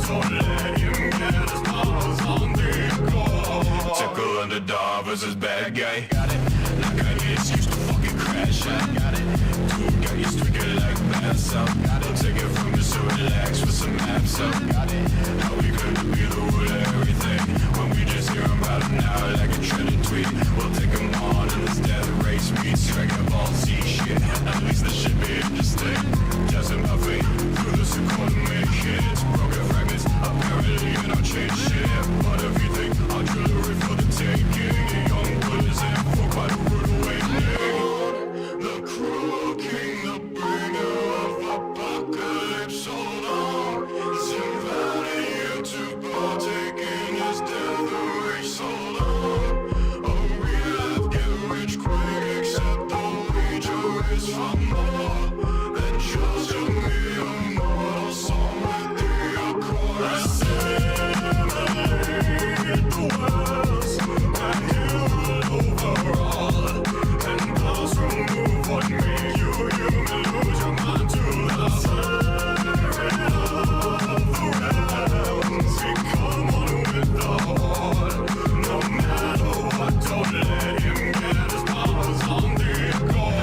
don't let him get his powers on tickle. Tickle underdog versus bad guy. Got it. Like I just used to fucking crash out. Got it. Dude got used to it like bass out. Got it. Take it from me so relax with some maps up. Got it. How we could be the root of everything when we just hear about it now like a trending tweet. We'll take them on in this death race meets striking up all Z shit. At least this should be interesting. Testing my fate through the sequel to make hits. Broken fragments apparently and I'll change shit. But if you think I'll jewelry for the taking, the young blood is in for quite a rude awakening. The cruel king, the bringer of apocalypse. Hold on, is inviting you to partake in his death race. Hold on, oh real life get rich quick, except the wager is for more than just a mere mortal song with the accord. Assimilate the worlds, my hero overall, and those who move on me, you may lose your mind to the spirit of the realms. We come on with the horde, no matter what, don't let him get his powers on the accord.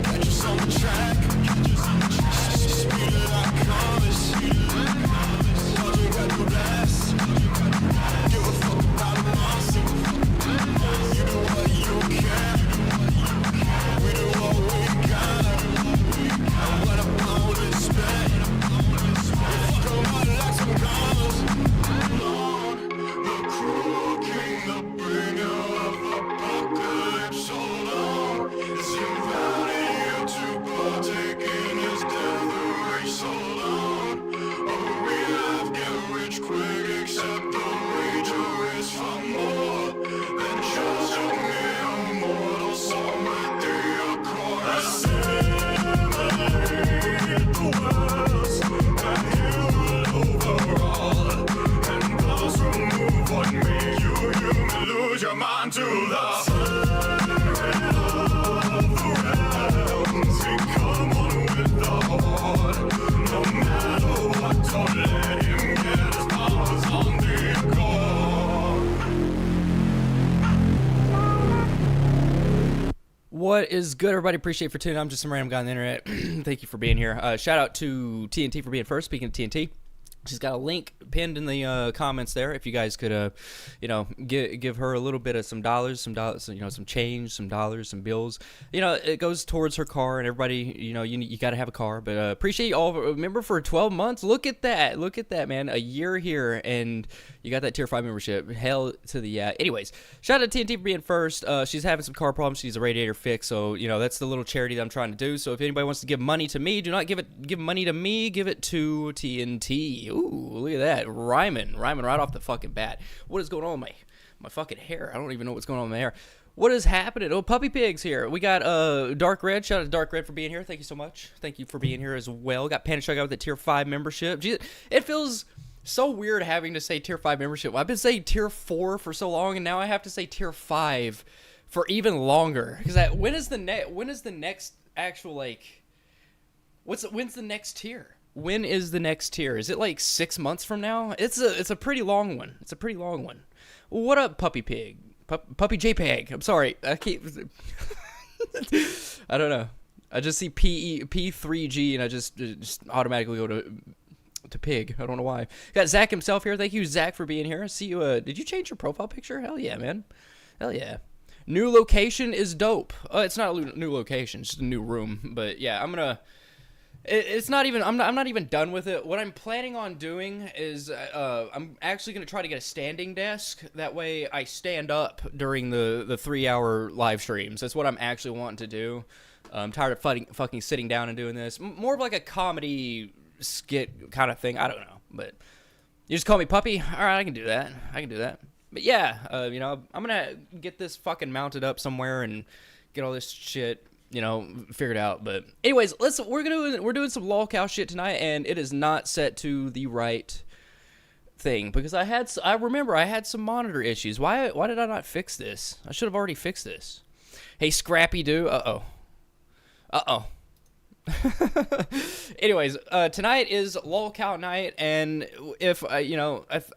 Catch us on the track, speed it like comets. Dodging got the blast, give a fuck about a monster. You do what you can, we do what we got. And when I'm on this bed, we fuck 'em up like some guns. Lord, the cruel king, the bringer of apocalypse. Hold on, is inviting you to partake in his death race. Hold on, oh real life get rich quick, except the wager is for more than just a mere mortal song with the accord. Assimilate the worlds, my hero overall, and those who move on me, you may lose your mind to the spirit of the realms. We come on with the horde, no matter what, don't let him get his powers on the accord. What is good, everybody? Appreciate you for tuning in. I'm just some random guy on the internet. Thank you for being here. Shout out to TNT for being first. Speaking of TNT, she's got a link pinned in the comments there. If you guys could, give her a little bit of some dollars, some change, some dollars, some bills. It goes towards her car, and everybody, you got to have a car. But appreciate you all. Remember, for 12 months, look at that, man. A year here, and you got that tier 5 membership. Hell to the yeah. Anyways, shout out to TNT for being first. She's having some car problems. She needs a radiator fix. So that's the little charity that I'm trying to do. So if anybody wants to give money to me, do not give money to me. Give it to TNT. Ooh, look at that. Rayman right off the fucking bat. What is going on with my fucking hair? I don't even know what's going on with my hair. What is happening? Oh, Puppy Pig's here. We got Dark Red. Shout out to Dark Red for being here. Thank you so much. Thank you for being here as well. Got Panic Strike out with the tier 5 membership. Jeez, it feels so weird having to say tier 5 membership. I've been saying tier 4 for so long, and now I have to say tier 5 for even longer. Because when is the next actual, like, when's the next tier? When is the next tier? Is it like 6 months from now? It's a pretty long one. It's a pretty long one. What up, Puppy Pig? Puppy JPEG. I'm sorry. I keep. I don't know. I just see P3G and I just automatically go to pig. I don't know why. Got Zach himself here. Thank you, Zach, for being here. See you. Did you change your profile picture? Hell yeah, man. Hell yeah. New location is dope. It's not a new location. It's just a new room. But yeah, I'm gonna. It's not even. I'm not even done with it. What I'm planning on doing is I'm actually gonna try to get a standing desk. That way I stand up during the 3-hour live streams. That's what I'm actually wanting to do. I'm tired of fucking sitting down and doing this. More of like a comedy skit kind of thing. I don't know, but you just call me Puppy. All right, I can do that. But yeah, I'm gonna get this fucking mounted up somewhere and get all this shit, you know, figured out. But anyways, we're doing some lolcow shit tonight, and it is not set to the right thing because I remember I had some monitor issues. Why did I not fix this? I should have already fixed this. Hey, Scrappy Doo. Uh-oh. Anyways, tonight is lolcow night, and if I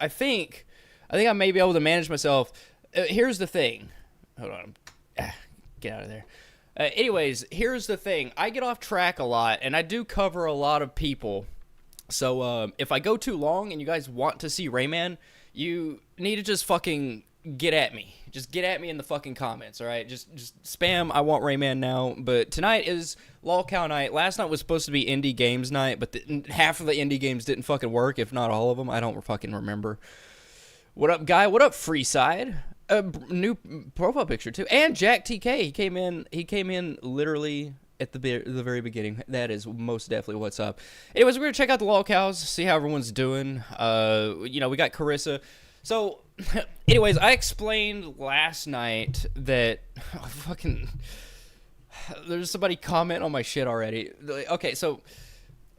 think I may be able to manage myself. Here's the thing. Hold on. Get out of there. Anyways, here's the thing. I get off track a lot, and I do cover a lot of people. So if I go too long and you guys want to see Rayman, you need to just fucking get at me. Just get at me in the fucking comments, all right? Just spam, I want Rayman now. But tonight is lolcow night. Last night was supposed to be indie games night, but half of the indie games didn't fucking work, if not all of them. I don't fucking remember. What up, guy? What up, Freeside? A new profile picture, too. And Jack TK. He came in literally at the very beginning. That is most definitely what's up. Anyways, we're going to check out the lolcows, see how everyone's doing. We got Carissa. So, anyways, I explained last night that there's somebody comment on my shit already. Okay, so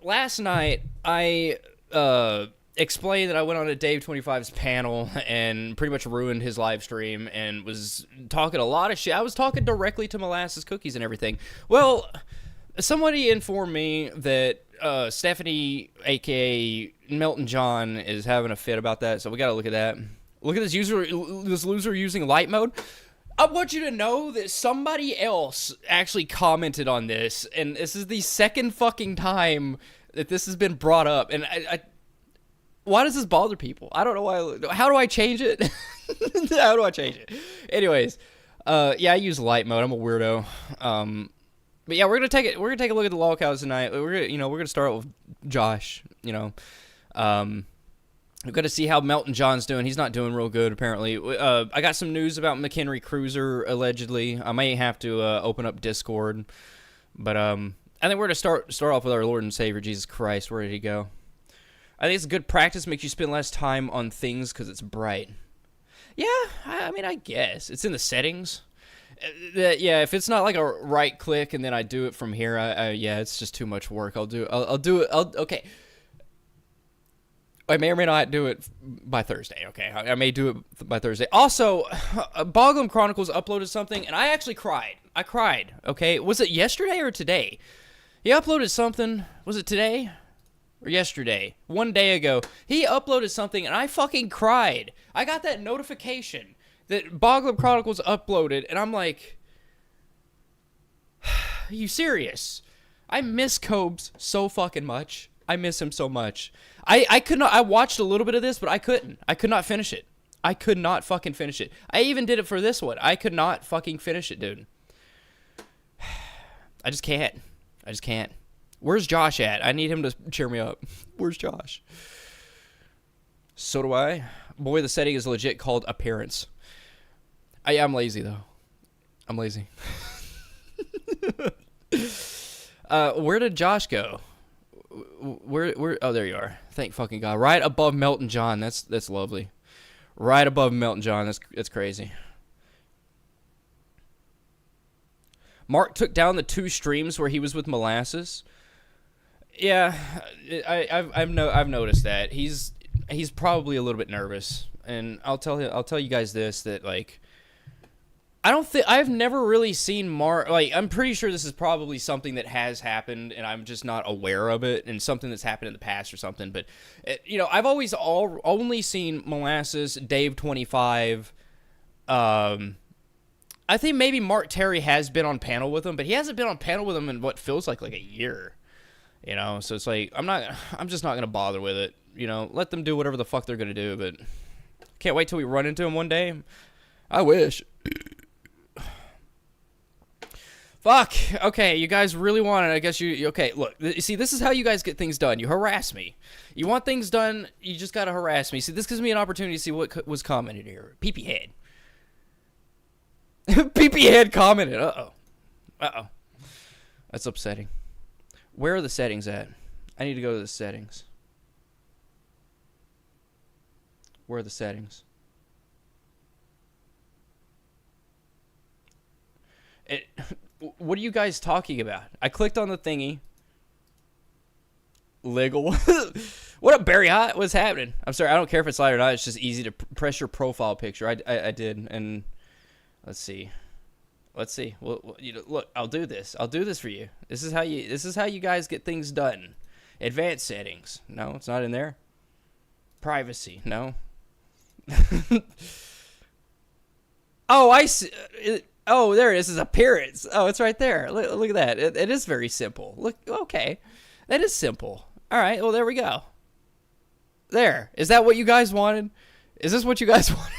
last night I explained that I went on a Dave 25's panel and pretty much ruined his live stream and was talking a lot of shit. I was talking directly to Molasses Cookies and everything. Well, somebody informed me that Stephanie, aka Melton John, is having a fit about that, so we gotta look at that. Look at this loser using light mode. I want you to know that somebody else actually commented on this, and this is the second fucking time that this has been brought up, and why does this bother people? I don't know why. How do I change it? How do I change it? Anyways, yeah, I use light mode. I'm a weirdo. But yeah, we're gonna take a look at the lolcows tonight. We're gonna start with Josh. We're gonna see how Melton John's doing. He's not doing real good apparently. I got some news about McHenry Cruiser allegedly. I may have to open up Discord, but I think we're gonna start off with our Lord and Savior Jesus Christ. Where did he go? I think it's a good practice. Makes you spend less time on things because it's bright. Yeah, I mean, I guess it's in the settings. Yeah, if it's not like a right click and then I do it from here, yeah, it's just too much work. I'll do it. Okay. I may or may not do it by Thursday. Okay, I may do it by Thursday. Also, Boglum Chronicles uploaded something, and I actually cried. I cried. Okay, was it yesterday or today? He uploaded something. Was it today or yesterday? 1 day ago, he uploaded something, and I fucking cried. I got that notification that Boglum Chronicles uploaded, and I'm like, are you serious? I miss Cobes so fucking much. I miss him so much. I could not. I watched a little bit of this, but I couldn't. I could not finish it. I could not fucking finish it. I even did it for this one. I could not fucking finish it, dude. I just can't. I just can't. Where's Josh at? I need him to cheer me up. Where's Josh? So do I. Boy, the setting is legit called appearance. I'm lazy, though. I'm lazy. Where did Josh go? Where? Oh, there you are. Thank fucking God. Right above Melton John. That's lovely. Right above Melton John. That's crazy. Mark took down the 2 streams where he was with Molasses. Yeah, I've noticed that he's probably a little bit nervous, and I'll tell you guys this, that like, I've never really seen Mark, like, I'm pretty sure this is probably something that has happened and I'm just not aware of it, and something that's happened in the past or something, but I've always only seen Molasses, Dave 25, I think maybe Mark Terry has been on panel with him, but he hasn't been on panel with him in what feels like a year. So it's like, I'm just not gonna bother with it. Let them do whatever the fuck they're gonna do, but can't wait till we run into him one day. I wish. Fuck. Okay, you guys really want it. I guess you okay, look. See, this is how you guys get things done. You harass me. You want things done, you just gotta harass me. See, this gives me an opportunity to see what was commented here. Pee-pee head. Pee-pee head commented. Uh-oh. That's upsetting. Where are the settings at? I need to go to the settings. Where are the settings? It, what are you guys talking about? I clicked on the thingy. Legal. What up, Barry Hot? What's happening? I'm sorry, I don't care if it's light or not. It's just easy to press your profile picture. I did, and let's see. Well, you know, look, I'll do this. I'll do this for you. This is how you guys get things done. Advanced settings. No, it's not in there. Privacy. No. Oh, I see. Oh, there it is. It's appearance. Oh, it's right there. Look at that. It is very simple. Look, okay. That is simple. All right, well, there we go. There. Is that what you guys wanted? Is this what you guys wanted?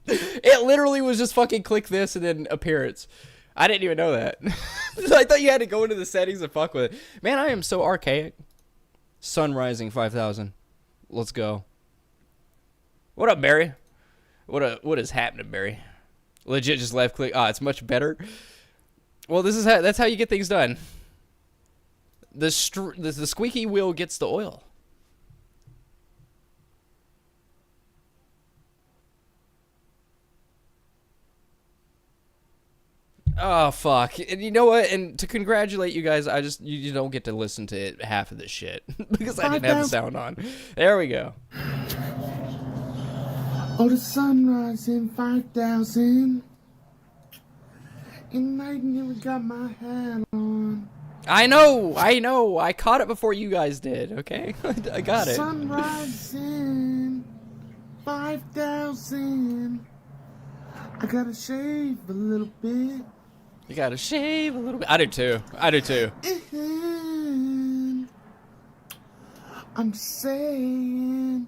It literally was just fucking click this and then appearance. I didn't even know that. I thought you had to go into the settings and fuck with it. Man, I am so archaic. Sun rising 5,000. Let's go. What up, Barry? What is happening, Barry? Legit just left click. Ah, it's much better. Well, that's how you get things done. The squeaky wheel gets the oil. Oh fuck! And you know what? And to congratulate you guys, you don't get to listen to half of this shit because I didn't have the sound on. There we go. Oh, the sunrise in 5,000. And I never got my hat on. I know. I caught it before you guys did. Okay, I got it. Sunrise in 5,000. I gotta shave a little bit. You gotta shave a little bit. I do too. And I'm saying,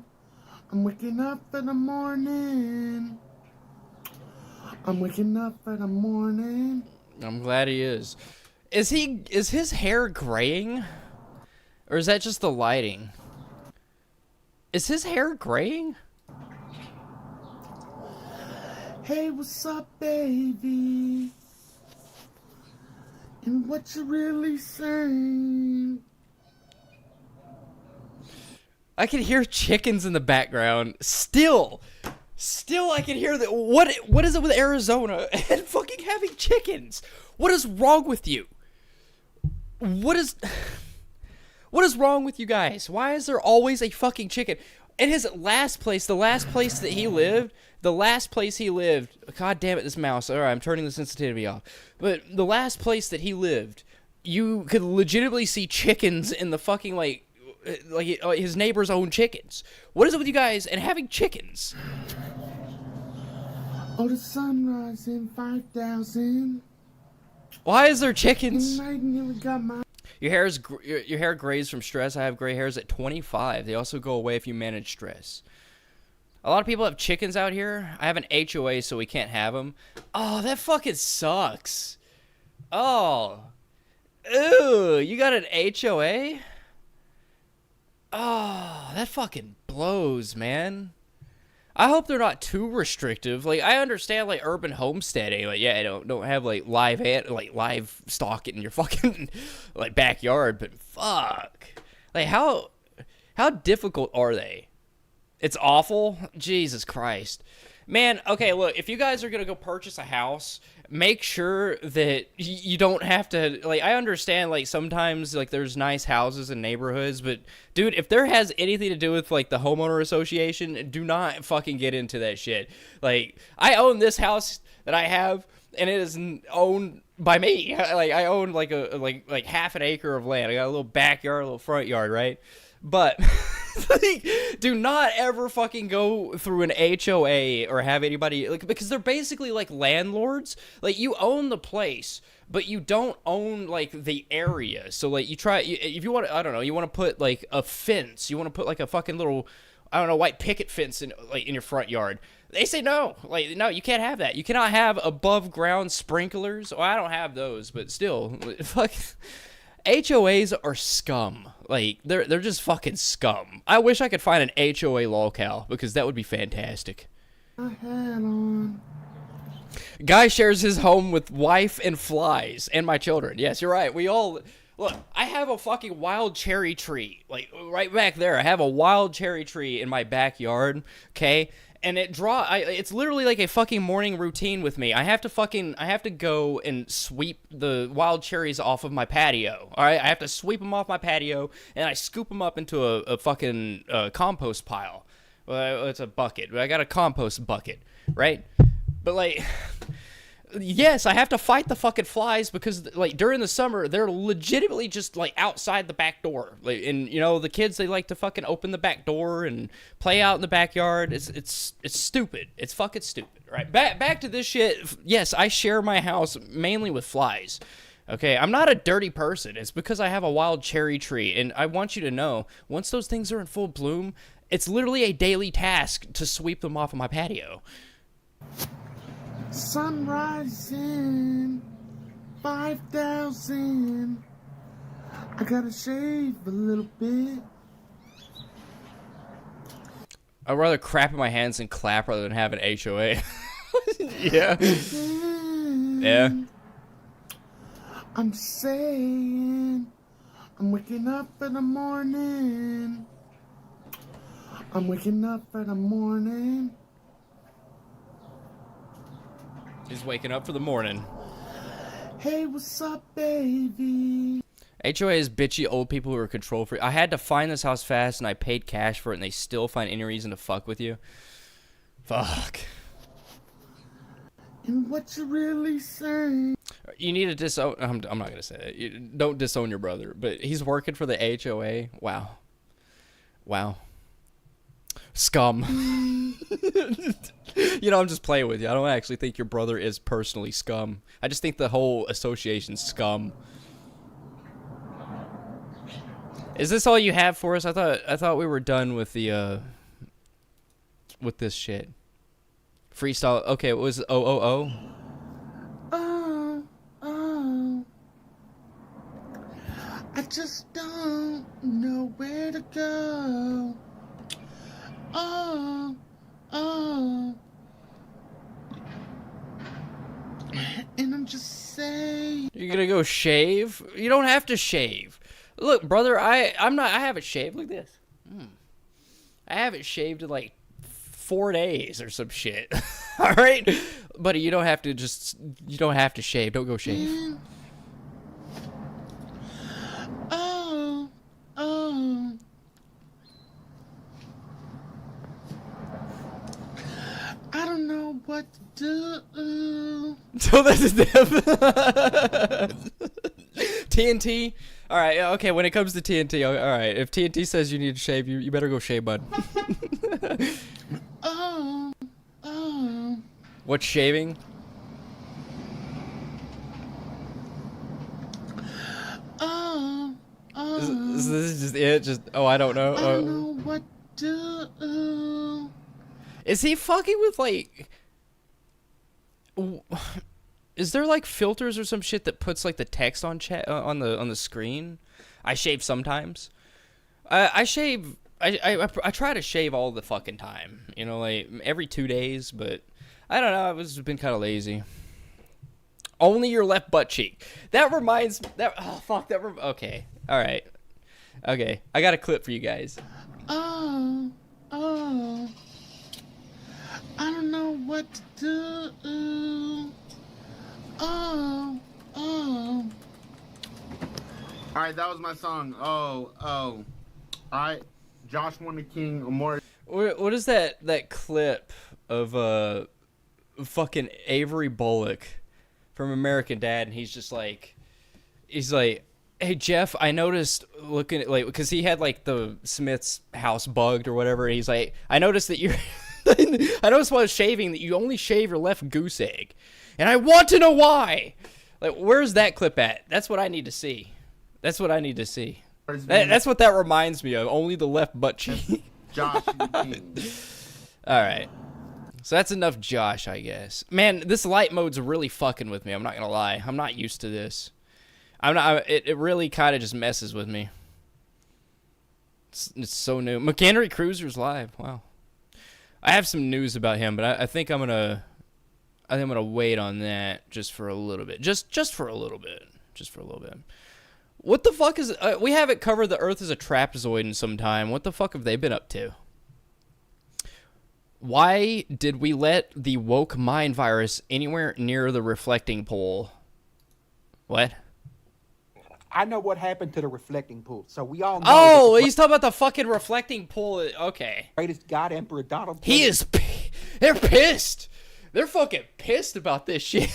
I'm waking up in the morning. I'm glad he is. Is his hair graying? Or is that just the lighting? Is his hair graying? Hey, what's up, baby? And what you really saying? I can hear chickens in the background. Still I can hear that. What is it with Arizona and fucking having chickens? What is wrong with you? What is wrong with you guys? Why is there always a fucking chicken? In his last place, the last place he lived, god damn it, this mouse. Alright, I'm turning the sensitivity off. But the last place that he lived, you could legitimately see chickens in the fucking, like his neighbor's own chickens. What is it with you guys and having chickens? Oh, the sunrise in 5,000. Why is there chickens? And I never got my... Your hair grays from stress. I have gray hairs at 25. They also go away if you manage stress. A lot of people have chickens out here. I have an HOA, so we can't have them. Oh, that fucking sucks. Oh. Ew, you got an HOA? Oh, that fucking blows, man. I hope they're not too restrictive. Like, I understand, like, urban homesteading. Like, yeah, don't have, like, live stock in your fucking, like, backyard. But fuck. Like, how difficult are they? It's awful. Jesus Christ. Man, okay, look, if you guys are going to go purchase a house, make sure that you don't have to, like, I understand, like, sometimes, like, there's nice houses in neighborhoods, but, dude, if there has anything to do with, like, the homeowner association, do not fucking get into that shit. Like, I own this house that I have, and it is owned by me. Like, I own, like, like half an acre of land. I got a little backyard, a little front yard, right? But... like, do not ever fucking go through an HOA or have anybody, like, because they're basically like landlords. Like, you own the place, but you don't own, like, the area. So, like, if you want to, I don't know, you want to put, like, a fence, you want to put, like, a fucking little, I don't know, white picket fence in, like, in your front yard. They say no. Like, no, you can't have that. You cannot have above ground sprinklers. Well, I don't have those, but still, fuck. HOAs are scum. Like, they're just fucking scum. I wish I could find an HOA locale, because that would be fantastic. My hat on. Guy shares his home with wife and flies, and my children. Yes, you're right. We all... Look, I have a fucking wild cherry tree. Like, right back there, I have a wild cherry tree in my backyard, okay? and it's literally like a fucking morning routine with me. I have to go and sweep the wild cherries off of my patio. All right, I have to sweep them off my patio, and I scoop them up into a fucking compost pile. Well, it's a bucket. I got a compost bucket, right? But like, yes, I have to fight the fucking flies because like during the summer they're legitimately just like outside the back door. Like, and you know the kids, they like to fucking open the back door and play out in the backyard. It's stupid. It's fucking stupid. Right? Back to this shit. Yes, I share my house mainly with flies. Okay, I'm not a dirty person. It's because I have a wild cherry tree, and I want you to know, once those things are in full bloom, it's literally a daily task to sweep them off of my patio. Sun rising, 5,000. I gotta shave a little bit. I'd rather crap in my hands and clap rather than have an HOA. Yeah. Yeah. I'm saying, I'm waking up in the morning. I'm waking up in the morning. He's waking up for the morning. Hey, what's up, baby? HOA is bitchy old people who are control free. I had to find this house fast, and I paid cash for it, and they still find any reason to fuck with you. Fuck. And what you really saying? You need to disown. I'm not gonna say it. Don't disown your brother, but he's working for the HOA. Wow. Wow. Scum. You know, I'm just playing with you. I don't actually think your brother is personally scum. I just think the whole association's scum. Is this all you have for us? I thought we were done with the with this shit. Freestyle. Okay, what was oh. Oh, I just don't know where to go. Oh. And I'm just saying. You're gonna go shave? You don't have to shave. Look, brother, I haven't shaved. Look at this. I haven't shaved in like 4 days or some shit. All right, buddy, you don't have to shave. Don't go shave. Oh. I don't know what to do. So this is them. TNT. All right. Okay. When it comes to TNT, all right. If TNT says you need to shave, you better go shave, bud. Oh. What's shaving? Oh. Is this just it? Just I don't know. I don't know what to do. Is he fucking with like? Is there like filters or some shit that puts like the text on chat on the screen? I shave sometimes. I shave. I try to shave all the fucking time. You know, like every 2 days. But I don't know. I've been kind of lazy. Only your left butt cheek. That reminds. Okay. All right. Okay. I got a clip for you guys. Oh. I don't know what to do. Oh. Alright, that was my song. Oh. Alright, Josh won the King. More. What is that clip of fucking Avery Bullock from American Dad, and he's like, hey Jeff, I noticed looking at like, because he had like the Smith's house bugged or whatever, and he's like, I noticed that you're I noticed while I was shaving that you only shave your left goose egg, and I want to know why. Like, where's that clip at? That's what I need to see. That's what that reminds me of. Only the left butt cheek. Josh the King. All right. So that's enough Josh, I guess. Man, this light mode's really fucking with me. I'm not gonna lie. I'm not used to this. It really kind of just messes with me. It's so new. McHenry Cruiser's live. Wow. I have some news about him, but I think I'm gonna wait on that just for a little bit. Just for a little bit. What the fuck is... we haven't covered the Earth as a trapezoid in some time. What the fuck have they been up to? Why did we let the woke mind virus anywhere near the reflecting pool? What? I know what happened to the reflecting pool. So we all know. Oh, he's talking about the fucking reflecting pool. Okay. Greatest God Emperor Donald Trump. He is. They're pissed. They're fucking pissed about this shit.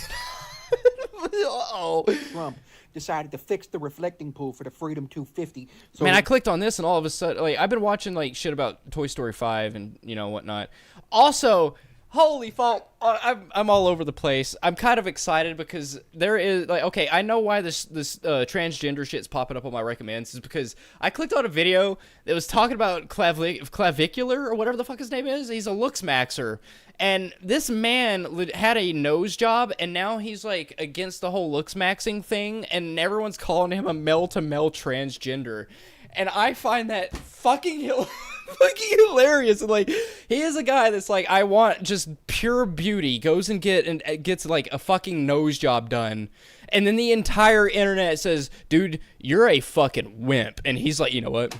Uh-oh. Trump decided to fix the reflecting pool for the Freedom 250. So Man, I clicked on this and all of a sudden, like, I've been watching like shit about Toy Story 5 and whatnot. Also, holy fuck, I'm all over the place. I'm kind of excited because there is like, okay, I know why this transgender shit's popping up on my recommends is because I clicked on a video that was talking about clavicular or whatever the fuck his name is. He's a looks maxer. And this man had a nose job, and now he's, like, against the whole looks maxing thing, and everyone's calling him a male-to-male transgender. And I find that fucking hilarious. And, like, he is a guy that's like, I want just pure beauty, goes and gets, like, a fucking nose job done. And then the entire internet says, dude, you're a fucking wimp. And he's like, you know what?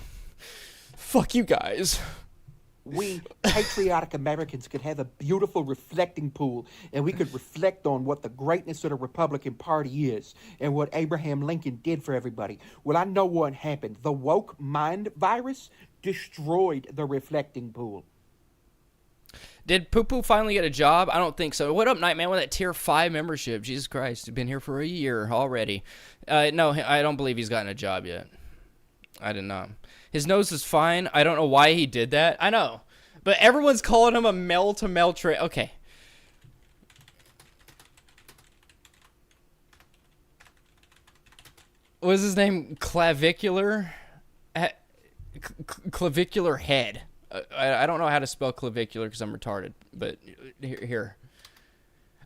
Fuck you guys. we patriotic Americans could have a beautiful reflecting pool, and we could reflect on what the greatness of the Republican Party is and what Abraham Lincoln did for everybody. Well, I know what happened. The woke mind virus destroyed the reflecting pool. Did Poo Poo finally get a job? I don't think so. What up, Nightman, with that tier 5 membership? Jesus Christ, he's been here for a year already. No, I don't believe he's gotten a job yet. I did not. His nose is fine. I don't know why he did that. I know. But everyone's calling him a male-to-male Okay. What was his name? Clavicular? Clavicular head. I don't know how to spell clavicular because I'm retarded. But here.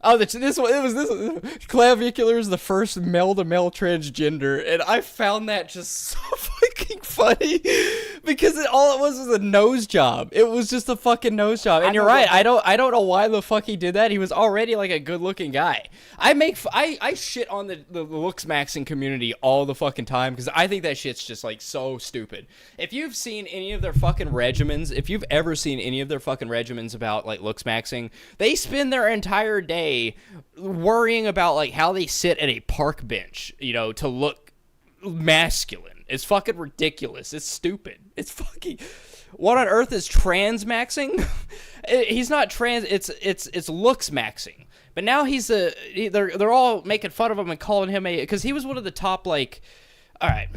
Oh, this one. It was this. Clavicular is the first male-to-male transgender, and I found that just so fucking funny because all it was a nose job. It was just a fucking nose job, and you're right. I don't know why the fuck he did that. He was already like a good-looking guy. I shit on the looks maxing community all the fucking time because I think that shit's just like so stupid. If you've seen any of their fucking regimens, if you've ever seen any of their fucking regimens about like looks maxing, they spend their entire day worrying about like how they sit at a park bench, to look masculine. It's fucking ridiculous. It's stupid. It's fucking. What on earth is trans maxing? He's not trans. It's looks maxing. But now they're all making fun of him and calling him because he was one of the top like. All right.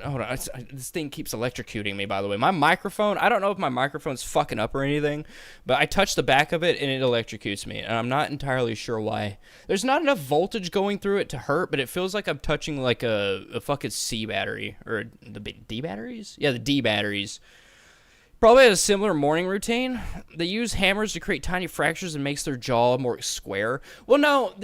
Hold on. This thing keeps electrocuting me, by the way. My microphone, I don't know if my microphone's fucking up or anything, but I touch the back of it and it electrocutes me, and I'm not entirely sure why. There's not enough voltage going through it to hurt, but it feels like I'm touching like a fucking C battery, or the D batteries? Yeah, the D batteries. Probably has a similar morning routine. They use hammers to create tiny fractures and makes their jaw more square. Well, no,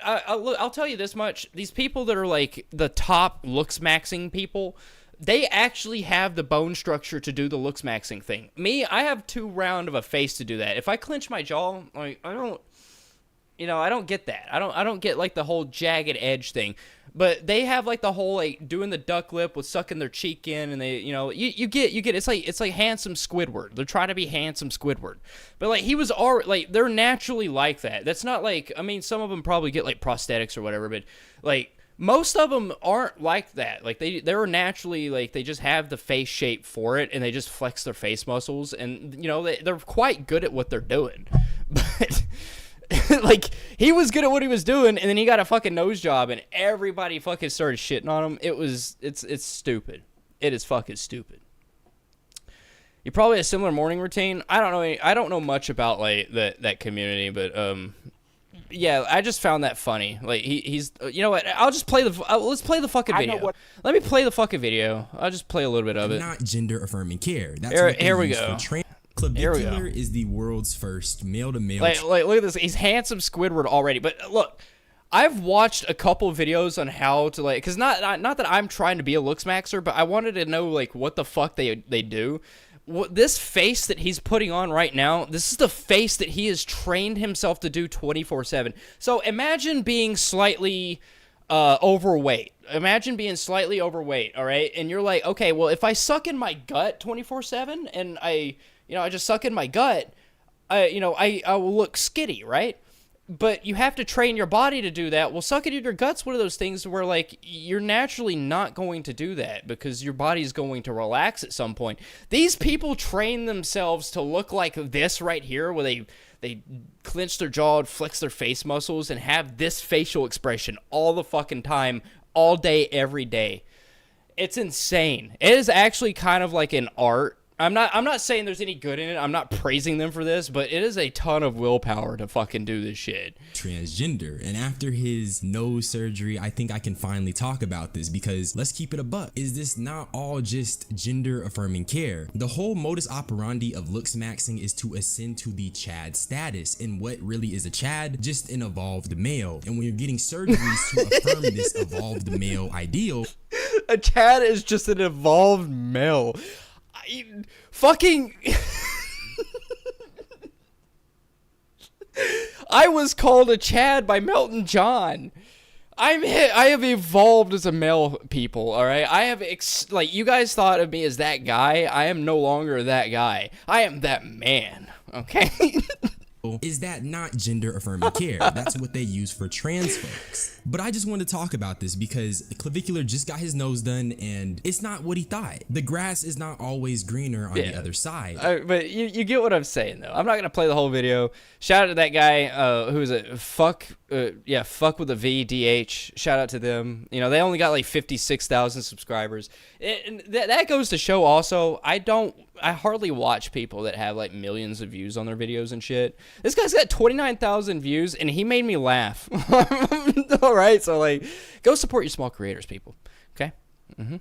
I'll tell you this much. These people that are like the top looks maxing people, they actually have the bone structure to do the looks maxing thing. Me, I have too round of a face to do that. If I clench my jaw, like I don't get that. I don't get like the whole jagged edge thing. But they have like the whole like doing the duck lip with sucking their cheek in, and they you get it's like handsome Squidward. They're trying to be handsome Squidward, but like he was already like they're naturally like that. That's not like, I mean, some of them probably get like prosthetics or whatever, but like most of them aren't like that. Like they're naturally like they just have the face shape for it, and they just flex their face muscles, and they're quite good at what they're doing, but. Like, he was good at what he was doing, and then he got a fucking nose job, and everybody fucking started shitting on him. It's stupid. It is fucking stupid. You probably have a similar morning routine. I don't know much about, like, that community, but, yeah, I just found that funny. Like, he's, you know what, I'll just play let's play the fucking video. Let me play the fucking video. I'll just play a little bit of it. Not gender-affirming care. That's here we go. Clavicular is the world's first male-to-male. Like, look at this. He's handsome Squidward already. But look, I've watched a couple videos on how to, like, because not that I'm trying to be a looks maxer, but I wanted to know, like, what the fuck they do. This face that he's putting on right now, this is the face that he has trained himself to do 24/7. So imagine being slightly overweight. Imagine being slightly overweight, all right? And you're like, okay, well, if I suck in my gut 24/7 and I I just suck in my gut, I will look skinny, right? But you have to train your body to do that. Well, sucking in your gut's one of those things where, like, you're naturally not going to do that because your body's going to relax at some point. These people train themselves to look like this right here, where they clench their jaw and flex their face muscles and have this facial expression all the fucking time, all day, every day. It's insane. It is actually kind of like an art. I'm not saying there's any good in it. I'm not praising them for this, but it is a ton of willpower to fucking do this shit. Transgender, and after his nose surgery, I think I can finally talk about this, because let's keep it a buck. Is this not all just gender affirming care? The whole modus operandi of looks maxing is to ascend to the Chad status, and what really is a Chad? Just an evolved male. And when you're getting surgeries to affirm this evolved male ideal, A Chad is just an evolved male. Fucking I was called a Chad by Melton John. I have evolved as a male, people, all right? I have like, you guys thought of me as that guy. I am no longer that guy. I am that man, okay? is that not gender affirming care? That's what they use for trans folks. But I just wanted to talk about this because Clavicular just got his nose done, and it's not what he thought. The grass is not always greener on the other side. But you get what I'm saying, though. I'm not going to play the whole video. Shout out to that guy who is a fuck with a VDH. Shout out to them. They only got like 56,000 subscribers. And that goes to show also, I hardly watch people that have like millions of views on their videos and shit. This guy's got 29,000 views, and he made me laugh. All right, so like, go support your small creators, people. Okay. All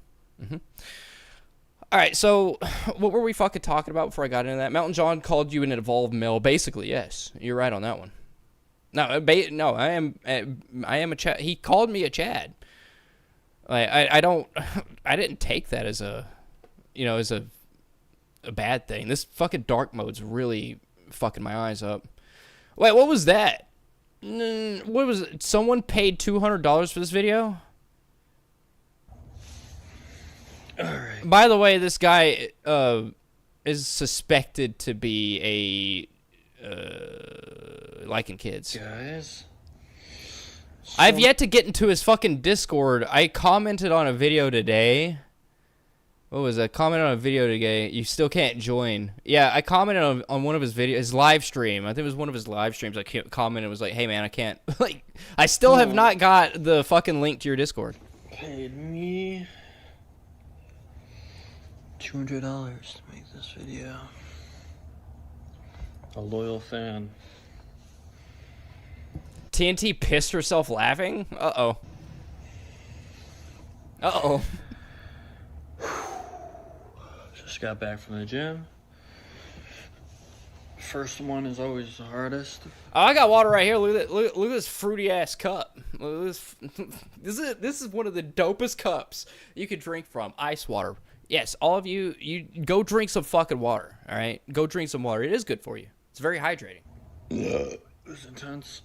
right, so what were we fucking talking about before I got into that? Mountain John called you an evolved male. Basically, yes, you're right on that one. No, I am a Chad. He called me a Chad. I didn't take that as a bad thing. This fucking dark mode's really fucking my eyes up. Wait, what was that? What was it? Someone paid $200 for this video? Alright. By the way, this guy is suspected to be liking kids. Guys. I've yet to get into his fucking Discord. I commented on a video today. What was that? Comment on a video today. You still can't join. Yeah, I commented on one of his videos, his live stream. I think it was one of his live streams. I commented, was like, hey man, I can't. Like, I still have not got the fucking link to your Discord. Paid me $200 to make this video. A loyal fan. TNT pissed herself laughing? Uh-oh. Uh-oh. Just got back from the gym. First one is always the hardest. Oh, I got water right here. Look at that. Look at this fruity ass cup. Look at this is one of the dopest cups you could drink from. Ice water. Yes, all of you go drink some fucking water. All right, go drink some water. It is good for you. It's very hydrating. It was intense.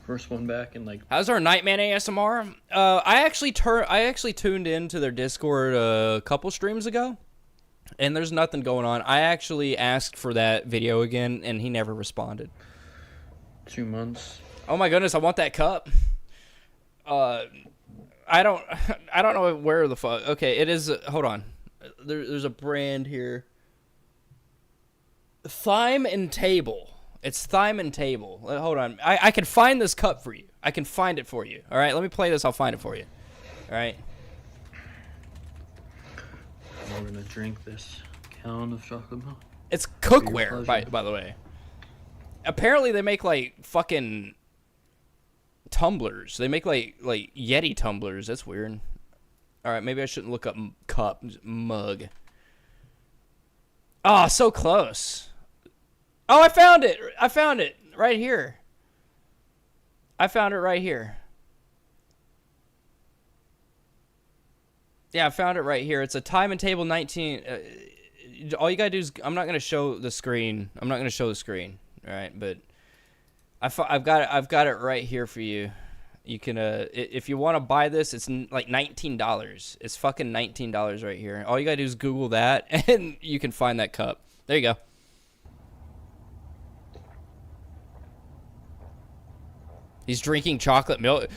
First one back in like. How's our Nightman ASMR? I actually tuned into their Discord a couple streams ago, and there's nothing going on. I actually asked for that video again, and he never responded. 2 months. Oh my goodness, I want that cup. I don't know where the fuck. Okay, it is. Hold on. There's a brand here. Thyme and Table. It's Thyme and Table. Hold on. I can find this cup for you. I can find it for you. All right, let me play this. I'll find it for you. All right. We're gonna drink this gallon of chocolate milk. It's cookware, by the way. Apparently, they make like fucking tumblers. They make like Yeti tumblers. That's weird. All right, maybe I shouldn't look up cup, mug. Oh, so close. Oh, I found it. I found it right here. I found it right here. Yeah, I found it right here. It's a Time and Table 19. All you gotta do is, I'm not gonna show the screen. I'm not gonna show the screen. All right, but I've got it right here for you. You can if you want to buy this, it's like $19. It's fucking $19 right here. All you gotta do is Google that, and you can find that cup. There you go. He's drinking chocolate milk.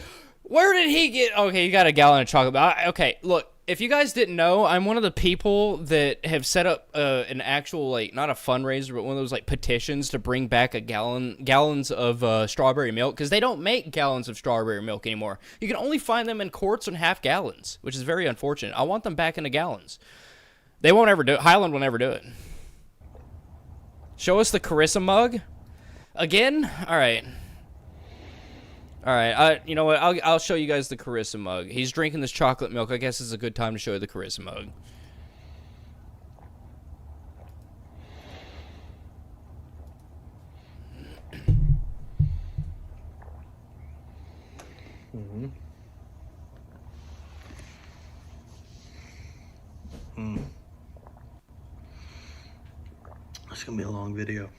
Where did he get... Okay, you got a gallon of chocolate milk. Okay, look. If you guys didn't know, I'm one of the people that have set up an actual, like, not a fundraiser, but one of those, like, petitions to bring back gallons of strawberry milk, because they don't make gallons of strawberry milk anymore. You can only find them in quarts and half gallons, which is very unfortunate. I want them back into gallons. They won't ever do it. Highland will never do it. Show us the Carissa mug. Again? All right. All right, you know what? I'll show you guys the Carissa mug. He's drinking this chocolate milk. I guess it's a good time to show you the Carissa mug. It's gonna be a long video.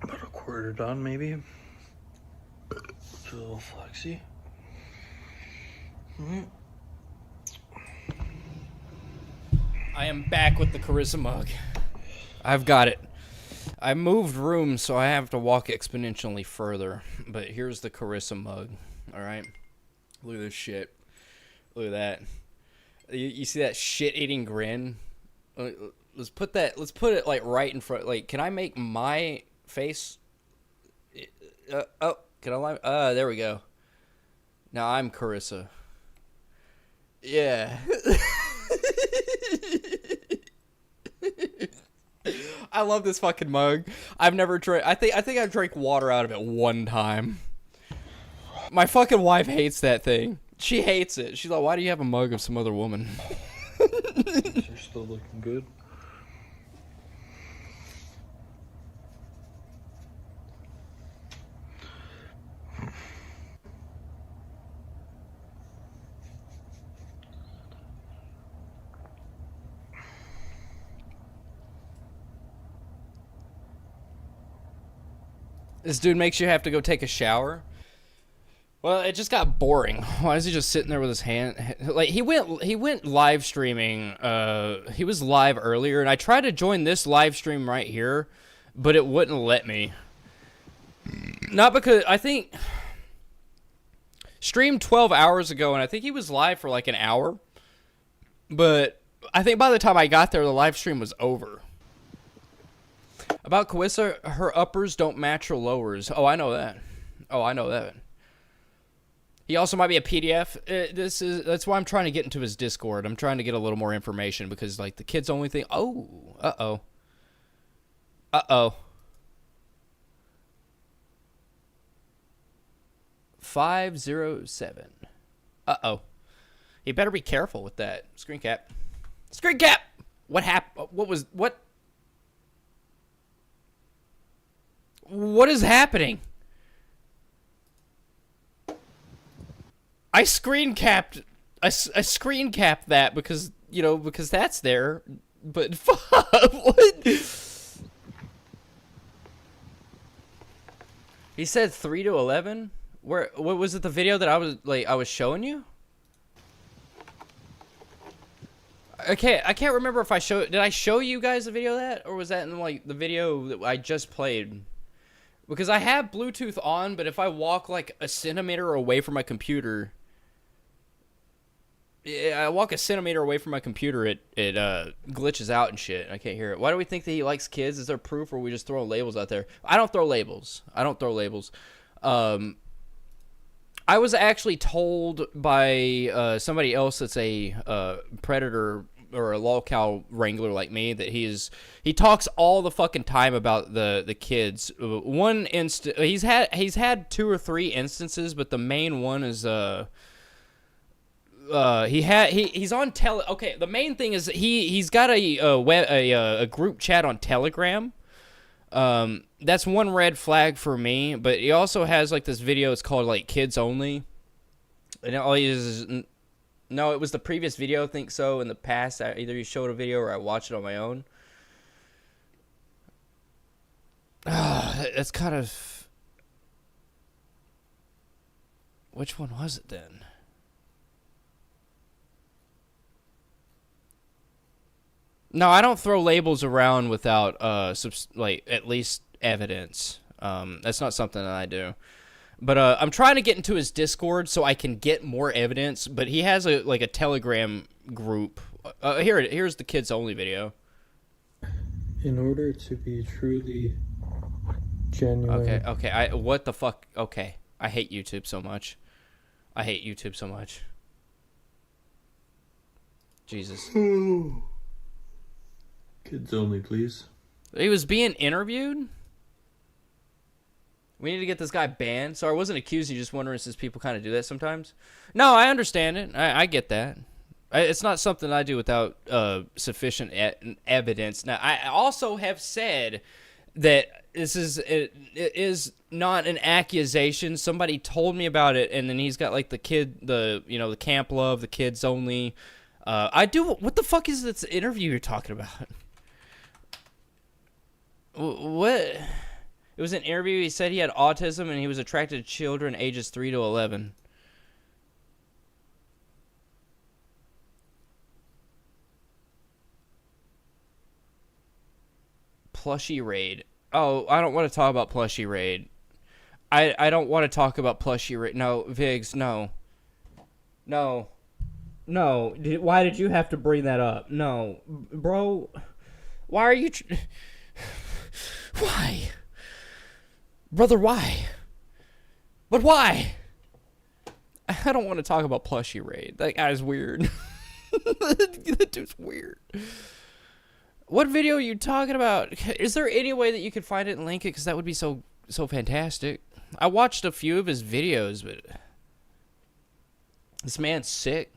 About a quarter done, maybe. It's a little flexy. I am back with the Carissa mug. I've got it. I moved rooms, so I have to walk exponentially further. But here's the Carissa mug. All right. Look at this shit. Look at that. You see that shit-eating grin? Let's put it like right in front. Like, can I make my face? Oh, can I line? There we go. Now I'm Carissa. Yeah. I love this fucking mug. I've never drank. I think I drank water out of it one time. My fucking wife hates that thing. She hates it. She's like, "Why do you have a mug of some other woman?" You're still looking good. This dude makes you have to go take a shower. Well, it just got boring. Why is he just sitting there with his hand? Like, he went live streaming. He was live earlier, and I tried to join this live stream right here, but it wouldn't let me. Not because I think streamed 12 hours ago, and I think he was live for like an hour. But I think by the time I got there, the live stream was over. About Carissa, her uppers don't match her lowers. Oh, I know that. Oh, I know that. He also might be a PDF. That's why I'm trying to get into his Discord. I'm trying to get a little more information because, like, the kids only think, oh, uh-oh. Uh-oh. 507. Uh-oh. You better be careful with that. Screen cap. Screen cap! What happened? What? What is happening? I screen capped that because, you know, because that's there. But fuck, what? He said 3 to 11? What was it, the video that I was showing you? I can't remember if did I show you guys the video of that, or was that in like the video that I just played? Because I have Bluetooth on, but if I walk like a centimeter away from my computer, I walk a centimeter away from my computer, it glitches out and shit. I can't hear it. Why do we think that he likes kids? Is there proof, or are we just throwing labels out there? I don't throw labels. I was actually told by somebody else that's a predator or a lolcow wrangler like me that he talks all the fucking time about the kids. One he's had 2 or 3 instances, but the main one is he's on Okay, the main thing is he's got a group chat on Telegram. That's one red flag for me. But he also has like this video. It's called like Kids Only. And all he is no, it was the previous video. I think so. In the past, either he showed a video or I watched it on my own. That's kind of. Which one was it then? No, I don't throw labels around without like at least evidence. That's not something that I do. But I'm trying to get into his Discord so I can get more evidence. But he has a Telegram group. Here's the Kids Only video. In order to be truly genuine. Okay. What the fuck? Okay. I hate YouTube so much. Jesus. Kids only, please. He was being interviewed? We need to get this guy banned. So I wasn't accused. You just wondering since people kind of do that sometimes. No, I understand it. I get that. It's not something I do without sufficient evidence. Now, I also have said that it is not an accusation. Somebody told me about it, and then he's got like the Camp Love, the Kids Only. What the fuck is this interview you're talking about? What? It was an interview. He said he had autism and he was attracted to children ages 3 to 11. Plushie Raid. Oh, I don't want to talk about Plushie Raid. I don't want to talk about Plushie Raid. No, Viggs, no. No. Why did you have to bring that up? No. Bro, why are you... Why? Brother, why? But why? I don't want to talk about Plushie Raid. That guy's weird. That dude's weird. What video are you talking about? Is there any way that you could find it and link it? Because that would be so fantastic. I watched a few of his videos, but... This man's sick.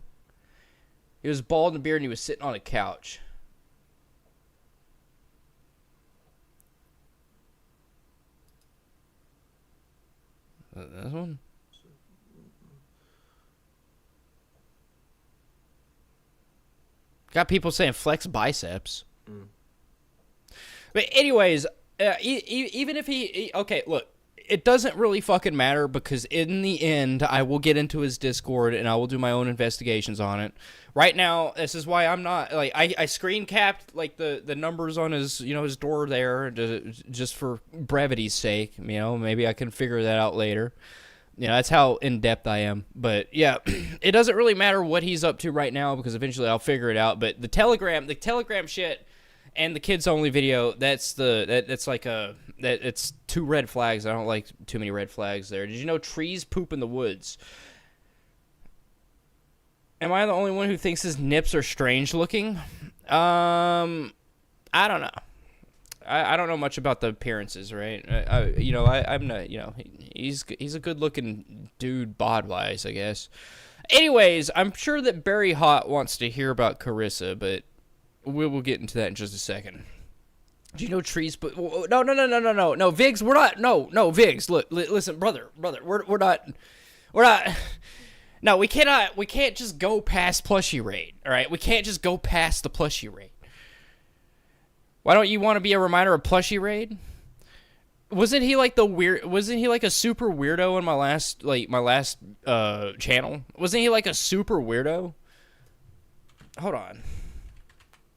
He was bald and beard and he was sitting on a couch. This one? Got people saying flex biceps. But anyways, even if he... Okay, look. It doesn't really fucking matter because in the end, I will get into his Discord and I will do my own investigations on it. Right now, this is why I'm not... Like, I screen capped, like, the numbers on his, his door there just for brevity's sake. Maybe I can figure that out later. That's how in-depth I am. But, yeah, it doesn't really matter what he's up to right now because eventually I'll figure it out. But the Telegram shit and the Kids Only video, it's two red flags. I don't like too many red flags there. Did you know trees poop in the woods? Am I the only one who thinks his nips are strange looking? I don't know. I don't know much about the appearances, right? I'm not, he's a good looking dude bod-wise, I guess. Anyways, I'm sure that Barry Hot wants to hear about Carissa, but we'll get into that in just a second. Do you know trees? But no, Viggs, we're not. No, Viggs. Look, listen, brother, we're not. No, we can't just go past Plushie Raid. All right, we can't just go past the Plushie Raid. Why don't you want to be a reminder of Plushie Raid? Wasn't he like a super weirdo in my last channel? Wasn't he like a super weirdo? Hold on.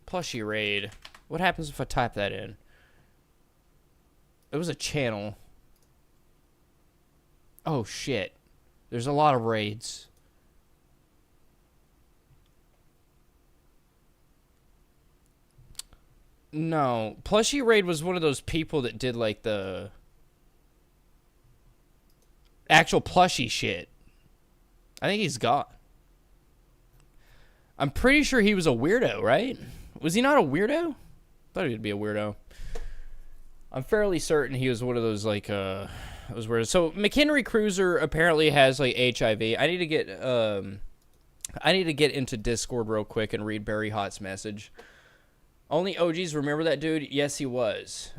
Plushie Raid. What happens if I type that in? It was a channel. Oh, shit. There's a lot of raids. No. Plushie Raid was one of those people that did, like, the actual plushie shit. I think he's gone. I'm pretty sure he was a weirdo, right? Was he not a weirdo? Thought he would be a weirdo. I'm fairly certain he was one of those, like, those weirdos. So, McHenry Cruiser apparently has, like, HIV. I need to get, I need to get into Discord real quick and read Barry Hot's message. Only OGs remember that dude? Yes, he was.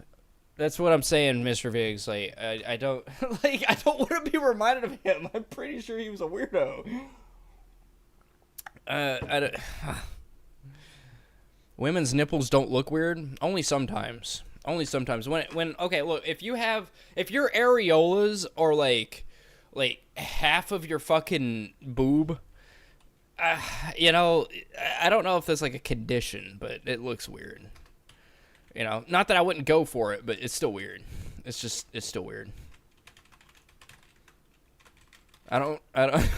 That's what I'm saying, Mr. Viggs. Like, I don't like. I don't want to be reminded of him. I'm pretty sure he was a weirdo. I don't. Women's nipples don't look weird. Only sometimes. Only sometimes. When okay, look. If your areolas are like half of your fucking boob. You know, I don't know if that's like a condition, but it looks weird. You know, not that I wouldn't go for it, but it's still weird. It's still weird. I don't I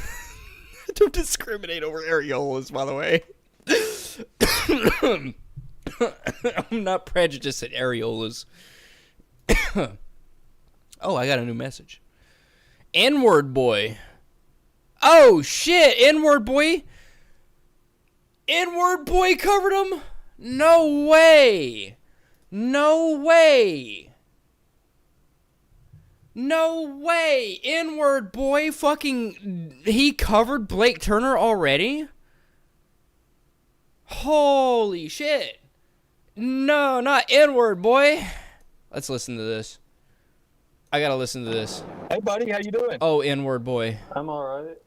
don't discriminate over areolas, by the way. I'm not prejudiced at areolas. Oh, I got a new message. N-word boy. Oh shit, N-word boy. N-word boy covered him? No way. No way. No way. N-word boy fucking... He covered Blake Turner already? Holy shit. No, not N-word boy. Let's listen to this. I gotta listen to this. Hey, buddy, how you doing? Oh, N-word boy. I'm all right.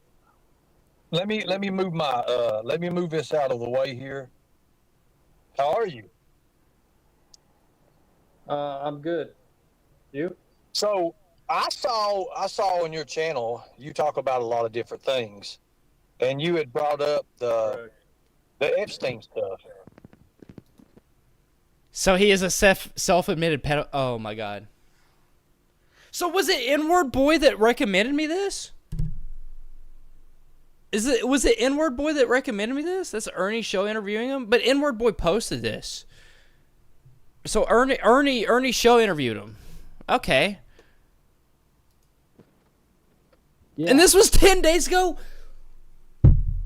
Let me move my let me move this out of the way here. How are you? I'm good. You? So I saw on your channel you talk about a lot of different things, and you had brought up the Epstein stuff. So he is a self-admitted pedo... Oh my god. So was it N-word boy that recommended me this? Was it N-word boy that recommended me this? That's Ernie's show interviewing him, but N-word boy posted this. So Ernie's show interviewed him. Okay. Yeah. And this was 10 days ago.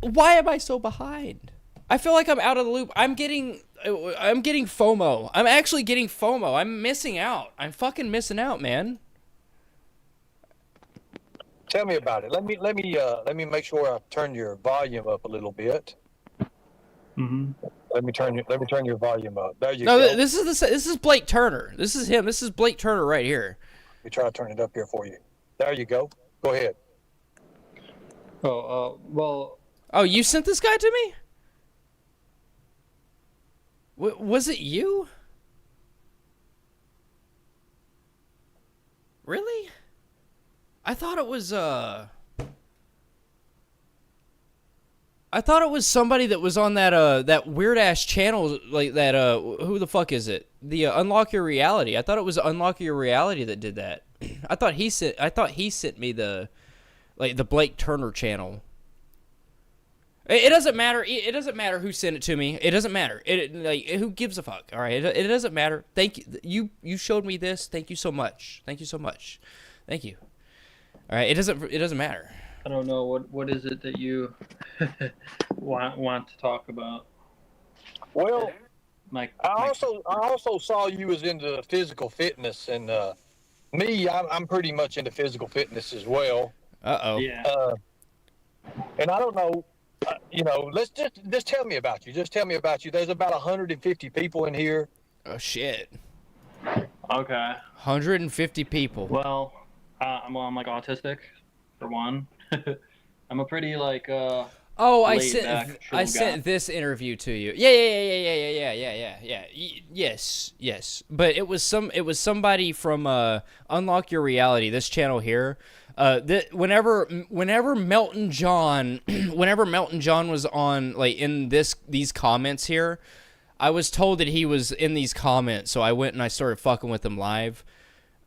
Why am I so behind? I feel like I'm out of the loop. I'm getting FOMO. I'm actually getting FOMO. I'm missing out. I'm fucking missing out, man. Tell me about it. Let me make sure I turn your volume up a little bit. Mm-hmm. Let me turn your volume up. There you No, go. this is Blake Turner. This is him. This is Blake Turner right here. Let me try to turn it up here for you. There you go. Go ahead. Well. Oh, you sent this guy to me? Was it you? Really? I thought it was somebody that was on that weird ass channel like that who the fuck is it? The Unlock Your Reality. I thought it was Unlock Your Reality that did that. I thought he sent me the Blake Turner channel. It doesn't matter. It doesn't matter who sent it to me. It doesn't matter. Who gives a fuck? All right. It doesn't matter. Thank you. You showed me this. Thank you so much. Thank you so much. Thank you. All right. It doesn't matter. I don't know what is it that you want to talk about. Well, I I also saw you was into physical fitness, and me, I'm pretty much into physical fitness as well. Uh-oh. Yeah. And I don't know, let's just tell me about you. Just tell me about you. There's about 150 people in here. Oh shit. Okay. 150 people. Well, I'm like autistic, for one. I'm a pretty Oh, I laid back, sent chill guy. this interview to you. Yeah. Yes. But it was somebody from Unlock Your Reality, this channel here. Whenever Melton John was on in these comments here, I was told that he was in these comments, so I went and I started fucking with him live.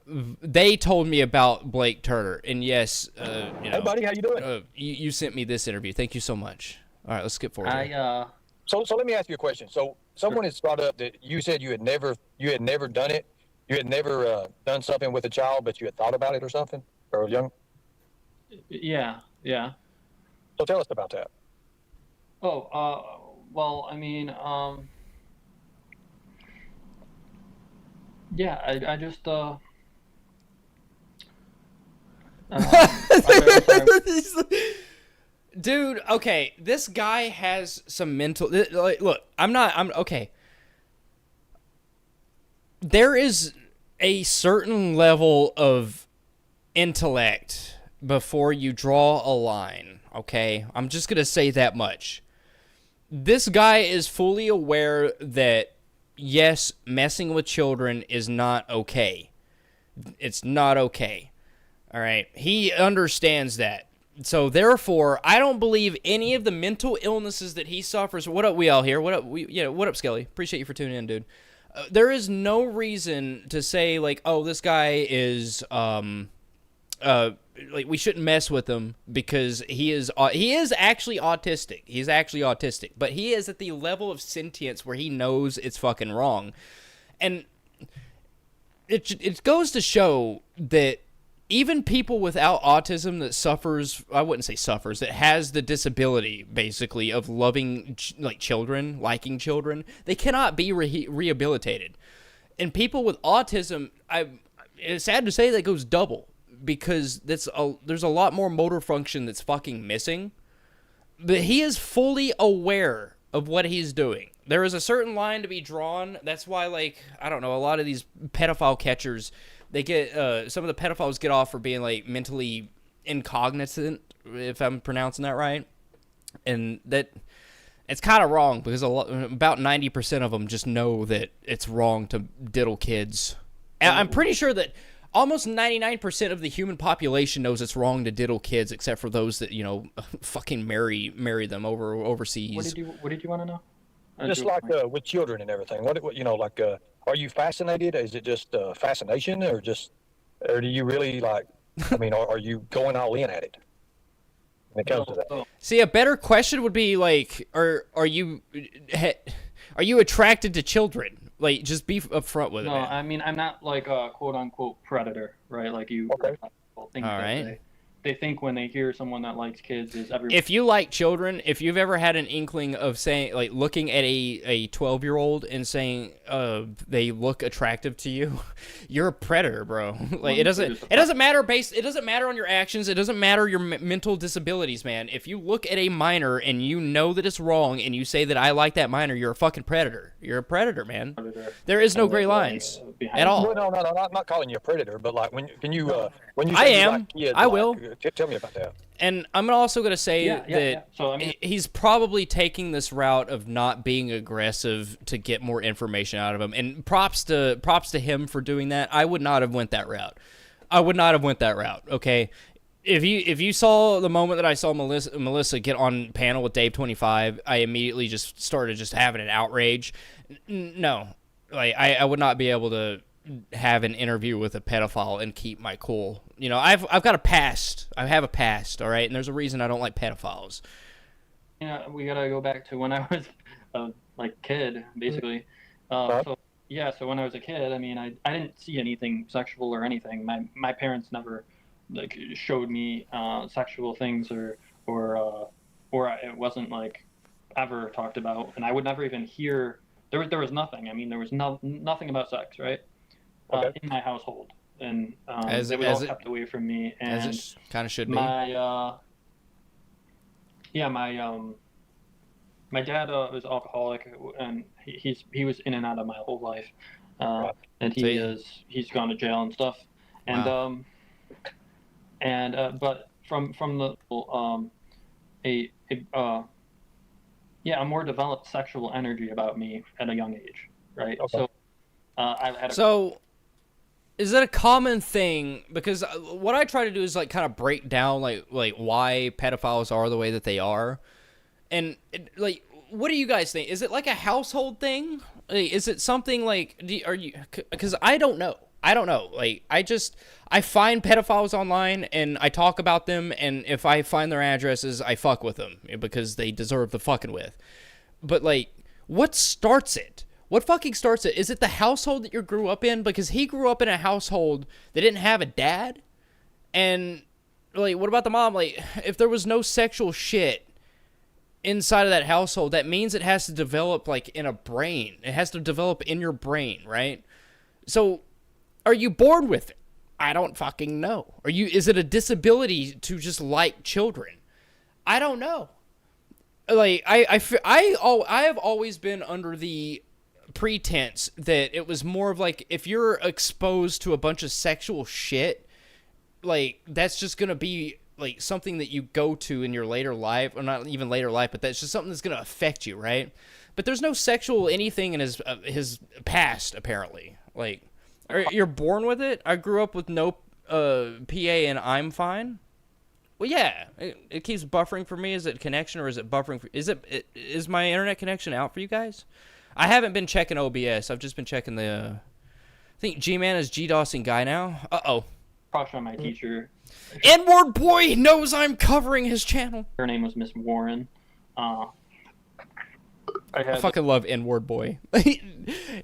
They told me about Blake Turner, and yes, Hey, buddy, how you doing? You sent me this interview. Thank you so much. All right, let's skip forward. So let me ask you a question. So someone has brought up that you said you had never done it. You had never done something with a child, but you had thought about it or something, or young. Yeah. So tell us about that. Oh, well, I mean, yeah, I just, Dude, okay, this guy has some mental. Like, look, I'm okay. There is a certain level of intellect before you draw a line, okay? I'm just gonna say that much. This guy is fully aware that, yes, messing with children is not okay. It's not okay. All right? He understands that. So, therefore, I don't believe any of the mental illnesses that he suffers. What up, we all here? What up, what up, Skelly? Appreciate you for tuning in, dude. There is no reason to say, like, oh, this guy is, like, we shouldn't mess with him because he is actually autistic. He's actually autistic, but he is at the level of sentience where he knows it's fucking wrong. And it goes to show that even people without autism that suffers, I wouldn't say suffers, that has the disability, basically, of loving, like, children, liking children, they cannot be rehabilitated. And people with autism, it's sad to say that goes double, because there's a lot more motor function that's fucking missing. But he is fully aware of what he's doing. There is a certain line to be drawn. That's why, like, I don't know, a lot of these pedophile catchers, they get, some of the pedophiles get off for being, like, mentally incognizant, if I'm pronouncing that right. And that, it's kind of wrong, because about 90% of them just know that it's wrong to diddle kids. And I'm pretty sure that almost 99% of the human population knows it's wrong to diddle kids, except for those that, fucking marry them overseas. What did you want to know? Just like with children and everything. What like, are you fascinated? Is it just fascination, or do you really, like? I mean, are you going all in at it when it comes to that? See, a better question would be, like, are you attracted to children? Like, just be upfront with it. No, man. I mean, I'm not like a quote unquote predator, right? Like you. Okay. Think All that right. They think when they hear someone that likes kids is everyone. If you like children, if you've ever had an inkling of saying, like, looking at a 12-year-old and saying they look attractive to you, you're a predator, bro. Like, it doesn't matter on your actions, it doesn't matter your mental disabilities, man. If you look at a minor and you know that it's wrong and you say that I like that minor, you're a fucking predator. You're a predator, man. There is no gray lines at all. Well, no, I'm not calling you a predator, but, like, when you I say you am. like kids, I like, will. Tell me about that. And I'm also going to say that So, I mean, he's probably taking this route of not being aggressive to get more information out of him. And props to him for doing that. I would not have went that route. Okay? If you saw the moment that I saw Melissa get on panel with Dave 25, I immediately just started just having an outrage. No. Like, I would not be able to have an interview with a pedophile and keep my cool. I've got a past. I have a past, all right? And there's a reason I don't like pedophiles. we gotta go back to when I was a kid, basically. So when I was a kid, I mean, I didn't see anything sexual or anything. My parents never showed me sexual things or it wasn't ever talked about, and I would never even hear. There was nothing. I mean, there was nothing about sex, right? In my household, and it was all kept away from me. And as it kind of should be. My dad was alcoholic, and he was in and out of my whole life, and he's gone to jail and stuff, and wow. But from the a more developed sexual energy about me at a young age, right? Okay. So I've had So is that a common thing? Because what I try to do is kind of break down like why pedophiles are the way that they are, and what do you guys think? Is it like a household thing? Is it something because I don't know. I find pedophiles online and I talk about them, and if I find their addresses, I fuck with them because they deserve the fucking with. But what starts it? What fucking starts it? Is it the household that you grew up in? Because he grew up in a household that didn't have a dad. And what about the mom? If there was no sexual shit inside of that household, that means it has to develop in a brain. It has to develop in your brain, right? So are you born with it? I don't fucking know. Is it a disability to just like children? I don't know. Like I have always been under the pretense that it was more of like, if you're exposed to a bunch of sexual shit, like that's just gonna be like something that you go to in your later life, or not even later life, but that's just something that's gonna affect you, right? But there's no sexual anything in his past, apparently. Like, you're born with it. I grew up with no PA and I'm fine. Well, yeah, it keeps buffering for me. Is it connection or is it buffering? Is my internet connection out for you guys? I haven't been checking OBS. I've just been checking the. I think G-Man is G-Dawson guy now. Uh-oh. Crush on my teacher. N-word boy knows I'm covering his channel. Her name was Miss Warren. I fucking love N-word boy.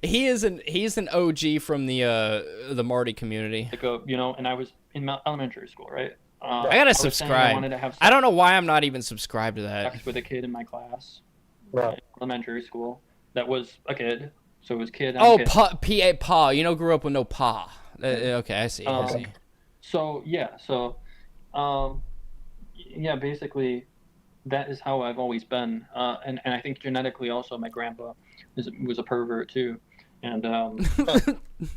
He's an OG from the Marty community. Like and I was in elementary school, right? I gotta subscribe. I wanted to have I don't know why I'm not even subscribed to that. sex with a kid in my class, Right. elementary school. That was a kid, so it was kid. Oh, kid. pa. Grew up with no pa. Okay, I see. I see. So basically, that is how I've always been, and I think genetically also my grandpa was a pervert too, and and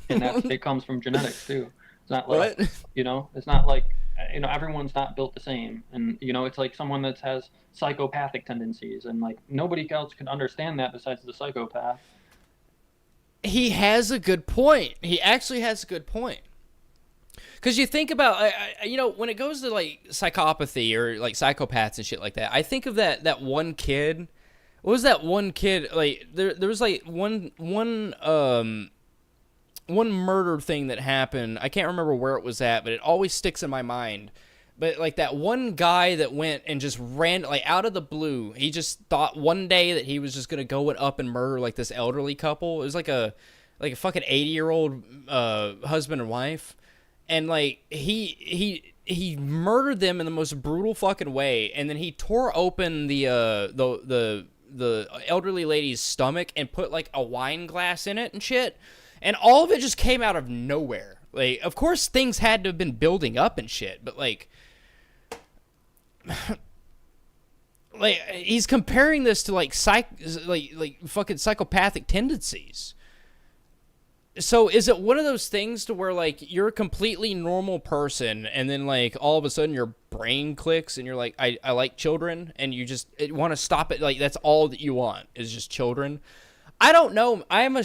it comes from genetics too. It's not like it's not like everyone's not built the same, and it's like someone that has psychopathic tendencies, and like nobody else can understand that besides the psychopath. He has a good point. He actually has a good point. Because you think about, when it goes to, like, psychopathy or, like, psychopaths and shit like that, I think of that one kid. What was that one kid? Like, there was, like, one murder thing that happened. I can't remember where it was at, but it always sticks in my mind. But, like, that one guy that went and just ran, like, out of the blue, he just thought one day that he was just going to go up and murder, like, this elderly couple. It was like a fucking 80-year-old husband and wife. And, like, he murdered them in the most brutal fucking way. And then he tore open the elderly lady's stomach and put, like, a wine glass in it and shit. And all of it just came out of nowhere. Like, of course, things had to have been building up and shit. But, like... like, he's comparing this to, like fucking psychopathic tendencies. So is it one of those things to where, like, you're a completely normal person and then, like, all of a sudden your brain clicks and you're like, I like children, and you just want to stop it? Like, that's all that you want is just children? I don't know. I'm a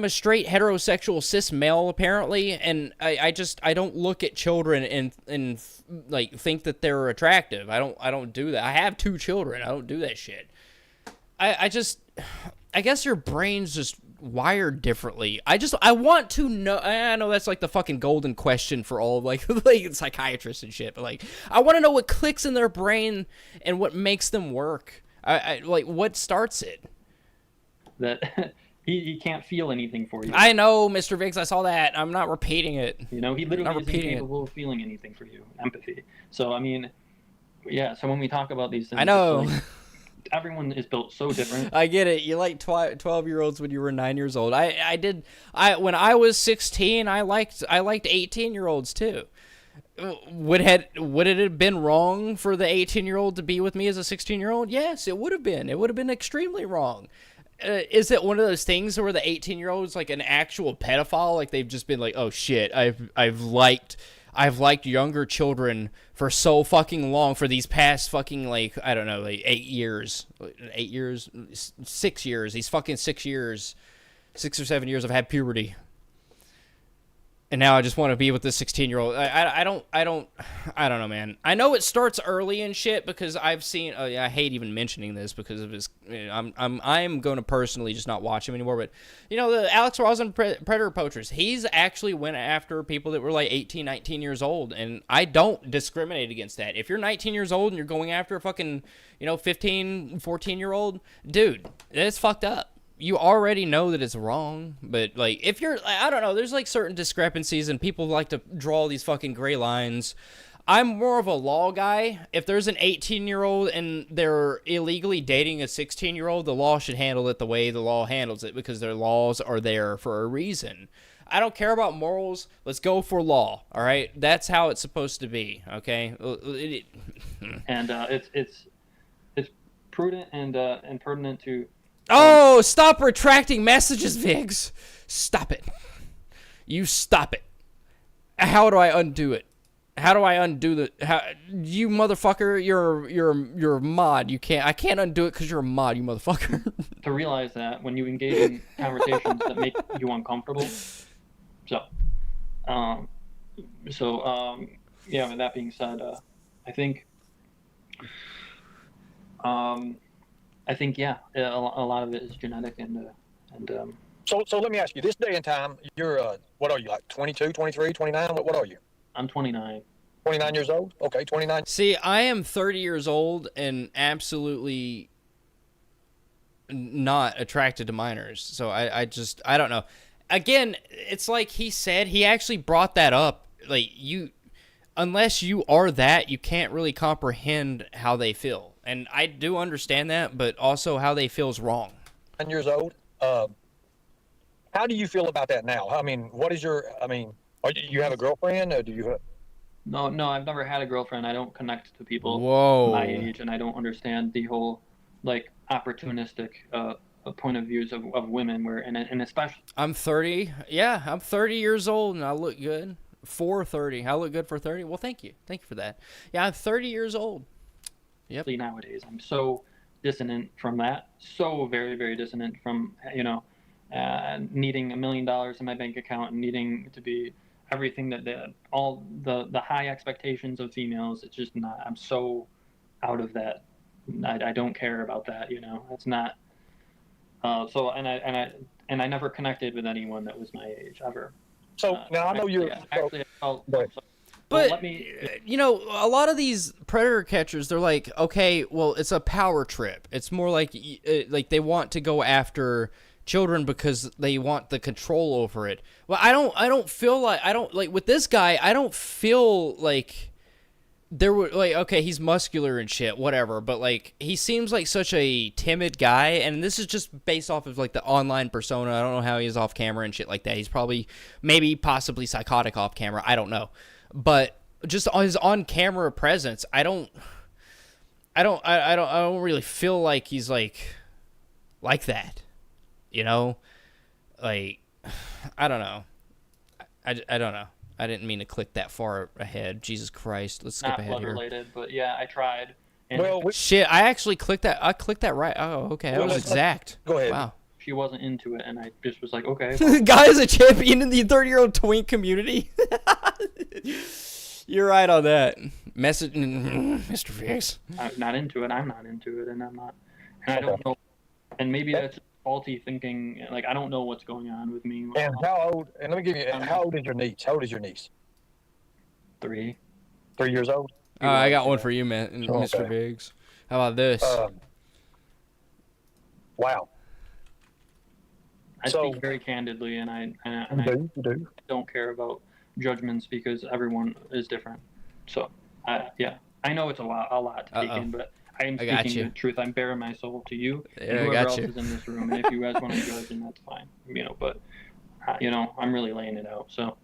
straight heterosexual cis male, apparently, and I don't look at children and like think that they're attractive. I don't do that. I have 2 children. I don't do that shit. I guess your brain's just wired differently. I want to know. I know that's like the fucking golden question for all like psychiatrists and shit, but like I want to know what clicks in their brain and what makes them work. I like what starts it. That he can't feel anything for you. I know, Mr. Viggs. I saw that. I'm not repeating it. He literally isn't capable of feeling anything for you. Empathy. So I mean, yeah. So when we talk about these things, I know. Like, everyone is built so different. I get it. You like 12-year-olds when you were 9 years old. I did. When I was 16, I liked 18-year-olds too. Would it have been wrong for the 18-year-old to be with me as a 16-year-old? Yes, it would have been. It would have been extremely wrong. Is it one of those things where the 18-year-old is like an actual pedophile? Like they've just been like, oh shit, I've liked younger children for so fucking long, for these past fucking, like, I don't know, like 6 years, these fucking 6 years, 6 or 7 years I've had puberty. And now I just want to be with this 16-year-old. I don't know, man. I know it starts early and shit because I've seen. I hate even mentioning this because of his. I'm going to personally just not watch him anymore. But the Alex Rosen Predator Poachers. He's actually went after people that were like 18, 19 years old, and I don't discriminate against that. If you're 19 years old and you're going after a fucking 15, 14-year-old, dude, that's fucked up. You already know that it's wrong, but, like, if you're, I don't know, there's, like, certain discrepancies, and people like to draw these fucking gray lines. I'm more of a law guy. If there's an 18-year-old and they're illegally dating a 16-year-old, the law should handle it the way the law handles it, because their laws are there for a reason. I don't care about morals. Let's go for law, all right? That's how it's supposed to be, okay? And it's prudent and pertinent to. Oh, stop retracting messages, Viggs. Stop it. You stop it. How do I undo it? How do I undo you motherfucker? You're a mod. I can't undo it because you're a mod, you motherfucker. To realize that when you engage in conversations that make you uncomfortable. So, yeah. With that being said, I think yeah, a lot of it is genetic and. So let me ask you, this day and time, you're what are you, like 22, 23, 29? What are you? I'm 29. 29 years old? Okay, 29. See, I am 30 years old and absolutely not attracted to minors. So I don't know. Again, it's like he said, he actually brought that up. Like, unless you are that, you can't really comprehend how they feel. And I do understand that, but also how they feel is wrong. 9 years old. How do you feel about that now? I mean, you have a girlfriend, or do you have... No, I've never had a girlfriend. I don't connect to people my age, and I don't understand the whole, like, opportunistic point of views of women, and especially... I'm 30. Yeah, I'm 30 years old, and I look good. For 30. I look good for 30. Well, thank you. Thank you for that. Yeah, I'm 30 years old. Yep. Nowadays, I'm so dissonant from that. So very, very dissonant from, needing $1 million in my bank account and needing to be everything all the high expectations of females. It's just not. I'm so out of that. I don't care about that. It's not. And I never connected with anyone that was my age ever. So now I know you're. Actually, But, let me, a lot of these predator catchers, they're like, okay, well, it's a power trip. It's more like they want to go after children because they want the control over it. Well, I don't feel like with this guy, I don't feel like there were, like, okay, he's muscular and shit, whatever, but, like, he seems like such a timid guy, and this is just based off of, like, the online persona. I don't know how he is off camera and shit like that. He's probably, possibly psychotic off camera. I don't know. But just on his on-camera presence, I don't really feel like he's like that, like, I don't know. I don't know. I didn't mean to click that far ahead. Jesus Christ, let's skip not ahead blood here. related, but yeah, I tried. And Shit, I actually clicked that. I clicked that right. Oh, okay, that was exact. Go ahead. Wow. she wasn't into it, and I just was like, okay. Guy is a champion in the 30-year-old twink community. You're right on that. Message, Mr. Viggs. I'm not into it. I'm not into it, and I'm not. And I don't know. And maybe that's faulty thinking. Like, I don't know what's going on with me. And how old? And let me give you. How old is your niece? How old is your niece? 3. 3 years old. I got one for you, man, Mr. Okay. Viggs. How about this? Wow. I speak very candidly, and I don't care about judgments because everyone is different. So, yeah, I know it's a lot to take in, but I am speaking the truth. I'm bearing my soul to you and whoever else is in this room. And if you guys want to judge, then that's fine. But I'm really laying it out. So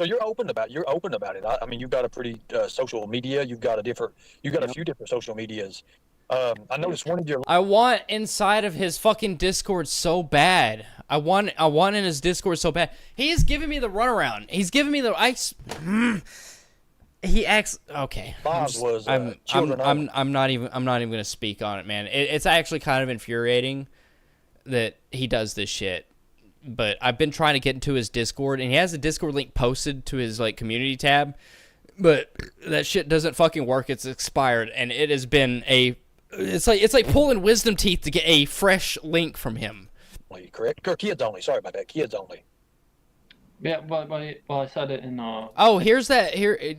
you're open about it. I mean, you've got a pretty social media. You've got a few different social medias. I noticed one of your. I want inside of his fucking Discord so bad. I want in his Discord so bad. He is giving me the runaround. He's giving me the ice. He acts okay. I'm not even gonna speak on it, man. It's actually kind of infuriating that he does this shit. But I've been trying to get into his Discord, and he has a Discord link posted to his community tab, but that shit doesn't fucking work. It's expired, and it has been it's like pulling wisdom teeth to get a fresh link from him. Correct? Kids only. Sorry about that. Kids only. Yeah, but I said it in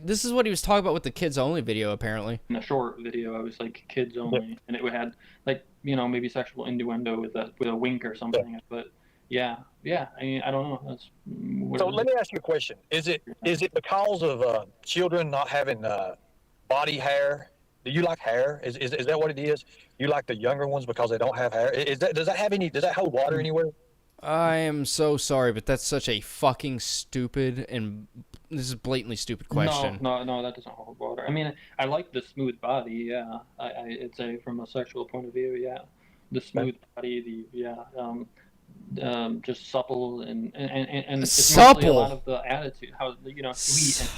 this is what he was talking about with the kids only video, apparently. In a short video, I was like kids only, and it had maybe sexual innuendo with a wink or something. Yeah. But yeah. I mean, I don't know. So let me ask you a question: Is it because of children not having body hair? Do you like hair? Is that what it is? You like the younger ones because they don't have hair? Does that hold water anywhere? I am so sorry, but that's such a fucking stupid and this is blatantly stupid question. No, that doesn't hold water. I mean, I like the smooth body. Yeah, I'd say from a sexual point of view, yeah, the smooth body, just supple and it's mostly a lot of the attitude, how sweet.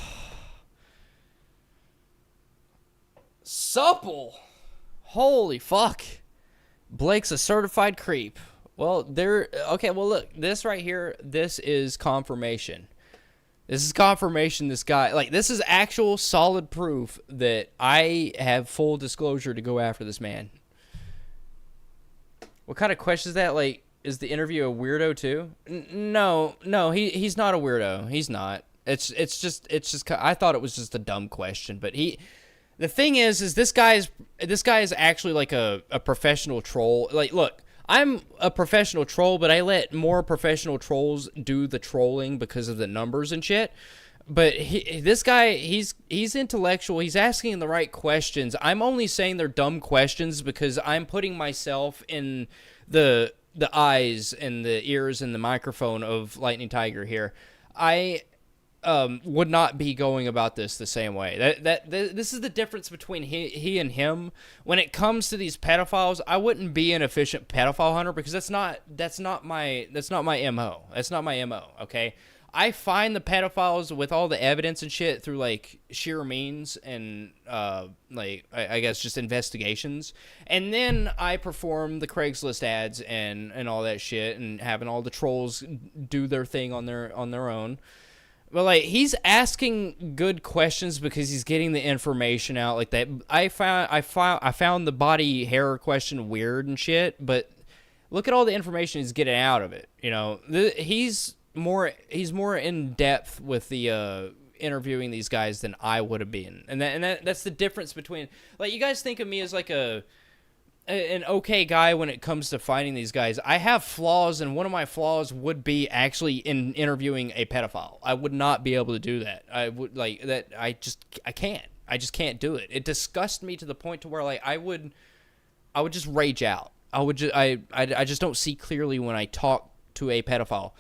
Supple. Holy fuck. Blake's a certified creep. Well, okay, well look, this right here, this is confirmation. This is confirmation this guy, like, this is actual solid proof that I have full disclosure to go after this man. What kind of question is that? Like, is the interview a weirdo too? No, he's not a weirdo. He's not. It's just I thought it was just a dumb question, but the thing is this guy is actually like a professional troll. Like, look, I'm a professional troll, but I let more professional trolls do the trolling because of the numbers and shit. But this guy, he's intellectual. He's asking the right questions. I'm only saying they're dumb questions because I'm putting myself in the eyes and the ears and the microphone of Lightning Tiger here. I would not be going about this the same way. This is the difference between he and him. When it comes to these pedophiles, I wouldn't be an efficient pedophile hunter because that's not my MO. That's not my MO, okay? I find the pedophiles with all the evidence and shit through like sheer means and like I guess just investigations, and then I perform the Craigslist ads and all that shit and having all the trolls do their thing on their own. But like, he's asking good questions because he's getting the information out like that. I found the body hair question weird and shit, but look at all the information he's getting out of it. You know, he's more in depth with the interviewing these guys than I would have been, and that's the difference between, like, you guys think of me as like an okay guy when it comes to finding these guys. I have flaws, and one of my flaws would be actually in interviewing a pedophile. I would not be able to do that. I would like that. I just can't do it. It disgusts me to the point to where like I would just rage out. I just don't see clearly when I talk to a pedophile.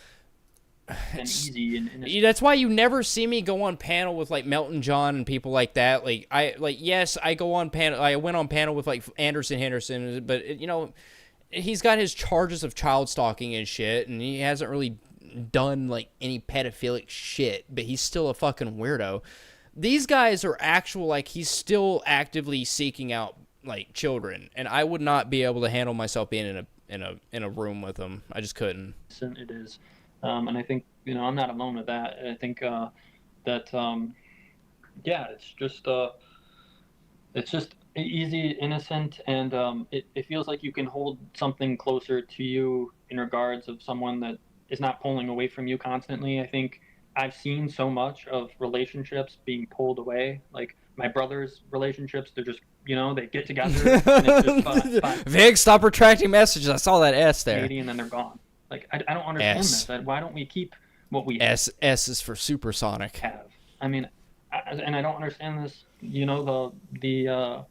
And easy and that's why you never see me go on panel with like Melton John and people like that. Yes, I go on panel. I went on panel with like Anderson Henderson, but he's got his charges of child stalking and shit, and he hasn't really done like any pedophilic shit, but he's still a fucking weirdo. These guys are actual, like, he's still actively seeking out like children, and I would not be able to handle myself being in a room with them. I just couldn't. It is. And I think, I'm not alone with that. I think that, it's just easy, innocent, and it feels like you can hold something closer to you in regards of someone that is not pulling away from you constantly. I think I've seen so much of relationships being pulled away. Like my brother's relationships, they're just, they get together and it's just Vig, stop retracting messages. I saw that S there. And then they're gone. Like, I don't understand this. Why don't we keep what we S is for supersonic. Have? I mean, I don't understand this. The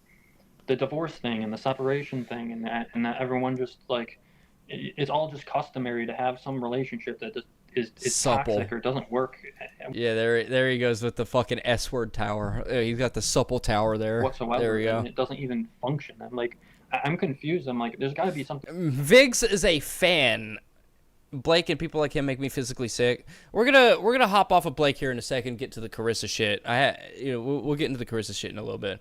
divorce thing and the separation thing, and that everyone just like, it's all just customary to have some relationship that just is toxic or doesn't work. Yeah, there he goes with the fucking S word tower. He's got the supple tower there. Whatsoever. There we go. And it doesn't even function. I'm confused. I'm like, there's got to be something. Viggs is a fan. Blake and people like him make me physically sick. We're gonna hop off of Blake here in a second. Get to the Carissa shit. We'll get into the Carissa shit in a little bit.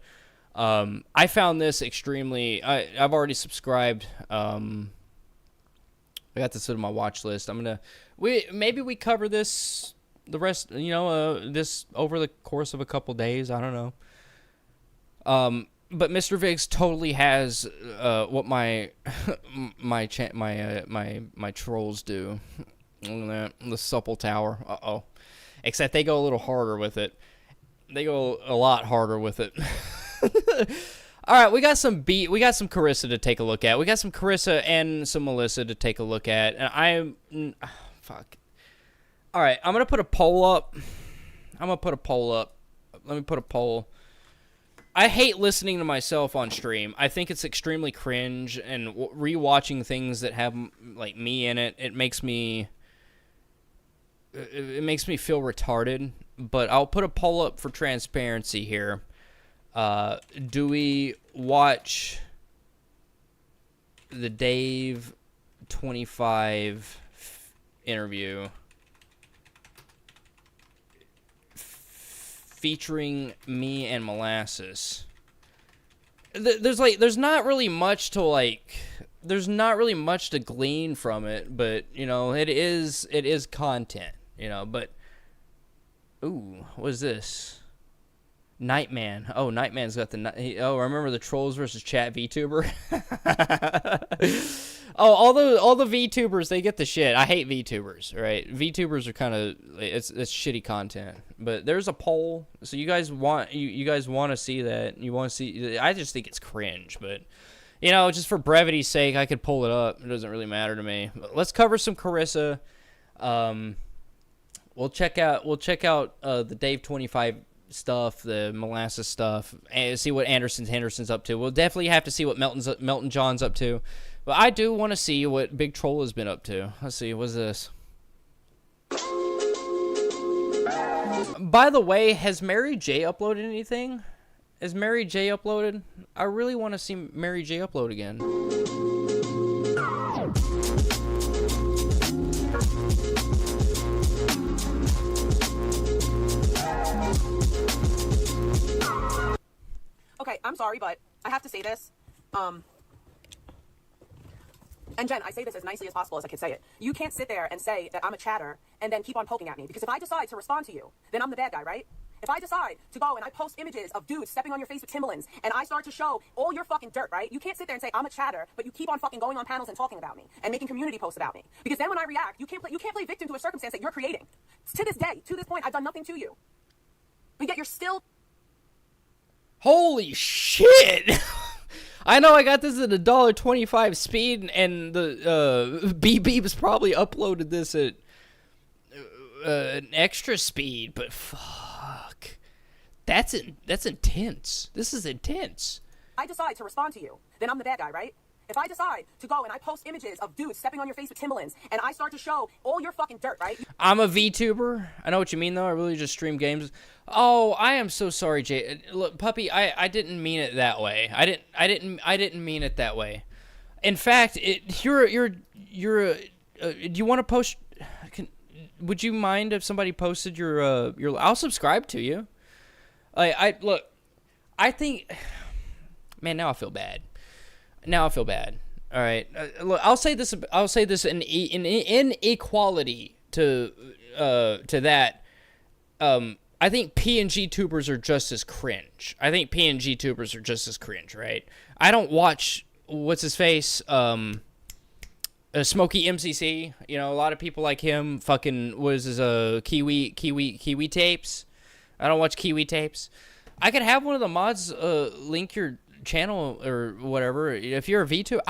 I found this extremely. I've already subscribed. I got this on my watch list. Maybe we cover this the rest. This over the course of a couple days. I don't know. But Mr. Viggs totally has what my trolls do. The supple tower. Except they go a little harder with it. They go a lot harder with it. All right, we got some Carissa to take a look at. We got some Carissa and some Melissa to take a look at. And fuck. All right, I'm gonna put a poll up. Let me put a poll. I hate listening to myself on stream. I think it's extremely cringe, and rewatching things that have like me in it, it makes me feel retarded. But I'll put a poll up for transparency here. Do we watch the Dave 25 interview featuring me and Molasses? There's not really much to glean from it, but you know, it is content, you know. But ooh, what is this? Nightman. Oh, Nightman's got the. Oh, remember the Trolls versus Chat VTuber? Oh, all the VTubers, they get the shit. I hate VTubers, right? VTubers are kind of it's shitty content. But there's a poll, so you guys want to see that? You want to see? I just think it's cringe, but you know, just for brevity's sake, I could pull it up. It doesn't really matter to me. But let's cover some Carissa. We'll check out the Dave 25 stuff, the Molasses stuff, and see what Henderson's up to. We'll definitely have to see what Melton John's up to. But I do want to see what Big Troll has been up to. Let's see, what's this? By the way, has Mary J uploaded anything? Has Mary J uploaded? I really want to see Mary J upload again. Okay, I'm sorry, but I have to say this. And Jen, I say this as nicely as possible as I can say it. You can't sit there and say that I'm a chatter and then keep on poking at me. Because if I decide to respond to you, then I'm the bad guy, right? If I decide to go and I post images of dudes stepping on your face with Timberlands and I start to show all your fucking dirt, right? You can't sit there and say I'm a chatter, but you keep on fucking going on panels and talking about me and making community posts about me. Because then when I react, you can't play victim to a circumstance that you're creating. To this day, to this point, I've done nothing to you. But yet you're still... Holy shit! I know I got this at $1.25 speed, and the BB's probably uploaded this at an extra speed, but fuck, that's intense. This is intense. I decide to respond to you, then I'm the bad guy, right? If I decide to go and I post images of dudes stepping on your face with Timberlands and I start to show all your fucking dirt, right? I'm a VTuber. I know what you mean, though. I really just stream games. Oh, I am so sorry, Jay. Look, puppy, I didn't mean it that way. I didn't mean it that way. In fact, do you want to post? Would you mind if somebody posted your? I'll subscribe to you. Look. I think, man, now I feel bad. All right. Look, I'll say this in inequality to that. I think PNG tubers are just as cringe. Right? I don't watch what's his face, Smokey MCC. You know, a lot of people like him. Fucking was his Kiwi tapes. I don't watch Kiwi tapes. I could have one of the mods link your channel or whatever. If you're a VTuber,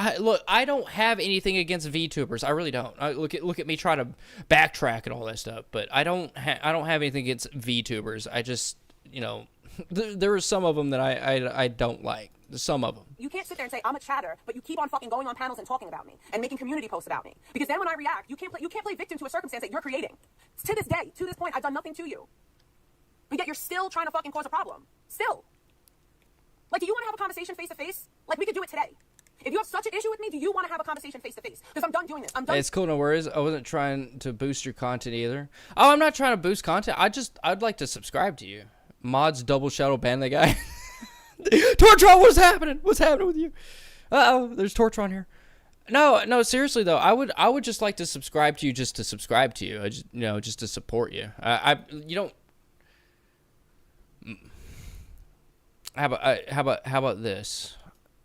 I don't have anything against VTubers. I really don't. Look at me trying to backtrack and all that stuff. But I don't have anything against VTubers. I just, you know, there are some of them that I don't like. Some of them. You can't sit there and say I'm a chatter, but you keep on fucking going on panels and talking about me and making community posts about me. Because then when I react, you can't play victim to a circumstance that you're creating. To this day, to this point, I've done nothing to you. But yet you're still trying to fucking cause a problem. Still. Like, do you want to have a conversation face to face? Like, we could do it today. If you have such an issue with me, do you want to have a conversation face to face? Because I'm done doing this. I'm done. Hey, it's cool, no worries. I wasn't trying to boost your content either. Oh, I'm not trying to boost content. I'd like to subscribe to you. Mods double shadow ban the guy. Tortron, what's happening? What's happening with you? Uh-oh, there's Tortron here. No, seriously though, I would just like to subscribe to you just to subscribe to you. Just to support you. You don't. How about this?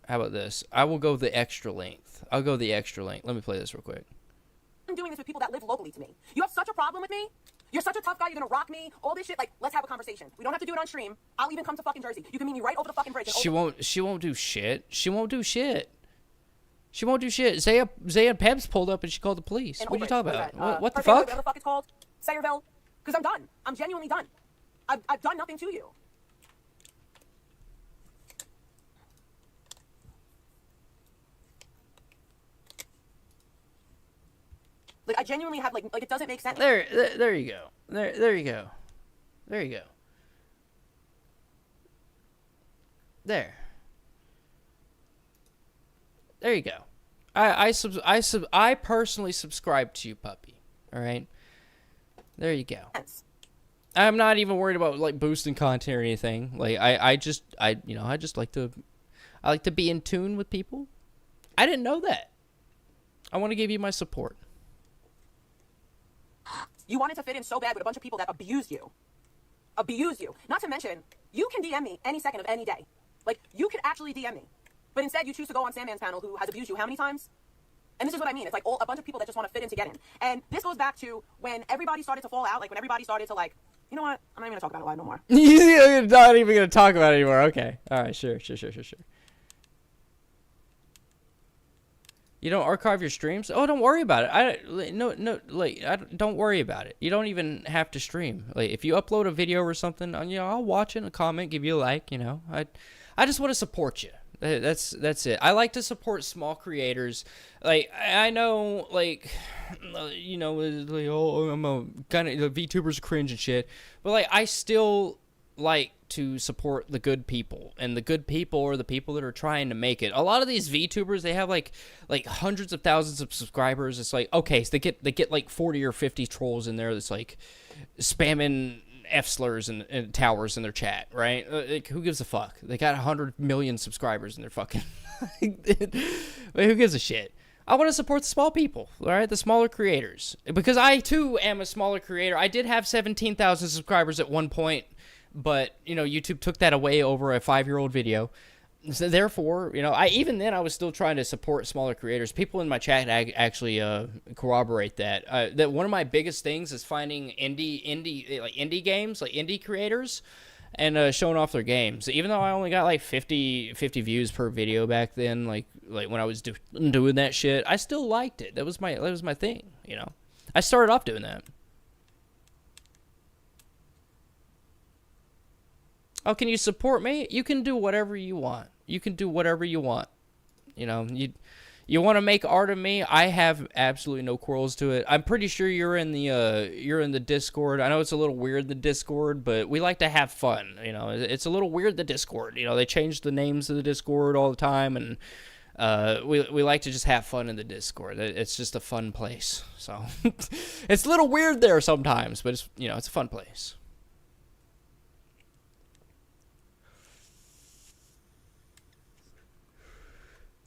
I will go the extra length. I'll go the extra length. Let me play this real quick. I'm doing this with people that live locally to me. You have such a problem with me? You're such a tough guy, you're gonna rock me, all this shit. Like, let's have a conversation. We don't have to do it on stream. I'll even come to fucking Jersey. You can meet me right over the fucking bridge. She won't do shit. She won't do shit. Zaya Pebs pulled up and she called the police. What are you talking about? What the fuck? Whatever the fuck it's called. Sayreville. Because I'm done. I'm genuinely done. I've done nothing to you. Like, I genuinely have, like it doesn't make sense. There you go. There you go. There you go. There you go. I personally subscribe to you, puppy. All right. There you go. I'm not even worried about like boosting content or anything. Like I just like to be in tune with people. I didn't know that. I want to give you my support. You wanted to fit in so bad with a bunch of people that abused you. Abuse you. Not to mention, you can DM me any second of any day. Like, you could actually DM me. But instead, you choose to go on Sandman's panel, who has abused you how many times? And this is what I mean. It's like a bunch of people that just want to fit in to get in. And this goes back to when everybody started to fall out, like when everybody started to like, you know what? I'm not even going to talk about it live no more. You're not even going to talk about it anymore. Okay. All right. Sure. You don't archive your streams? Oh, don't worry about it. Don't worry about it. You don't even have to stream. Like, if you upload a video or something, I'll watch it and comment, give you a like. I just want to support you. That's it. I like to support small creators. Like, I know, like, oh, I'm a kind of VTubers cringe and shit, but like, I still like to support the good people, and the good people are the people that are trying to make it. A lot of these VTubers, they have like hundreds of thousands of subscribers. It's like, okay, so they get like 40 or 50 trolls in there that's like spamming F slurs and towers in their chat, right? Like, who gives a fuck? They got 100 million subscribers in their fucking who gives a shit? I want to support the small people, all right? The smaller creators, because I too am a smaller creator. I did have 17,000 subscribers at one point, but YouTube took that away over a 5-year-old video. So therefore, I was still trying to support smaller creators. People in my chat actually corroborate that. That one of my biggest things is finding indie games, like indie creators, and showing off their games. Even though I only got like 50 views per video back then, like when I was doing that shit, I still liked it. That was my thing. I started off doing that. Oh, can you support me? You can do whatever you want. You can do whatever you want. You want to make art of me? I have absolutely no quarrels to it. I'm pretty sure you're in the Discord. I know it's a little weird, the Discord, but we like to have fun. It's a little weird, the Discord. They change the names of the Discord all the time, and we like to just have fun in the Discord. It's just a fun place. So it's a little weird there sometimes, but it's a fun place.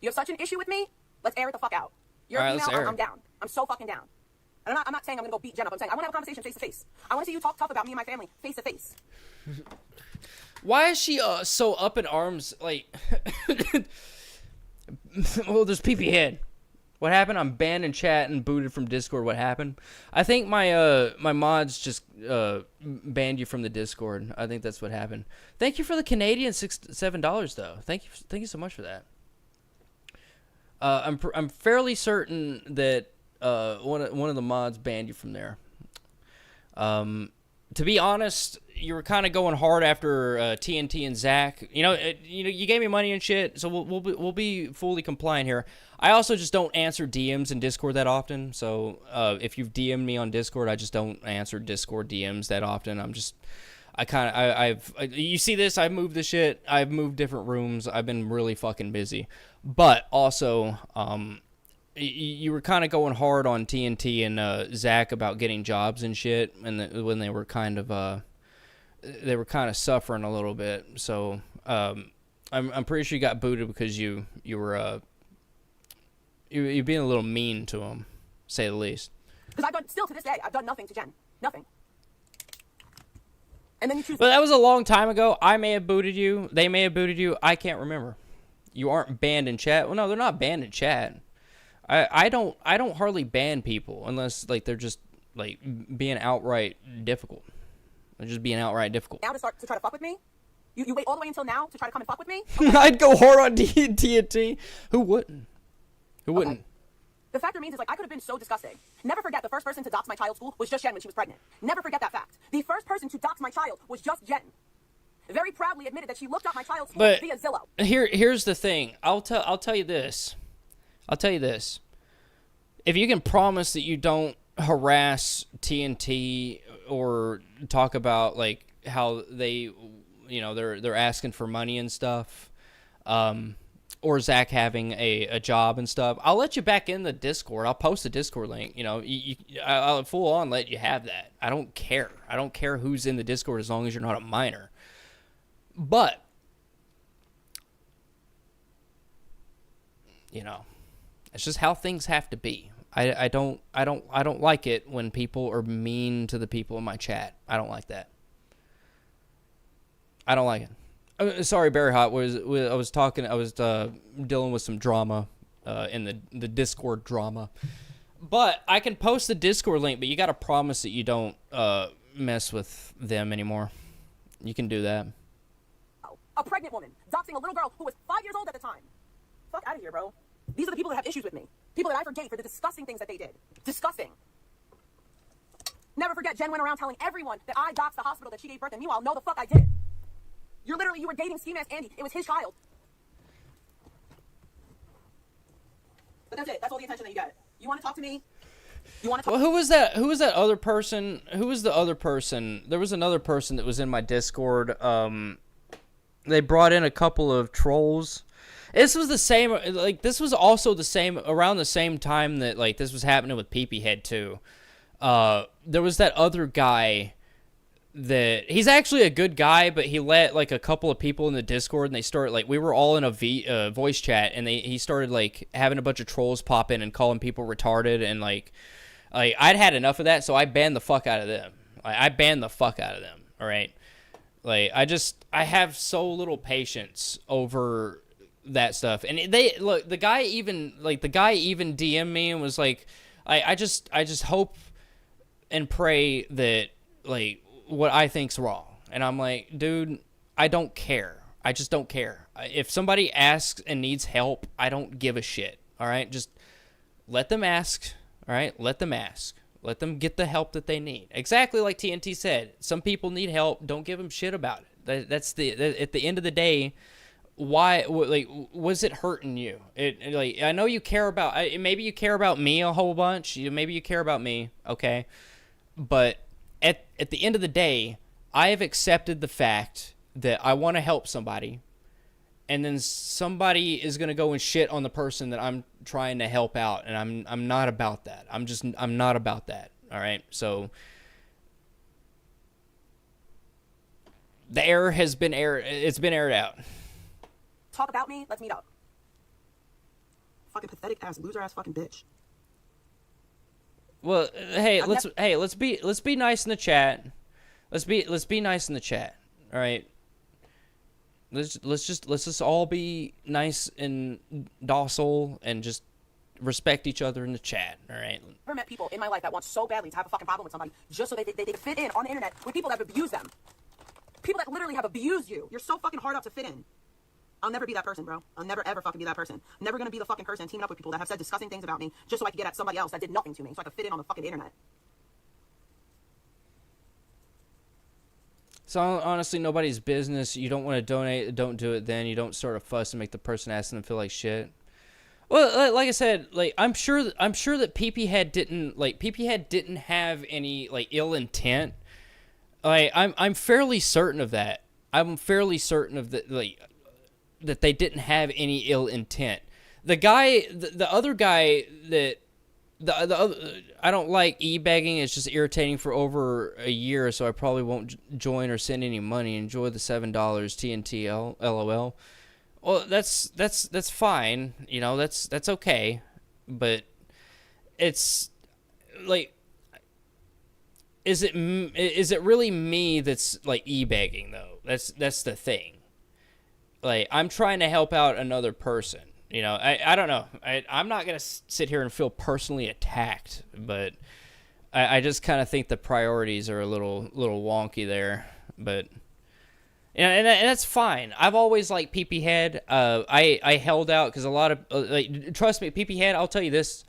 You have such an issue with me? Let's air it the fuck out. You're All right, a let's female, air I'm it. down. I'm so fucking down. And I'm not saying I'm gonna go beat Jen up. I'm saying I want to have a conversation face to face. I want to see you talk tough about me and my family face to face. Why is she so up in arms? Like, well, there's PP head. What happened? I'm banned in chat and booted from Discord. What happened? I think my mods just banned you from the Discord. I think that's what happened. Thank you for the Canadian $7 though. Thank you so much for that. I'm fairly certain that one of the mods banned you from there. To be honest, you were kind of going hard after TNT and Zach. You gave me money and shit, so we'll be fully compliant here. I also just don't answer DMs in Discord that often. So if you've DM'd me on Discord, I just don't answer Discord DMs that often. You see this? I moved the shit. I've moved different rooms. I've been really fucking busy. But also, you were kind of going hard on TNT and Zach about getting jobs and shit, and when they were kind of suffering a little bit. So I'm pretty sure you got booted because you were you're being a little mean to him, say the least. Because still to this day, I've done nothing to Jen. Nothing. And then you choose. But that was a long time ago. I may have booted you. They may have booted you. I can't remember. You aren't banned in chat. Well, no, they're not banned in chat. I don't hardly ban people unless like they're just like being outright difficult. They're just being outright difficult. Now to try to fuck with me? You wait all the way until now to try to come and fuck with me? I'd go hard on TNT. Who wouldn't? Who wouldn't? Okay. The fact remains is like I could have been so disgusting. Never forget the first person to dox my child's school was just Jen when she was pregnant. Never forget that fact. The first person to dox my child was just Jen. Very proudly admitted that she looked up my child's school via Zillow. But here's the thing. I'll tell you this. If if you can promise that you don't harass TNT or talk about like how they, you know, they're asking for money and stuff, or Zach having a job and stuff, I'll let you back in the Discord. I'll post the Discord link. You know, I'll full on let you have that. I don't care. I don't care who's in the Discord as long as you're not a minor. But, you know, it's just how things have to be. I don't like it when people are mean to the people in my chat. I don't like that. I don't like it. Sorry, Barry Hot. I was dealing with some drama in the Discord drama. But I can post the Discord link, but you got to promise that you don't mess with them anymore. You can do that. A pregnant woman doxing a little girl who was 5 years old at the time. Fuck out of here, bro. These are the people that have issues with me. People that I forgave for the disgusting things that they did. Disgusting. Never forget, Jen went around telling everyone that I doxed the hospital that she gave birth in. Meanwhile, no, the fuck I didn't. You were dating Ski Mask Andy. It was his child. But that's it. That's all the attention that you get. You want to talk to me? You want to talk? Well, who was that? Who was that other person? Who was the other person? There was another person that was in my Discord. They brought in a couple of trolls. This was the same, like, this was also the same, around the same time that, like, this was happening with Peepee Head, too. There was that other guy that, he's actually a good guy, but he let, like, a couple of people in the Discord, and they started, like, we were all in a voice chat, and he started, like, having a bunch of trolls pop in and calling people retarded, and, like, I'd had enough of that, so I banned the fuck out of them. I banned the fuck out of them, all right? Like, I have so little patience over that stuff. And the guy even DM'd me and was like, I just hope and pray that, like, what I think's wrong. And I'm like, dude, I don't care. I just don't care. If somebody asks and needs help, I don't give a shit. All right? Just let them ask. All right? Let them ask. Let them get the help that they need. Exactly like TNT said. Some people need help. Don't give them shit about it. At the end of the day, why, like, was it hurting you? Like, I know you care about, maybe you care about me a whole bunch. Maybe you care about me, okay? But at the end of the day, I have accepted the fact that I want to help somebody, and then somebody is going to go and shit on the person that I'm trying to help out, and I'm not about that. I'm not about that, all right? So the error has been aired. It's been aired out. Talk about me? Let's meet up. Fucking pathetic ass, loser ass fucking bitch. Well, hey, let's be nice in the chat. Let's be nice in the chat. All right. Let's just all be nice and docile and just respect each other in the chat. All right. I've never met people in my life that want so badly to have a fucking problem with somebody just so they can fit in on the internet with people that have abused them. People that literally have abused you. You're so fucking hard up to fit in. I'll never be that person, bro. I'll never, ever fucking be that person. I'm never gonna be the fucking person teaming up with people that have said disgusting things about me just so I can get at somebody else that did nothing to me so I can fit in on the fucking internet. It's honestly nobody's business. You don't want to donate, don't do it then. You don't start a fuss and make the person asking them feel like shit. Well, like I said, like I'm sure that Peepee Head didn't have any, like, ill intent. Like I'm fairly certain of that. I'm fairly certain of that, like, that they didn't have any ill intent. The guy, the other guy that the other, I don't like e-begging. It's just irritating for over a year, so I probably won't join or send any money. Enjoy the $7 TNT LOL. Well, that's fine. You know, that's okay. But it's like, is it really me that's, like, e-begging though? That's the thing. Like, I'm trying to help out another person. You know, I don't know. I'm not going to sit here and feel personally attacked, but I just kind of think the priorities are a little wonky there. But, you know, and that's fine. I've always liked Peepee Head. I held out because a lot of, like, trust me, Peepee Head, I'll tell you this.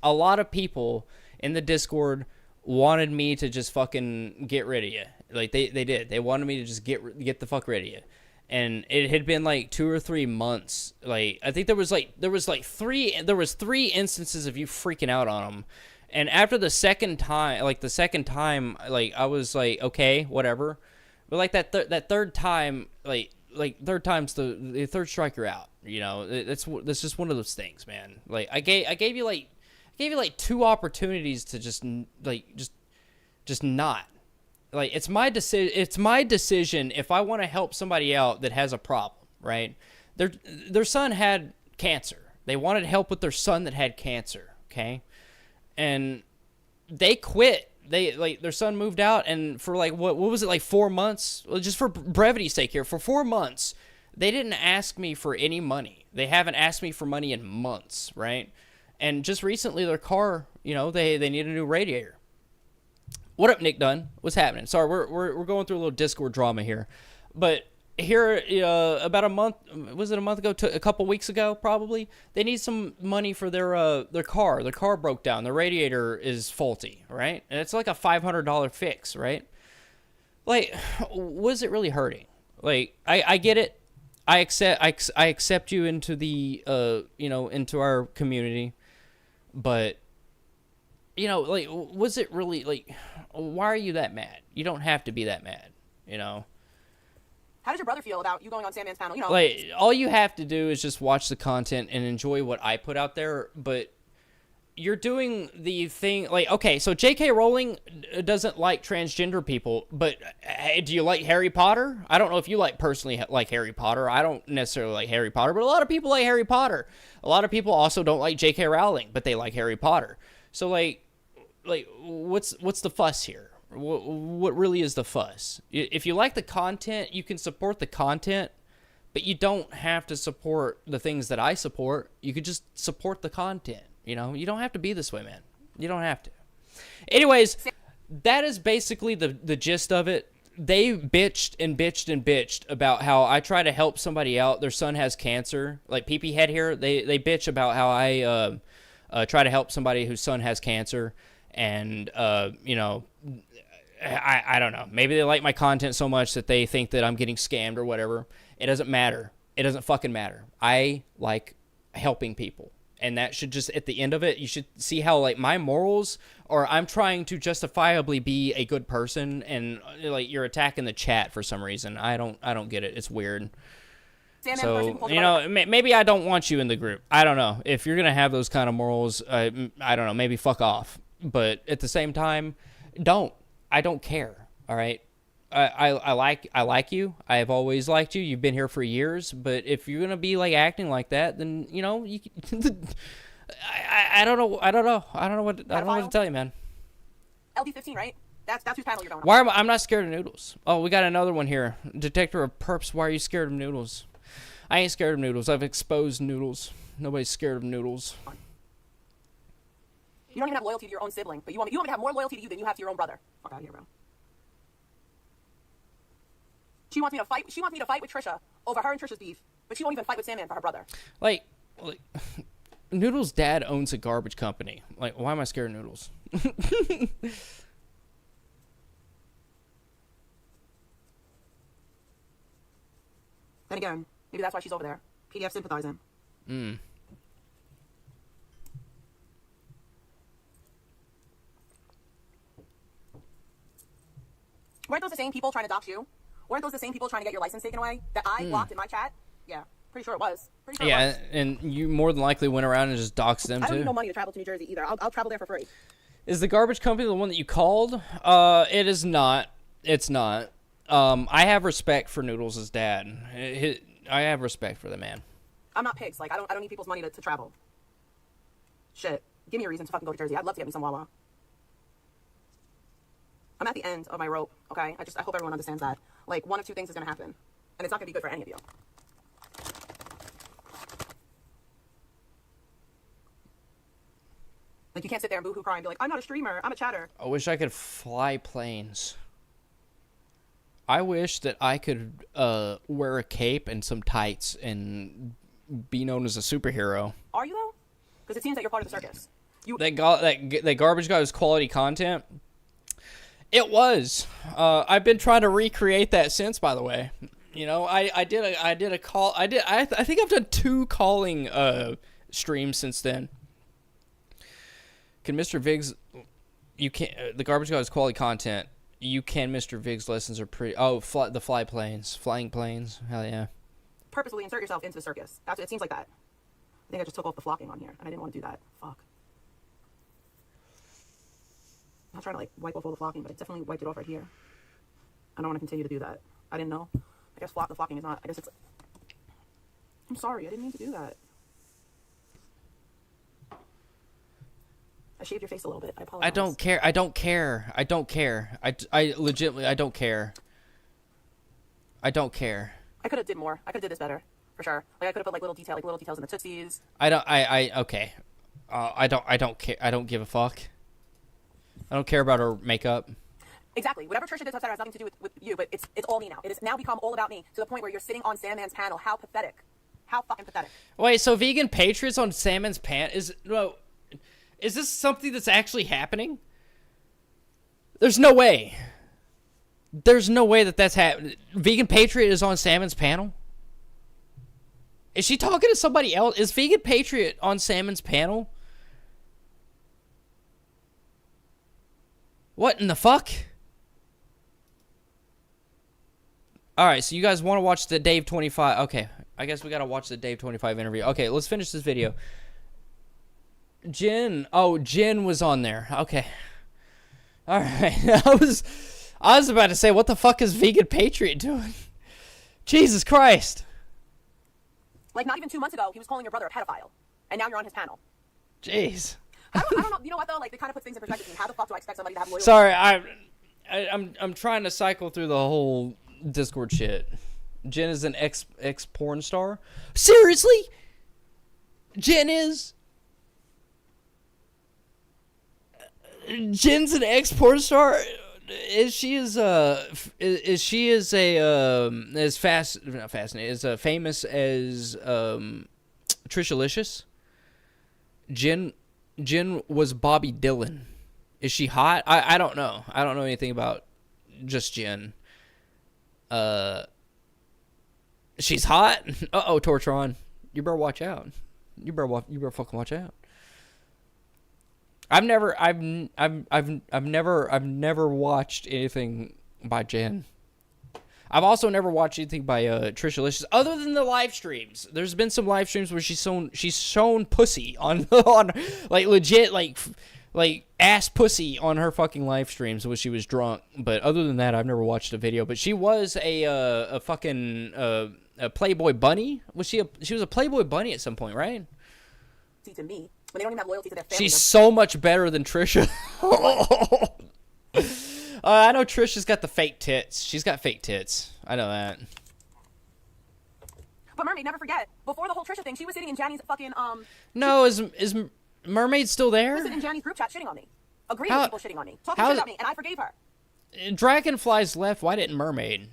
A lot of people in the Discord wanted me to just fucking get rid of you. Like, they did. They wanted me to just get the fuck rid of you. and it had been like 2 or 3 months. Like I think there was three instances of you freaking out on them, and after the second time, like I was like, okay, whatever. But like that third time, like third time's the third strike, you're out. You know, that's just one of those things, man. Like I gave you like 2 opportunities to just not. Like it's my decision if I want to help somebody out that has a problem, right? Their son had cancer. They wanted help with their son that had cancer, okay? And they quit. Their son moved out, and for like what was it, like 4 months? Well, just for brevity's sake here, for 4 months, they didn't ask me for any money. They haven't asked me for money in months, right? And just recently, their car, you know, they need a new radiator. What up, Nick Dunn? What's happening? Sorry, we're going through a little Discord drama here, but here about a month, was it a month ago? A couple weeks ago, probably. They need some money for their car. Their car broke down. The radiator is faulty, right? And it's like a $500 fix, right? Like, was it really hurting? Like, I get it. I accept you into the into our community, but you know, like, was it really, like, why are you that mad? You don't have to be that mad, you know. How does your brother feel about you going on Sandman's panel? You know, like, all you have to do is just watch the content and enjoy what I put out there, but you're doing the thing, like, okay, so J.K. Rowling doesn't like transgender people, but do you like Harry Potter? I don't know if you personally like Harry Potter. I don't necessarily like Harry Potter, but a lot of people like Harry Potter. A lot of people also don't like J.K. Rowling, but they like Harry Potter. So, like, what's the fuss here? What really is the fuss? If you like the content, you can support the content, but you don't have to support the things that I support. You could just support the content, you know? You don't have to be this way, man. You don't have to. Anyways, that is basically the gist of it. They bitched and bitched and bitched about how I try to help somebody out. Their son has cancer. Like PP Head here, they bitch about how I try to help somebody whose son has cancer. And, you know, I don't know. Maybe they like my content so much that they think that I'm getting scammed or whatever. It doesn't matter. It doesn't fucking matter. I like helping people. And that should just, at the end of it, you should see how, like, my morals, or I'm trying to justifiably be a good person, and, like, you're attacking the chat for some reason. I don't get it. It's weird. So, you know, maybe I don't want you in the group. I don't know. If you're going to have those kind of morals, I don't know, maybe fuck off. But at the same time, don't. I don't care, all right? I like you. I have always liked you. You've been here for years. But if you're going to be, like, acting like that, then, you know, you I don't know. I don't know what to tell you, man. LD15, right? That's whose panel you're going on. Why I'm not scared of noodles. Oh, we got another one here. Detector of perps, why are you scared of noodles? I ain't scared of noodles. I've exposed noodles. Nobody's scared of noodles. You don't even have loyalty to your own sibling, but you want me to have more loyalty to you than you have to your own brother. Fuck out of here, bro. She wants me to fight with Trisha over her and Trisha's beef, but she won't even fight with Sandman for her brother. Like Noodles' dad owns a garbage company. Like, why am I scared of Noodles? Then again, maybe that's why she's over there. PDF sympathizing. Weren't those the same people trying to dox you? Weren't those the same people trying to get your license taken away that I blocked in my chat? Yeah, pretty sure it was. Yeah, and you more than likely went around and just doxed them, I don't too. need no money to travel to New Jersey either. I'll travel there for free. Is the garbage company the one that you called? It is not. It's not. I have respect for Noodles' dad. I have respect for the man. I'm not pigs. Like, I don't need people's money to travel. Shit. Give me a reason to fucking go to Jersey. I'd love to get me some Wawa. I'm at the end of my rope, okay? I hope everyone understands that. Like, one of two things is going to happen. And it's not going to be good for any of you. Like, you can't sit there and boo-hoo cry and be like, I'm not a streamer. I'm a chatter. I wish I could fly planes. I wish that I could wear a cape and some tights and be known as a superhero. Are you, though? Because it seems that you're part of the circus. That garbage guy was quality content. It was. I've been trying to recreate that since, by the way. You know, I did a call. I think I've done 2 calling streams since then. Can Mr. Viggs? You can't. The Garbage God is quality content. You can. Mr. Viggs lessons are pretty. Oh, the flying planes. Hell yeah. Purposely insert yourself into the circus. It seems like that. I think I just took off the flocking on here, and I didn't want to do that. Fuck. I'm not trying to like wipe off all the flocking, but I definitely wiped it off right here. I don't want to continue to do that. I didn't know. I guess the flocking is not. I guess it's. I'm sorry. I didn't mean to do that. I shaved your face a little bit. I apologize. I don't care. I legitimately, I don't care. I don't care. I could have did more. I could have did this better, for sure. Like I could have put like little details in the tootsies. Okay. I don't care. I don't give a fuck. I don't care about her makeup. Exactly. Whatever Trisha did to upset her has nothing to do with you, but it's all me now. It has now become all about me to the point where you're sitting on Sandman's panel. How pathetic. How fucking pathetic. Wait, so vegan patriots on Sandman's panel is this something that's actually happening? There's no way. There's no way that that's happening. Vegan Patriot is on Salmon's panel? Is she talking to somebody else? Is Vegan Patriot on Salmon's panel? What in the fuck? Alright, so you guys want to watch the Dave 25. Okay, I guess we gotta watch the Dave 25 interview. Okay, let's finish this video. Jen was on there. Okay. Alright. I was about to say, what the fuck is Vegan Patriot doing? Jesus Christ. Like, not even 2 months ago, he was calling your brother a pedophile. And now you're on his panel. Jeez. I don't know. You know what, though? Like, it kind of puts things in perspective to me. How the fuck do I expect somebody to have loyalty? Sorry, I'm trying to cycle through the whole Discord shit. Jen is an ex porn star? Seriously? Jen is? Jen's an ex porn star? Is she as famous as Trishalicious? Jen was Bobby Dylan. Is she hot? I don't know. I don't know anything about just Jen. She's hot? Uh-oh, Tortron. You better watch out. You better fucking watch out. I've never watched anything by Jen. I've also never watched anything by Trishalicious other than the live streams. There's been some live streams where she's shown pussy on like legit like ass pussy on her fucking live streams when she was drunk. But other than that, I've never watched a video. But she was a fucking a Playboy bunny. She was a Playboy bunny at some point, right? To me, when they don't even have loyalty to their family. She's so much better than Trisha. I know Trisha's got the fake tits. She's got fake tits. I know that. But Mermaid, never forget, before the whole Trisha thing, she was sitting in Janny's fucking No, is Mermaid still there? She was sitting in Janny's group chat shitting on me, agreeing with people shitting on me, talking shit about me, and I forgave her. Dragonflies left. Why didn't Mermaid?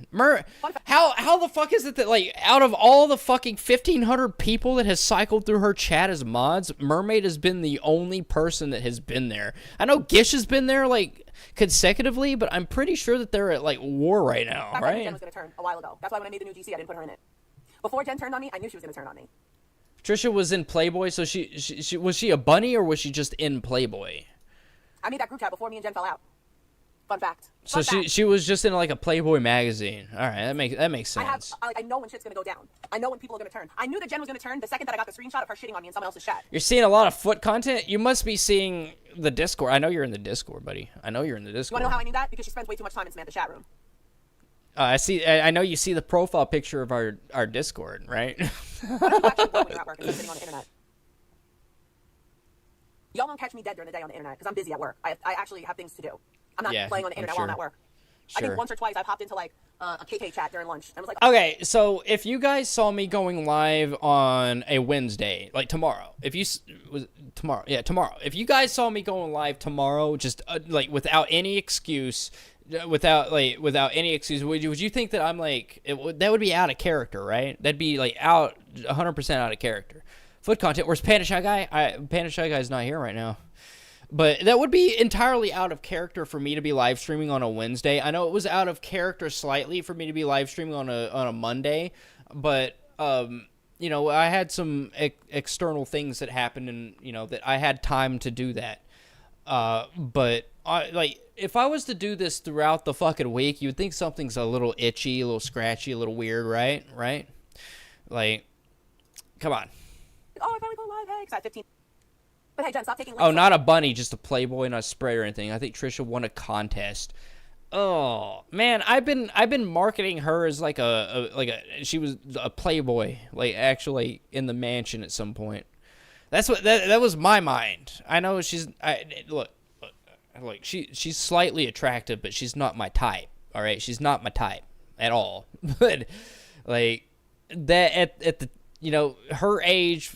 How the fuck is it that, like, out of all the fucking 1,500 people that has cycled through her chat as mods, Mermaid has been the only person that has been there? I know Gish has been there, like, consecutively, but I'm pretty sure that they're at, like, war right now, That's right? Jen was going to turn a while ago. That's why when I made the new DC, I didn't put her in it. Before Jen turned on me, I knew she was going to turn on me. Trisha was in Playboy, so she was she a bunny or was she just in Playboy? I made that group chat before me and Jen fell out. Fun fact. So she was just in like a Playboy magazine. All right, that makes sense. I know when shit's gonna go down. I know when people are gonna turn. I knew that Jen was gonna turn the second that I got the screenshot of her shitting on me in someone else's chat. You're seeing a lot of foot content. You must be seeing the Discord. I know you're in the Discord, buddy. I know you're in the You Discord. wanna know how I knew that? Because she spends way too much time in Samantha's chat room. I see. I know you see the profile picture of our Discord, right? Why don't you actually go when you're at work and you're sitting on the internet? Y'all won't catch me dead during the day on the internet because I'm busy at work. I actually have things to do. I'm not playing on the internet while I'm at work. Sure. I think once or twice I've hopped into like a KK chat during lunch and was like, okay, so if you guys saw me going live on a Wednesday, like tomorrow, if you tomorrow, if you guys saw me going live tomorrow, just like without any excuse, would you think that I'm like that would be out of character, right? That'd be like 100% out of character. Foot content. Where's Panda Shy Guy? Panda Shy Guy's not here right now. But that would be entirely out of character for me to be live streaming on a Wednesday. I know it was out of character slightly for me to be live streaming on a Monday, but you know, I had some external things that happened, and you know that I had time to do that. But like, if I was to do this throughout the fucking week, you would think something's a little itchy, a little scratchy, a little weird, right? Right? Like, come on. Oh, I finally go live. Hey, 'cause I had 15. But hey, Jen, stop taking. Oh, not a bunny, just a Playboy, not a spray or anything. I think Trisha won a contest. Oh man, I've been marketing her as like she was a Playboy, like actually in the mansion at some point. That's what that was my mind. I know look, she's slightly attractive, but she's not my type. All right, she's not my type at all. But like that at the, you know, her age,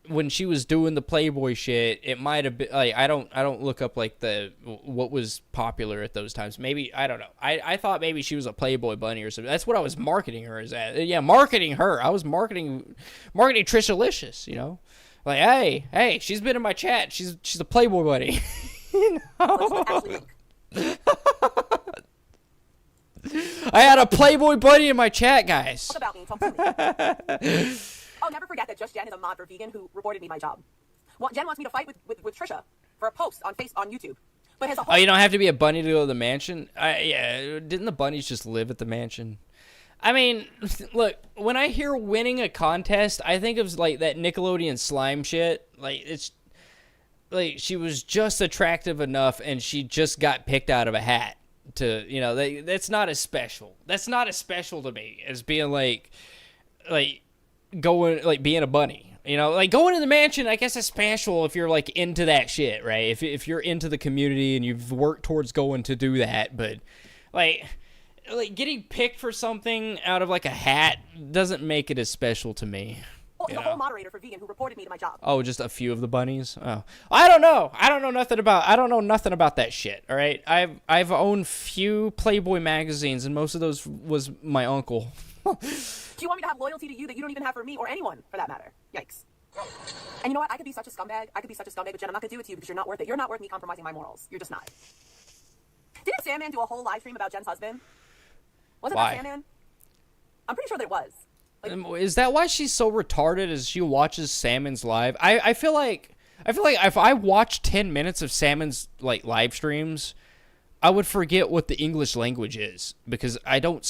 when she was doing the Playboy shit, it might have been like, I don't look up like what was popular at those times. Maybe, I don't know. I thought maybe she was a Playboy bunny or something. That's what I was marketing her as. Yeah, marketing her. I was marketing Trishalicious, you know. Like, hey, she's been in my chat. She's a Playboy bunny. You know? I had a Playboy bunny in my chat, guys. Talk about me. Talk to me. Oh, never forget that Just Jen is a mod for vegan who reported me my job. Well, Jen wants me to fight with Trisha for a post on YouTube. But has a whole... Oh, you don't have to be a bunny to go to the mansion? Yeah, didn't the bunnies just live at the mansion? I mean, look, when I hear winning a contest, I think of like that Nickelodeon slime shit. Like, it's like she was just attractive enough and she just got picked out of a hat to, you know, that's not as special. That's not as special to me as being like going, like being a bunny, you know, like going to the mansion. I guess it's special if you're like into that shit, right? If you're into the community and you've worked towards going to do that, but like getting picked for something out of like a hat doesn't make it as special to me. Well, the whole moderator for vegan who reported me to my job. Oh, just a few of the bunnies. Oh, I don't know nothing about that shit. All right, I've owned few Playboy magazines, and most of those was my uncle. Do you want me to have loyalty to you that you don't even have for me or anyone, for that matter? Yikes. And you know what? I could be such a scumbag. But Jen, I'm not going to do it to you because you're not worth it. You're not worth me compromising my morals. You're just not. Didn't Sandman do a whole live stream about Jen's husband? Wasn't that Sandman? I'm pretty sure that it was. Like, is that why she's so retarded as she watches Salmon's live? I feel like if I watch 10 minutes of Salmon's like live streams, I would forget what the English language is because I don't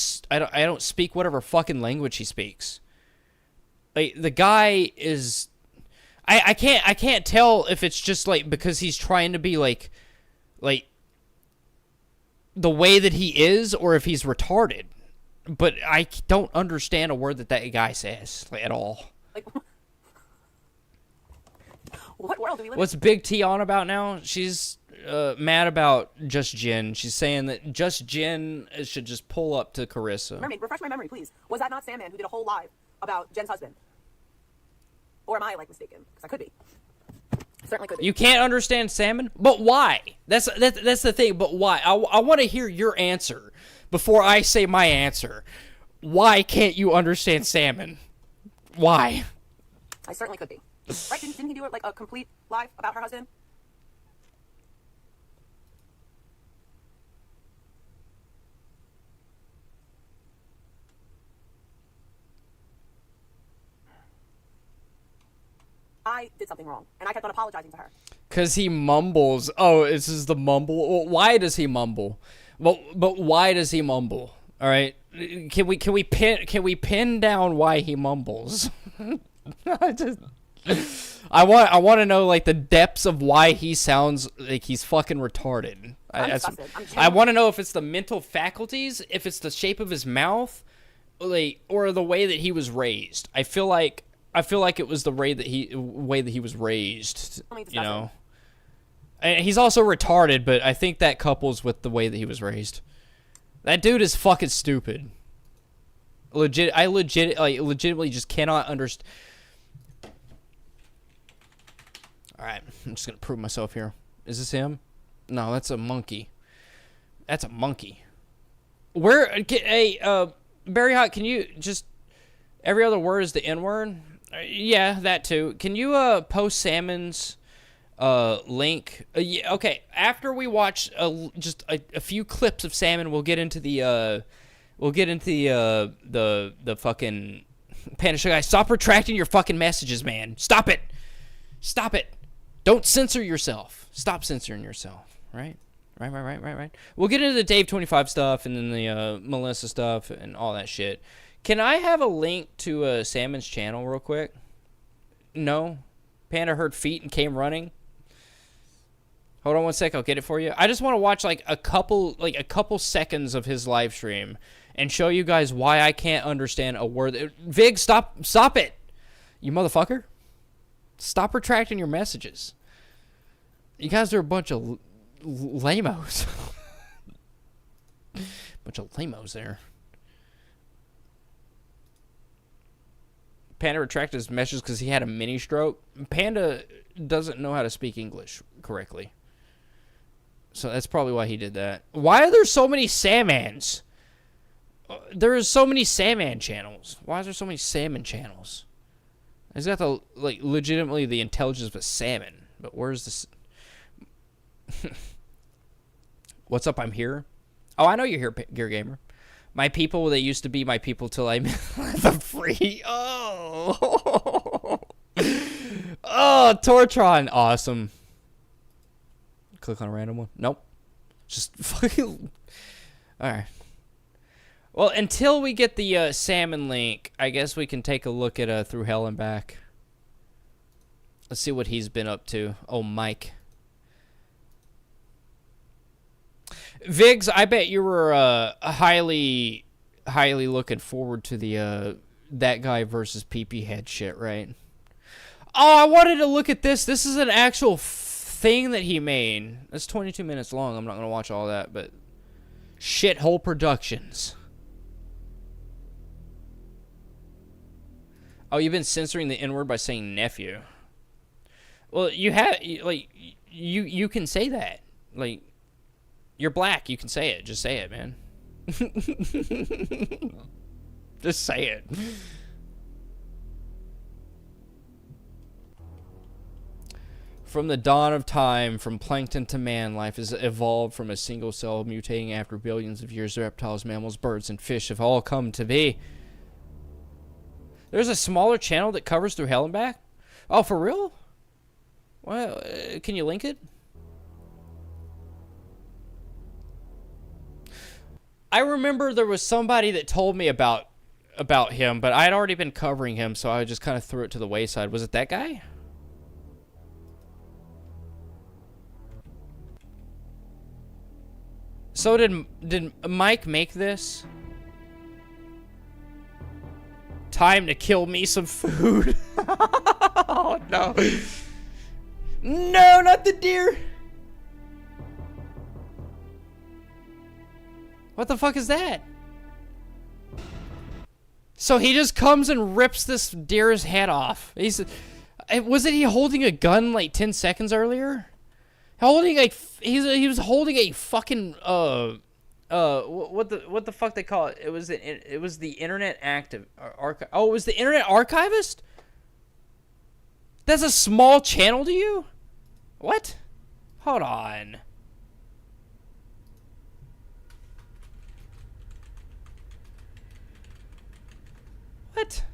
speak whatever fucking language he speaks. Like the guy is, I can't tell if it's just like because he's trying to be like the way that he is or if he's retarded. But I don't understand a word that guy says like, at all. Like, what world do we live in? What's Big T on about now? She's mad about Just Jen. She's saying that Just Jen should just pull up to Carissa. Mermaid, refresh my memory, please. Was that not Sandman who did a whole live about Jen's husband? Or am I like mistaken? Because I could be. Certainly could be. You can't understand Salmon? But why? That's the thing, but why? I want to hear your answer before I say my answer. Why can't you understand Salmon? Why? I certainly could be. Right? Didn't he do like a complete live about her husband? I did something wrong, and I kept on apologizing to her. Because he mumbles. Oh, this is the mumble. Well, why does he mumble? But why does he mumble? All right, can we pin down why he mumbles? I want to know like the depths of why he sounds like he's fucking retarded. I want to know if it's the mental faculties, if it's the shape of his mouth, like, or the way that he was raised. I feel like it was the way that he was raised. You know, and he's also retarded, but I think that couples with the way that he was raised. That dude is fucking stupid. I legitimately just cannot understand. All right, I'm just gonna prove myself here. Is this him? No, that's a monkey. That's a monkey. Hey, Barry Hot, can you just every other word is the N word? Yeah, that too. Can you post Salmon's link. Yeah, okay, after we watch just a few clips of salmon, we'll get into the the fucking Panda Sugar guy. Stop retracting your fucking messages, man. Stop it. Stop it. Don't censor yourself. Stop censoring yourself. Right. We'll get into the Dave 25 stuff and then the Melissa stuff and all that shit. Can I have a link to Salmon's channel real quick? No. Panda heard feet and came running. Hold on one sec, I'll get it for you. I just want to watch like a couple seconds of his live stream and show you guys why I can't understand a word. Vig, stop it, you motherfucker! Stop retracting your messages. You guys are a bunch of lamos. Bunch of lamos there. Panda retracted his messages because he had a mini stroke. Panda doesn't know how to speak English correctly. So that's probably why he did that. Why are there so many salmons? There are so many salmon channels. Why is there so many salmon channels? He's got the, like, legitimately the intelligence of a salmon. But where's this? What's up? I'm here. Oh, I know you're here, Gear Gamer. My people, they used to be my people till I met the free. Oh. Oh, Tortron. Awesome. Click on a random one. Nope. Just fucking. Alright. Well, until we get the salmon link, I guess we can take a look at Through Hell and Back. Let's see what he's been up to. Oh, Mike. Viggs, I bet you were highly looking forward to the that guy versus PP head shit, right? Oh, I wanted to look at this. This is an actual thing that he made. It's 22 minutes long. I'm not gonna watch all that, but Shithole Productions. Oh, you've been censoring the N-word by saying nephew. Well, you have, like, you can say that. Like, you're black. You can say it. Just say it, man. Just say it. From the dawn of time, from plankton to man, life has evolved from a single cell, mutating after billions of years. Reptiles, mammals, birds, and fish have all come to be. There's a smaller channel that covers Through Hell and Back? Oh, for real? Well, can you link it? I remember there was somebody that told me about him, but I had already been covering him, so I just kind of threw it to the wayside. Was it that guy? So did Mike make this? Time to kill me some food. Oh no. No, not the deer. What the fuck is that? So he just comes and rips this deer's head off. Wasn't he holding a gun like 10 seconds earlier? Holding a, he was holding a fucking what the fuck they call it? It was the Internet Archive. Oh, it was the Internet Archivist? That's a small channel to you? What? Hold on. What?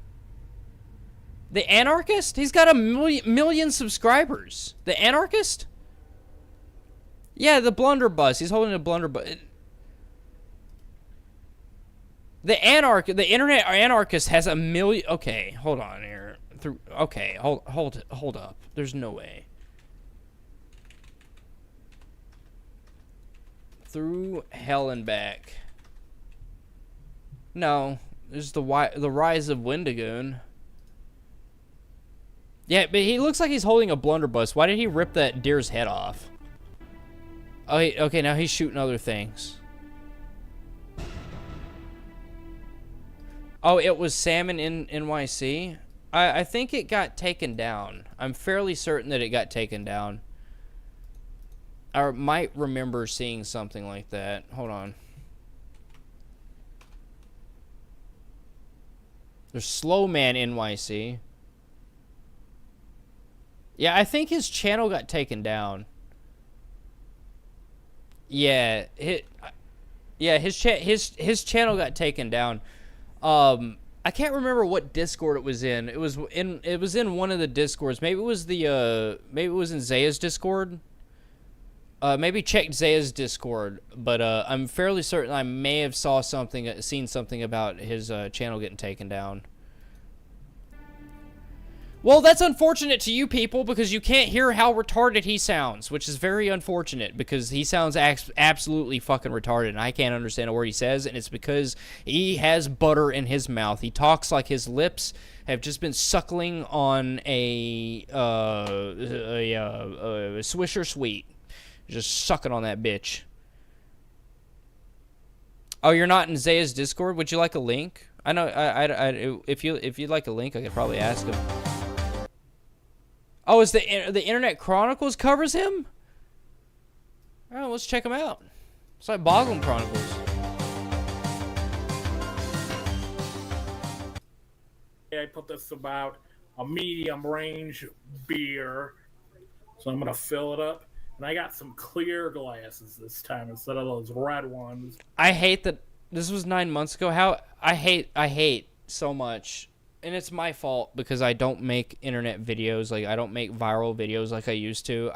The Anarchist? He's got a million subscribers. The Anarchist? Yeah, the blunderbuss. He's holding a blunderbuss. The Internet Anarchist has a million. Okay, hold on here. Okay, hold up. There's no way. Through Hell and Back. No, there's the Rise of Wendigoon. Yeah, but he looks like he's holding a blunderbuss. Why did he rip that deer's head off? Oh, okay, now he's shooting other things. Oh, it was Salmon in NYC? I think it got taken down. I'm fairly certain that it got taken down. I might remember seeing something like that. Hold on. There's Slow Man NYC. Yeah, I think his channel got taken down. Yeah, his channel got taken down. I can't remember what Discord it was in. It was in one of the Discords. Maybe it was in Zaya's Discord. Maybe check Zaya's Discord, but I'm fairly certain I may have seen something about his channel getting taken down. Well, that's unfortunate to you people because you can't hear how retarded he sounds, which is very unfortunate because he sounds absolutely fucking retarded and I can't understand a word he says, and it's because he has butter in his mouth. He talks like his lips have just been suckling on a Swisher Sweet. Just sucking on that bitch. Oh, you're not in Zaya's Discord? Would you like a link? I know. If you'd like a link, I could probably ask him. Oh, is the Internet Chronicles covers him? Oh, let's check him out. It's like Boglum Chronicles. I put this about a medium range beer, so I'm gonna fill it up. And I got some clear glasses this time instead of those red ones. I hate that this was 9 months ago. I hate so much. And it's my fault because I don't make internet videos. Like, I don't make viral videos like I used to.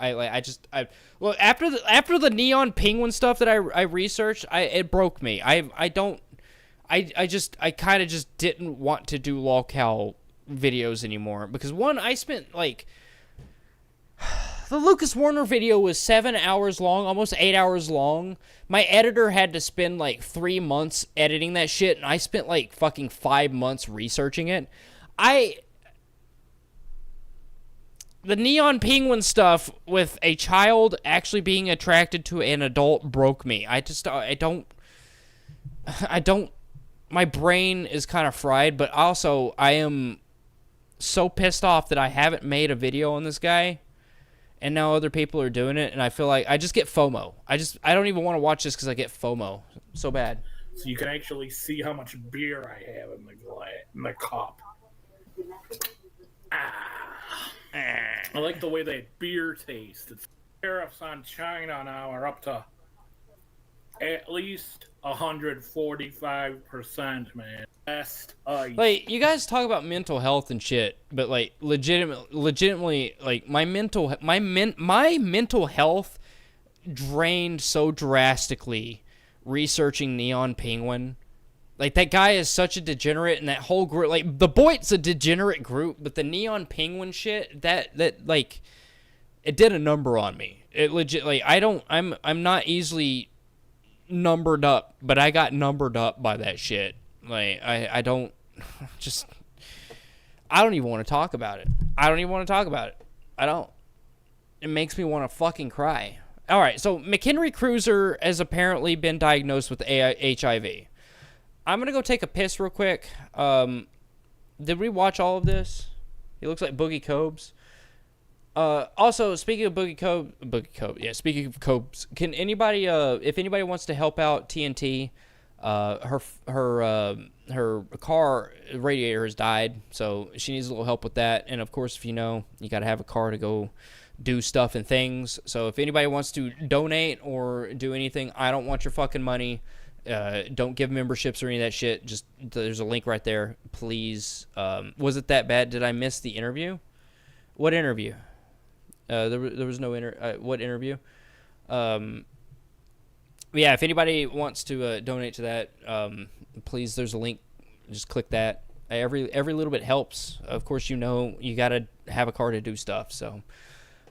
Well, after the neon penguin stuff that I researched, it broke me. I kind of just didn't want to do lolcow videos anymore because one, I spent like the Lucas Warner video was 7 hours long, almost 8 hours long. My editor had to spend like 3 months editing that shit, and I spent like fucking 5 months researching it. The neon penguin stuff with a child actually being attracted to an adult broke me. I don't, my brain is kind of fried, but also I am so pissed off that I haven't made a video on this guy. And now other people are doing it, and I feel like I just get FOMO. I don't even want to watch this because I get FOMO so bad. So you can actually see how much beer I have in the cup. I like the way that beer tastes. It's tariffs on China now are up to at least 145%, man. Best ice. Like, you guys talk about mental health and shit, but like legitimately, like my mental health drained so drastically researching Neon Penguin. Like, that guy is such a degenerate, and that whole group, like, the Boit's a degenerate group, but the Neon Penguin shit, that like, it did a number on me. It legit, like, I'm not easily numbered up, but I got numbered up by that shit. Like, I don't even want to talk about it. It makes me want to fucking cry. All right, so McHenry Cruiser has apparently been diagnosed with HIV. I'm going to go take a piss real quick. Did we watch all of this? He looks like Boogie Cobes. Also, speaking of speaking of Cobes, can anybody, if anybody wants to help out TNT, her car radiator has died, so she needs a little help with that. And of course, if you know, you got to have a car to go do stuff and things. So if anybody wants to donate or do anything, I don't want your fucking money. Don't give memberships or any of that shit. Just, there's a link right there. Please. Was it that bad? Did I miss the interview? What interview? There was no what interview? Yeah, if anybody wants to donate to that, please, there's a link. Just click that. Every little bit helps. Of course, you know, you got to have a car to do stuff. So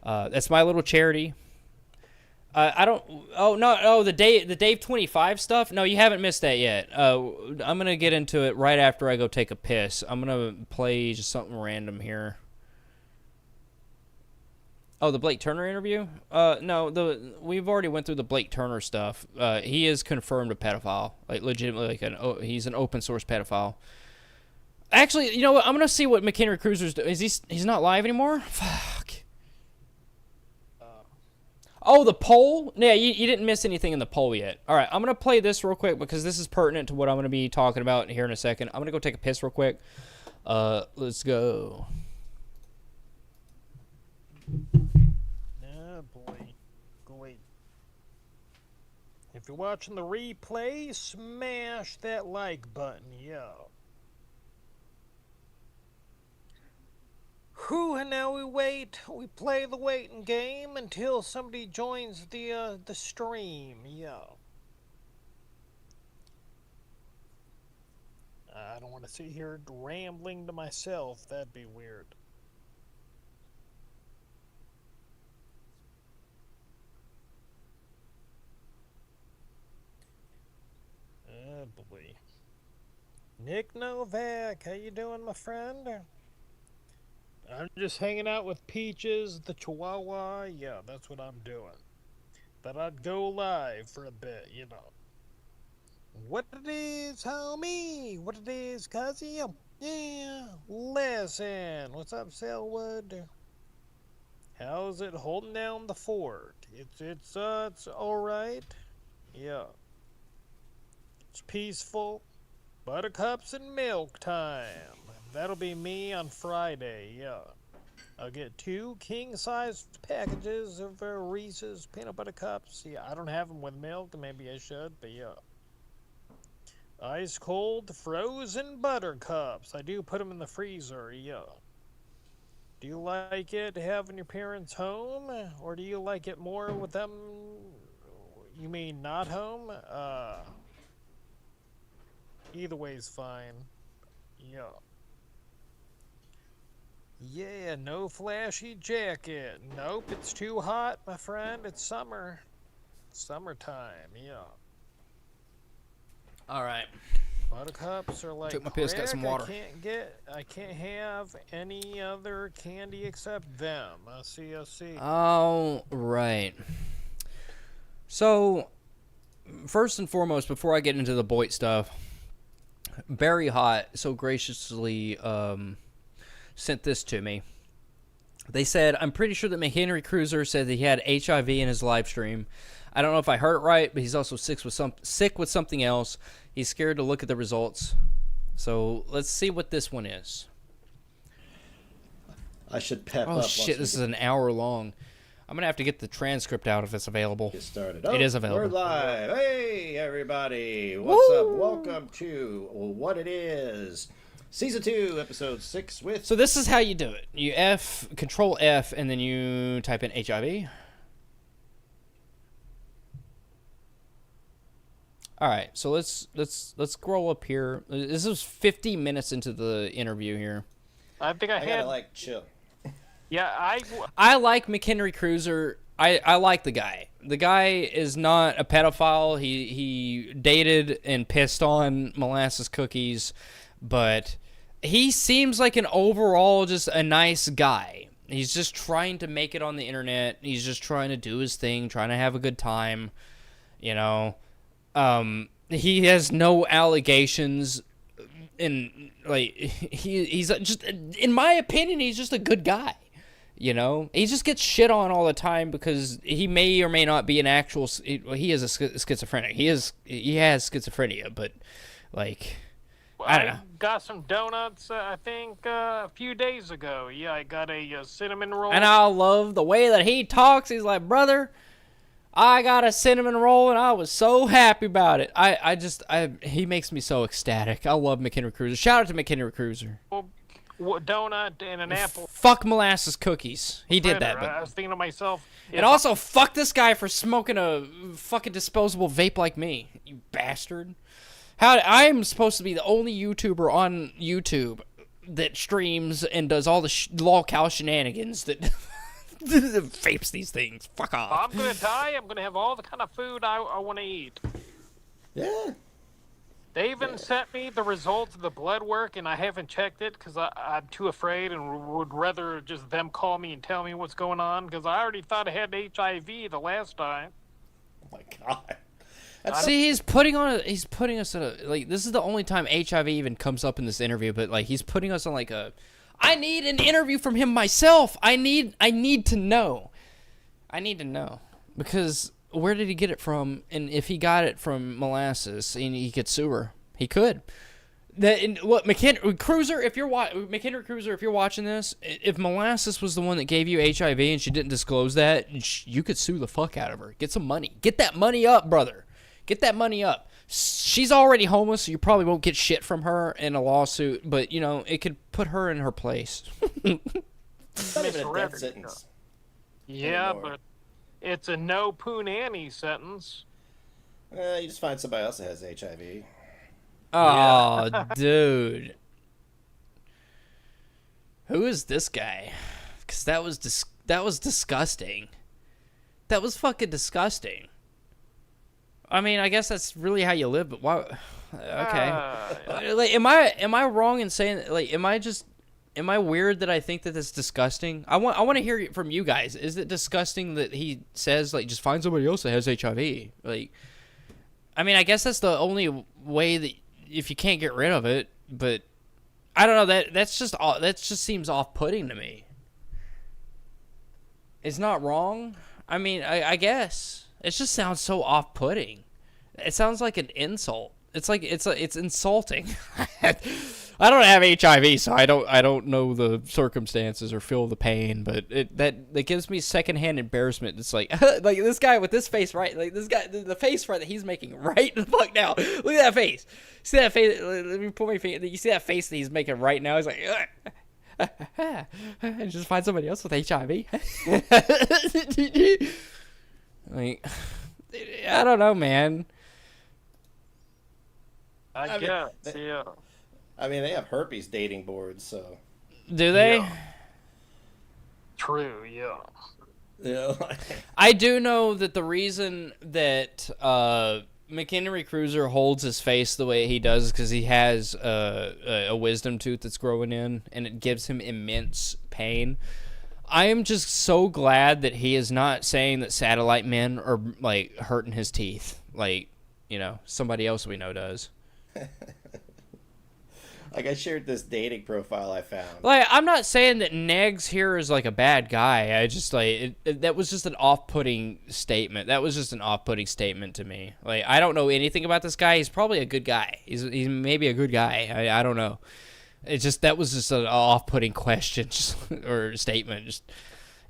that's my little charity. The Dave 25 stuff. No, you haven't missed that yet. I'm gonna get into it right after I go take a piss. I'm gonna play just something random here. Oh, the Blake Turner interview? No, we've already went through the Blake Turner stuff. He is confirmed a pedophile, like legitimately, he's an open source pedophile. Actually, you know what? I'm gonna see what McHenry Cruiser's doing. He's not live anymore? Fuck. Oh, the poll? Yeah, you didn't miss anything in the poll yet. All right, I'm going to play this real quick because this is pertinent to what I'm going to be talking about here in a second. I'm going to go take a piss real quick. Let's go. If you're watching the replay, smash that like button, yo. Whew, and now we wait. We play the waiting game until somebody joins the stream, yo. I don't want to sit here rambling to myself. That'd be weird. Oh boy. Nick Novak, how you doing, my friend? I'm just hanging out with Peaches, the Chihuahua. Yeah, that's what I'm doing. Thought I'd go live for a bit, you know. What it is, homie? What it is, cuzzy? Yeah, listen. What's up, Selwood? How's it holding down the fort? It's all right. Yeah. It's peaceful. Buttercups and milk time. That'll be me on Friday. Yeah. I'll get 2 king-sized packages of Reese's peanut butter cups. Yeah, I don't have them with milk. Maybe I should, but yeah. Ice cold frozen buttercups. I do put them in the freezer, yeah. Do you like it having your parents home? Or do you like it more with them? You mean not home? Either way's fine. Yeah. Yeah, no flashy jacket. Nope, it's too hot, my friend. It's summer. Summertime, yeah. All right. Buttercups are like Took my piss, got some water. I can't have any other candy except them. COC. All right. So, first and foremost, before I get into the Boit stuff, Barry Hot so graciously sent this to me. They said, I'm pretty sure that McHenry Cruiser said that he had HIV in his live stream. I don't know if I heard it right, but he's also sick with something else. He's scared to look at the results. So let's see what this one is. I should pep up. Oh shit, this is an hour long. I'm gonna have to get the transcript out if it's available. Get started. It is available. We're live. Hey everybody, what's up? Welcome to What It Is, Season 2, Episode 6 with... So this is how you do it. You Control F, and then you type in HIV. All right, so let's scroll up here. This is 50 minutes into the interview here. I think I gotta like chill. Yeah, I like McHenry Cruiser. I like the guy. The guy is not a pedophile. He dated and pissed on molasses cookies, but he seems like an overall just a nice guy. He's just trying to make it on the internet. He's just trying to do his thing, trying to have a good time, you know. He has no allegations, and like he's just, in my opinion, he's just a good guy. You know, he just gets shit on all the time because he may or may not be an actual. He is a schizophrenic. He has schizophrenia, but like, I don't know. Got some donuts. I think a few days ago. Yeah, I got a cinnamon roll. And I love the way that he talks. He's like, brother, I got a cinnamon roll, and I was so happy about it. He makes me so ecstatic. I love McHenry Cruiser. Shout out to McHenry Cruiser. Donut and an apple. Fuck molasses cookies. He did that. But... I was thinking to myself. And also, fuck this guy for smoking a fucking disposable vape like me. You bastard. I am supposed to be the only YouTuber on YouTube that streams and does all the lol-cow shenanigans that... vapes these things. Fuck off. I'm gonna die. I'm gonna have all the kind of food I want to eat. Yeah. They even sent me the results of the blood work, and I haven't checked it because I'm too afraid and would rather just them call me and tell me what's going on because I already thought I had HIV the last time. Oh my god. See, he's putting us in a, like, this is the only time HIV even comes up in this interview, but like he's putting us on like a, I need an interview from him myself. I need to know. I need to know because where did he get it from? And if he got it from molasses, and he could sue her. He could. McHenry Cruiser, if you're watching this, if molasses was the one that gave you HIV and she didn't disclose that, you could sue the fuck out of her. Get some money. Get that money up, brother. Get that money up. She's already homeless, so you probably won't get shit from her in a lawsuit, but, you know, it could put her in her place. It's not even a death sentence. Yeah, anymore. but it's a no poonanny sentence. You just find somebody else that has HIV. Oh, dude. Who is this guy? Because that was disgusting. That was fucking disgusting. I mean, I guess that's really how you live, but why? Okay. Like, am I wrong in saying, like, am I weird that I think that it's disgusting? I want to hear it from you guys. Is it disgusting that he says, like, just find somebody else that has HIV? Like, I mean, I guess that's the only way that, if you can't get rid of it, but I don't know, that just seems off-putting to me. It's not wrong. I mean, I guess it just sounds so off-putting. It sounds like an insult. It's like it's insulting. I don't have HIV, so I don't know the circumstances or feel the pain, but that gives me secondhand embarrassment. It's like like this guy with this face, right? Like this guy, the face right that he's making right the fuck now. Look at that face. See that face? Let me pull my finger. You see that face that he's making right now? He's like, just find somebody else with HIV. Like, I don't know, man. I guess, yeah. I mean, they have herpes dating boards, so. Do they? Yeah. True, yeah. Yeah. I do know that the reason that McHenry Cruiser holds his face the way he does is because he has a wisdom tooth that's growing in, and it gives him immense pain. I am just so glad that he is not saying that satellite men are, like, hurting his teeth. Like, you know, somebody else we know does. Like, I shared this dating profile I found. Like, I'm not saying that Negs here is, like, a bad guy. I just, like, that was just an off-putting statement. That was just an off-putting statement to me. Like, I don't know anything about this guy. He's probably a good guy. He's maybe a good guy. I don't know. That was just an off-putting question or statement.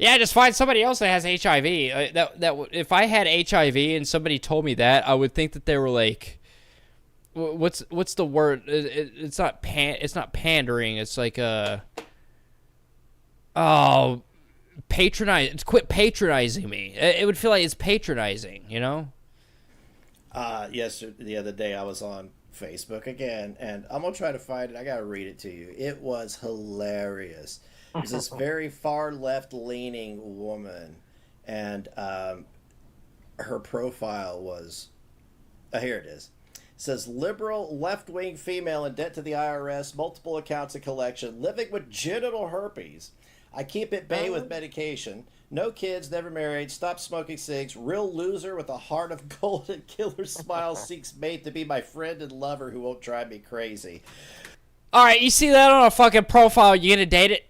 Just find somebody else that has HIV. If I had HIV and somebody told me that, I would think that they were, like, what's the word? It's not pandering. It's like patronize. It's quit patronizing me. It would feel like it's patronizing, you know. The other day I was on Facebook again, and I'm gonna try to find it. I gotta read it to you. It was hilarious. It was this very far left leaning woman, and her profile was here it is. It says liberal left-wing female in debt to the IRS, multiple accounts of collection, living with genital herpes. I keep it bay with medication. No kids, never married, stop smoking cigs, real loser with a heart of gold and killer smile, seeks mate to be my friend and lover who won't drive me crazy. All right, you see that on a fucking profile, you gonna date it?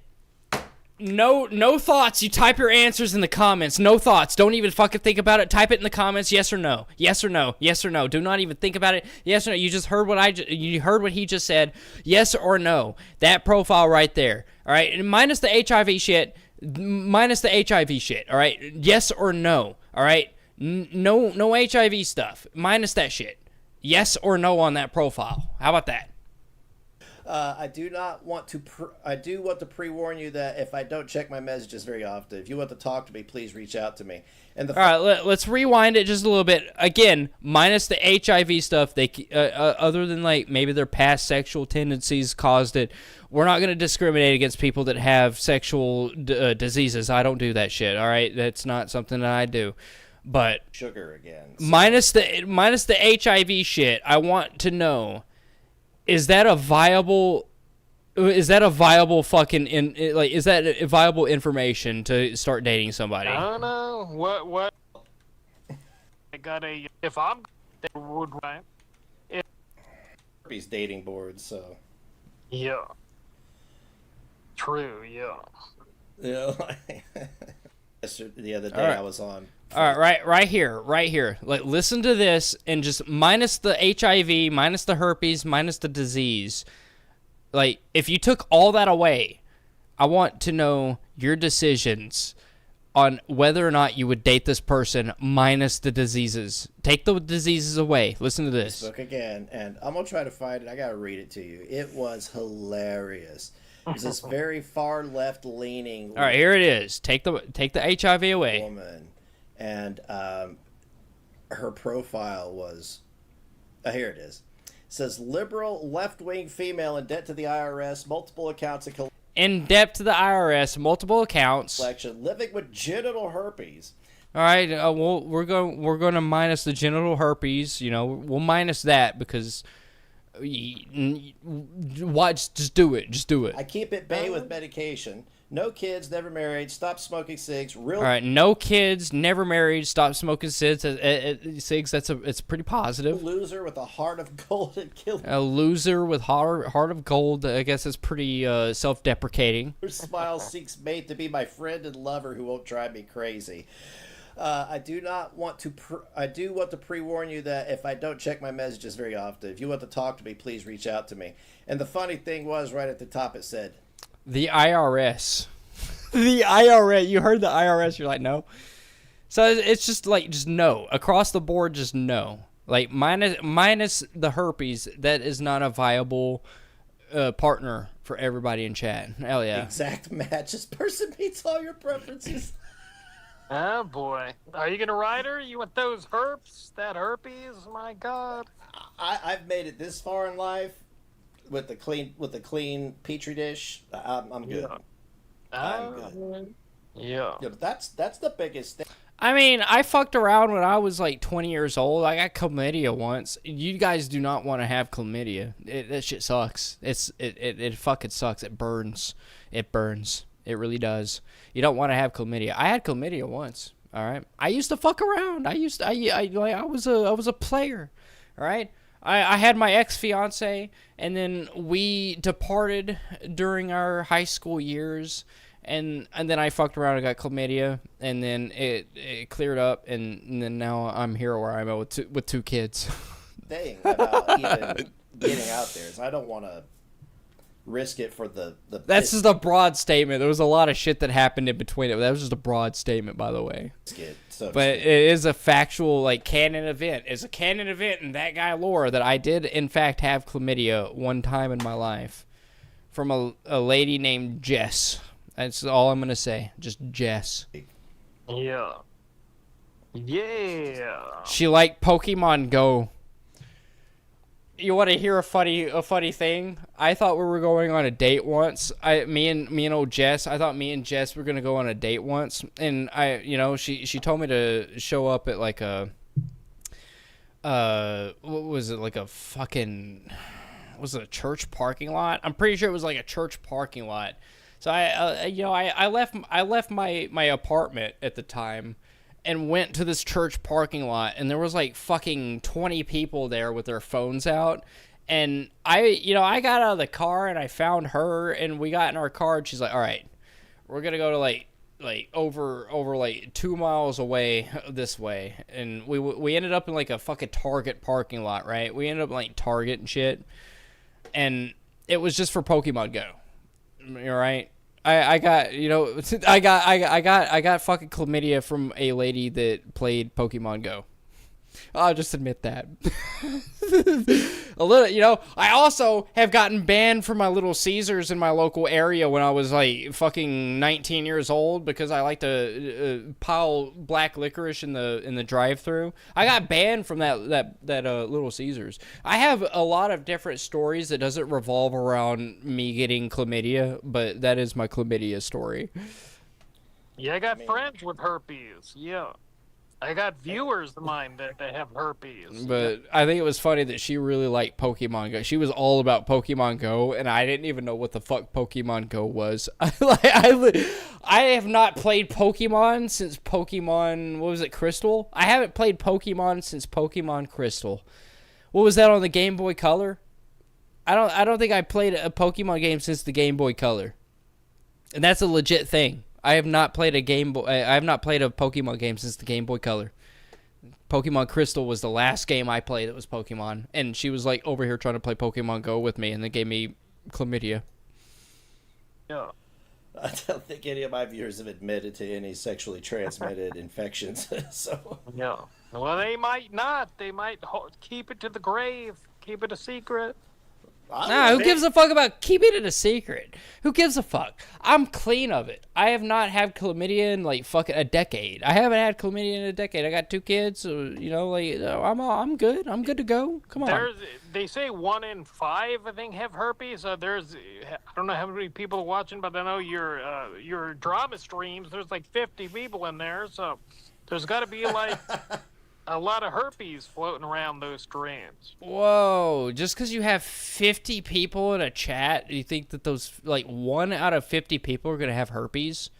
No thoughts. You type your answers in the comments. No thoughts. Don't even fucking think about it. Type it in the comments. Yes or no. Yes or no. Yes or no. Do not even think about it. Yes or no. You just heard you heard what he just said. Yes or no. That profile right there. All right. And minus the HIV shit. Minus the HIV shit. All right. Yes or no. All right. No HIV stuff. Minus that shit. Yes or no on that profile. How about that? I do want to pre-warn you that if I don't check my messages very often, if you want to talk to me, please reach out to me. And all right, let's rewind it just a little bit. Again, minus the HIV stuff, they other than like maybe their past sexual tendencies caused it. We're not going to discriminate against people that have sexual diseases. I don't do that shit. All right, that's not something that I do. But sugar again. So. Minus the HIV shit, I want to know. Is that a viable fucking is that a viable information to start dating somebody? I don't know what I got if I'm they would right. Herpes dating boards, so yeah. True, yeah. Yeah. The other day I was on. All right, right here. Like, listen to this, and just minus the HIV, minus the herpes, minus the disease. Like, if you took all that away, I want to know your decisions on whether or not you would date this person minus the diseases. Take the diseases away. Listen to this. Facebook again, and I'm gonna try to find it. I gotta read it to you. It was hilarious. It was this very far left leaning. All right, here it is. Take the HIV away. Woman, and her profile was. Here it is. It says liberal left wing female in debt to the IRS, multiple accounts of In debt to the IRS, multiple accounts. collection, living with genital herpes. All right, we're going to minus the genital herpes. You know, we'll minus that because just do it. Just do it. I keep it bay with medication. No kids, never married. Stop smoking cigs. Real. All right, no kids, never married. Stop smoking cigs. Cigs. It's pretty positive. Loser with a heart of gold and kill. A loser with heart of gold. I guess it's pretty self-deprecating. Her smile seeks mate to be my friend and lover who won't drive me crazy. I do want to pre-warn you that if I don't check my messages very often, if you want to talk to me, please reach out to me. And the funny thing was, right at the top, it said, the IRS. The IRS. You heard the IRS. You're like, no. So it's just like, just no. Across the board, just no. Like, minus the herpes, that is not a viable partner for everybody in chat. Hell yeah. Exact match. This person meets all your preferences. Oh boy, are you gonna ride her? You want those herps? That herpes? My God. I've made it this far in life with the clean petri dish. I'm good. Yeah. I'm good. Yeah. Yeah, but that's the biggest thing. I mean, I fucked around when I was like 20 years old. I got chlamydia once. You guys do not want to have chlamydia. That shit sucks. It fucking sucks. It burns. It burns. It really does. You don't want to have chlamydia. I had chlamydia once. All right. I used to fuck around. I was a player. All right. I had my ex-fiance, and then we departed during our high school years, and then I fucked around and got chlamydia, and then it cleared up, and then now I'm here where I'm at with two kids. Thing about even getting out there is I don't want to risk it for the That's just a broad statement. There was a lot of shit that happened in between it. That was just a broad statement, by the way. biscuit. So But it is a factual, like, canon event. It's a canon event in that guy lore that I did, in fact, have chlamydia one time in my life from a lady named Jess. That's all I'm going to say. Just Jess. Yeah. Yeah. She liked Pokemon Go. You want to hear a funny thing? I thought we were going on a date once. Me and old Jess. I thought me and Jess were gonna go on a date once, and she told me to show up at like a what was it, like a fucking, was it a church parking lot? I'm pretty sure it was like a church parking lot. So I left my apartment at the time and went to this church parking lot, and there was like fucking 20 people there with their phones out. And I got out of the car and I found her, and we got in our car, and she's like, all right, we're going to go to like over like 2 miles away this way. And we ended up in like a fucking Target parking lot, right? We ended up in like Target and shit. And it was just for Pokemon Go. All right. I got fucking chlamydia from a lady that played Pokemon Go. I'll just admit that. A little, I also have gotten banned from my Little Caesars in my local area when I was like fucking 19 years old because I like to pile black licorice in the drive-thru. I got banned from that Little Caesars. I have a lot of different stories that doesn't revolve around me getting chlamydia, but that is my chlamydia story. Yeah, I got friends with herpes. Yeah. I got viewers of mine that have herpes. But I think it was funny that she really liked Pokemon Go. She was all about Pokemon Go, and I didn't even know what the fuck Pokemon Go was. I have not played Pokemon since Pokemon, what was it, Crystal? I haven't played Pokemon since Pokemon Crystal. What was that on the Game Boy Color? I don't think I played a Pokemon game since the Game Boy Color. And that's a legit thing. I have not played a Pokemon game since the Game Boy Color. Pokemon Crystal was the last game I played that was Pokemon, and she was like over here trying to play Pokemon Go with me, and they gave me chlamydia. Yeah. I don't think any of my viewers have admitted to any sexually transmitted infections. So Yeah. Well, they might not. They might keep it to the grave. Keep it a secret. Nah, who gives a fuck about keeping it a secret? Who gives a fuck? I'm clean of it. I have not had chlamydia in like fucking a decade. I haven't had chlamydia in a decade. I got 2 kids, so, you know, like I'm good. I'm good to go. Come on. They say 1 in 5, I think, have herpes. I don't know how many people are watching, but I know your drama streams. There's like 50 people in there, so there's got to be like a lot of herpes floating around those streams. Whoa, just because you have 50 people in a chat, you think that those, like, 1 out of 50 people are going to have herpes?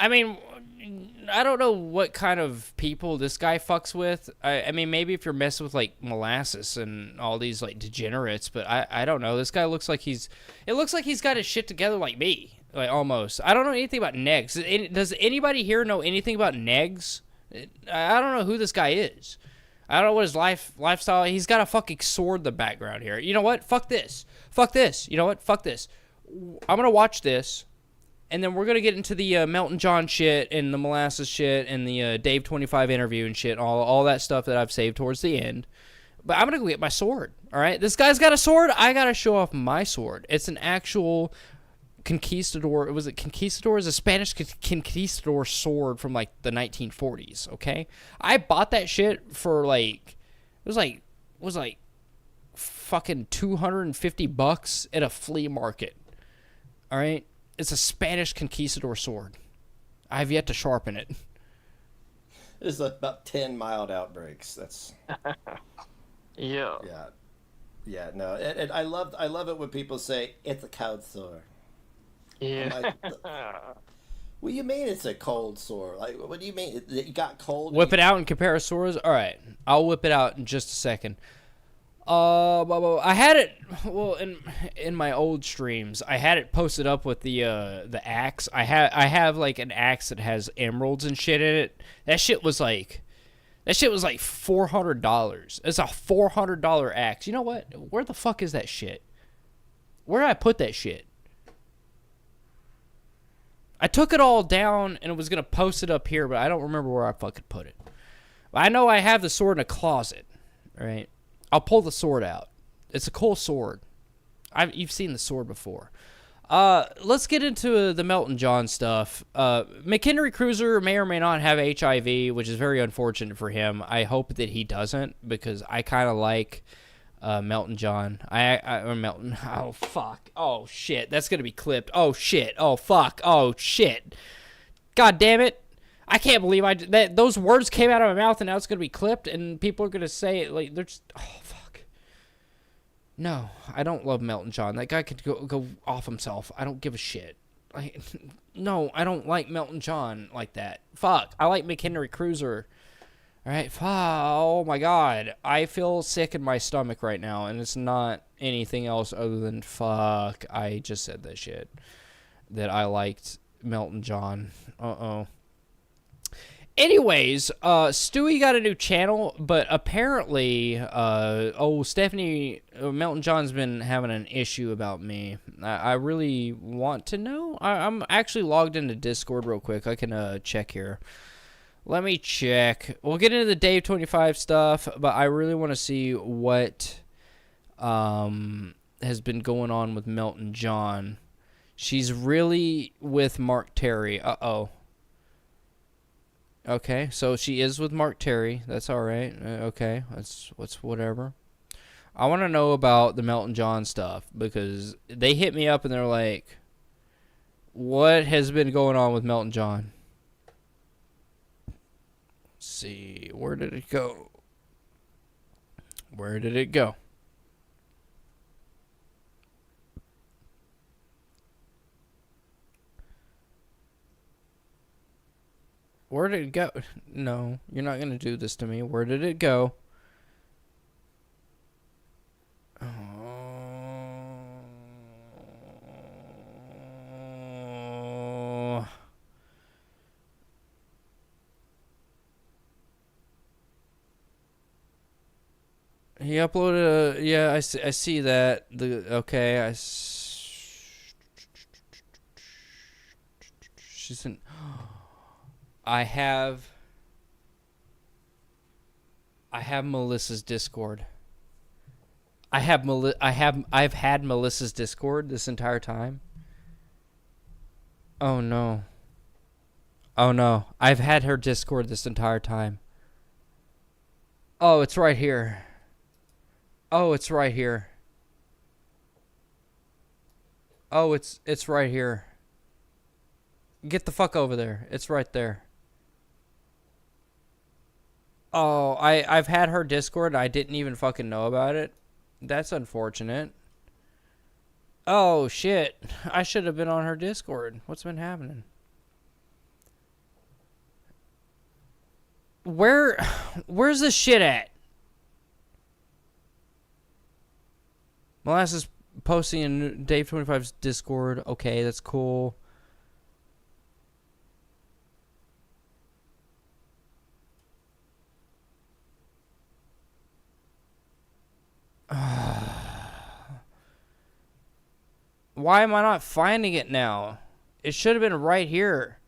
I mean, I don't know what kind of people this guy fucks with. I mean, maybe if you're messing with, like, molasses and all these, like, degenerates, but I don't know. This guy looks like it looks like he's got his shit together like me, like, almost. I don't know anything about negs. Does anybody here know anything about negs? I don't know who this guy is. I don't know what his lifestyle. He's got a fucking sword in the background here. You know what? Fuck this. Fuck this. You know what? Fuck this. I'm gonna watch this, and then we're gonna get into the Melton John shit and the molasses shit and the Dave 25 interview and shit. All that stuff that I've saved towards the end. But I'm gonna go get my sword. All right. This guy's got a sword. I gotta show off my sword. It's an actual conquistador. Was it conquistador? Is a Spanish conquistador sword from like the 1940s. Okay, I bought that shit for like it was like fucking $250 at a flea market. All right, it's a Spanish conquistador sword. I have yet to sharpen it. there's about 10 mild outbreaks. That's Yeah. No, and I love it when people say it's a cold sore. Yeah. What do you mean it's a cold sore? Like, what do you mean? You got cold? Whip it out and compare sores? All right. I'll whip it out in just a second. I had it, well, in my old streams, I had it posted up with the axe. I have like an axe that has emeralds and shit in it. That shit was like $400. It's a $400 axe. You know what? Where the fuck is that shit? Where did I put that shit? I took it all down and was going to post it up here, but I don't remember where I fucking put it. I know I have the sword in a closet, right? I'll pull the sword out. It's a cool sword. You've seen the sword before. Let's get into the Melton John stuff. McHenry Cruiser may or may not have HIV, which is very unfortunate for him. I hope that he doesn't, because I kind of like Melton John. Or Melton. Oh, fuck. Oh, shit. That's going to be clipped. Oh, shit. Oh, fuck. Oh, shit. God damn it. I can't believe those words came out of my mouth and now it's going to be clipped and people are going to say it like they're just, oh, fuck. No, I don't love Melton John. That guy could go off himself. I don't give a shit. No, I don't like Melton John like that. Fuck. I like McHenry Cruiser. All right. Oh, my God. I feel sick in my stomach right now, and it's not anything else other than fuck. I just said that shit. That I liked Melton John. Uh-oh. Anyways, Stewie got a new channel, but apparently, Stephanie, Melton John's been having an issue about me. I really want to know. I'm actually logged into Discord real quick. I can check here. Let me check. We'll get into the Dave 25 stuff, but I really want to see what has been going on with Melton John. She's really with Mark Terry. Uh-oh. Okay, so she is with Mark Terry. That's all right. Okay, that's whatever. I want to know about the Melton John stuff because they hit me up and they're like, "What has been going on with Melton John?" Let's see, where did it go? Where did it go? Where did it go? No, you're not going to do this to me. Where did it go? Oh. He uploaded a... Yeah, I see that. Okay, She's in. I have Melissa's Discord. I've had Melissa's Discord this entire time. Oh no. Oh no. I've had her Discord this entire time. Oh, it's right here. Oh, it's right here. Oh, it's right here. Get the fuck over there. It's right there. Oh, I've had her Discord and I didn't even fucking know about it. That's unfortunate. Oh, shit. I should have been on her Discord. What's been happening? Where's this shit at? Molasses posting in Dave 25's Discord. Okay, that's cool. Why am I not finding it now? It should have been right here.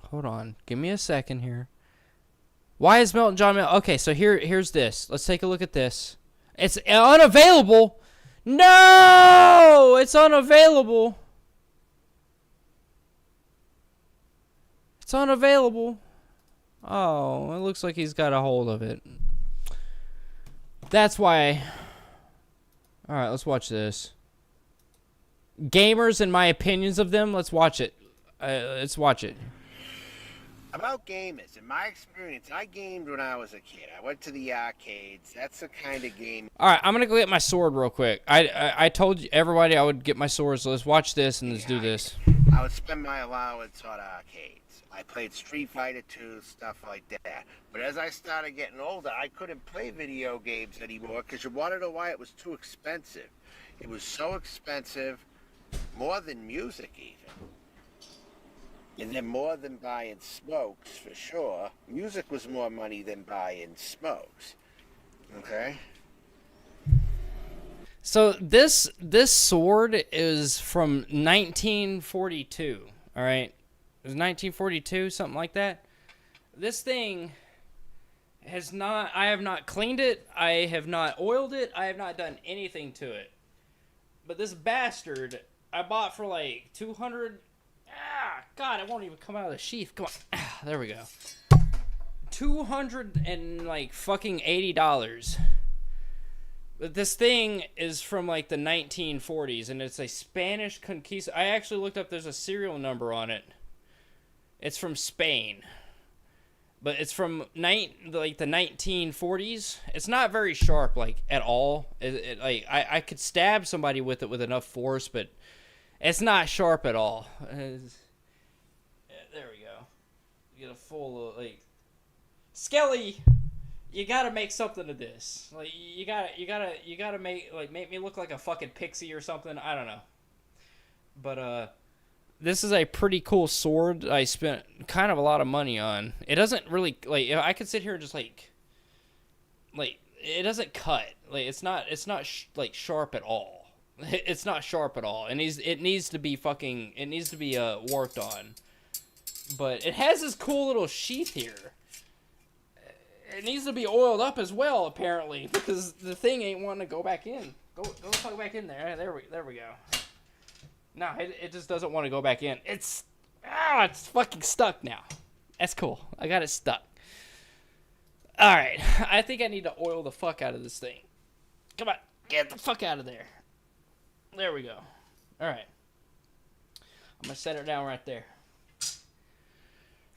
Hold on. Give me a second here. Why is Melton John Okay, so here's this. Let's take a look at this. It's unavailable. No! It's unavailable. It's unavailable. Oh, it looks like he's got a hold of it. That's why. Alright, let's watch this. Gamers and my opinions of them. Let's watch it. Let's watch it. About gamers, in my experience, I gamed when I was a kid. I went to the arcades. That's the kind of game. Alright, I'm gonna go get my sword real quick. I told everybody I would get my sword, so let's watch this and let's do this. I would spend my allowance on arcades. I played Street Fighter 2, stuff like that. But as I started getting older, I couldn't play video games anymore because you want to know why? It was too expensive. It was so expensive, more than music even. And then more than buying smokes, for sure. Music was more money than buying smokes. Okay? So this sword is from 1942, all right? It was 1942, something like that. This thing has not, I have not cleaned it, I have not oiled it, I have not done anything to it. But this bastard, I bought for like 200, God, it won't even come out of the sheath. Come on, there we go. 200 and like fucking $80. But this thing is from like the 1940s, and it's a Spanish conquista. I actually looked up, there's a serial number on it. It's from Spain. But it's from like the 1940s. It's not very sharp, like, at all. Like I could stab somebody with it with enough force, but it's not sharp at all. There we go. You get a full, like... Skelly! You gotta make something of this. Like, you gotta make me look like a fucking pixie or something. I don't know. But, this is a pretty cool sword I spent kind of a lot of money on. It doesn't really, like, I could sit here and just, like, it doesn't cut. Like, it's not like, sharp at all. It's not sharp at all. And it needs to be worked on. But it has this cool little sheath here. It needs to be oiled up as well, apparently, because the thing ain't wanting to go back in. Go plug back in there. There we go. No, it just doesn't want to go back in. It's fucking stuck now. That's cool. I got it stuck. Alright, I think I need to oil the fuck out of this thing. Come on, get the fuck out of there. There we go. Alright. I'm gonna set it down right there.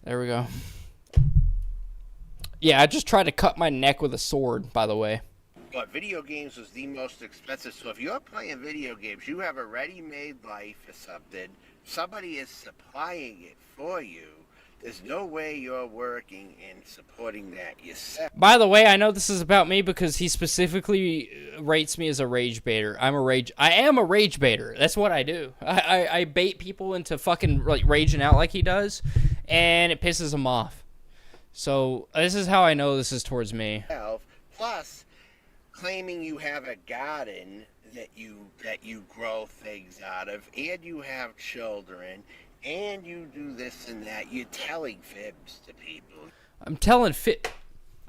There we go. Yeah, I just tried to cut my neck with a sword, by the way. But video games was the most expensive. So if you're playing video games, you have a ready-made life or something. Somebody is supplying it for you. There's no way you're working and supporting that yourself. By the way, I know this is about me because he specifically rates me as a rage baiter. I am a rage baiter. That's what I do. I bait people into fucking like raging out like he does, and it pisses them off. So this is how I know this is towards me. Plus, claiming you have a garden that you grow things out of, and you have children, and you do this and that. You're telling fibs to people. I'm telling fibs.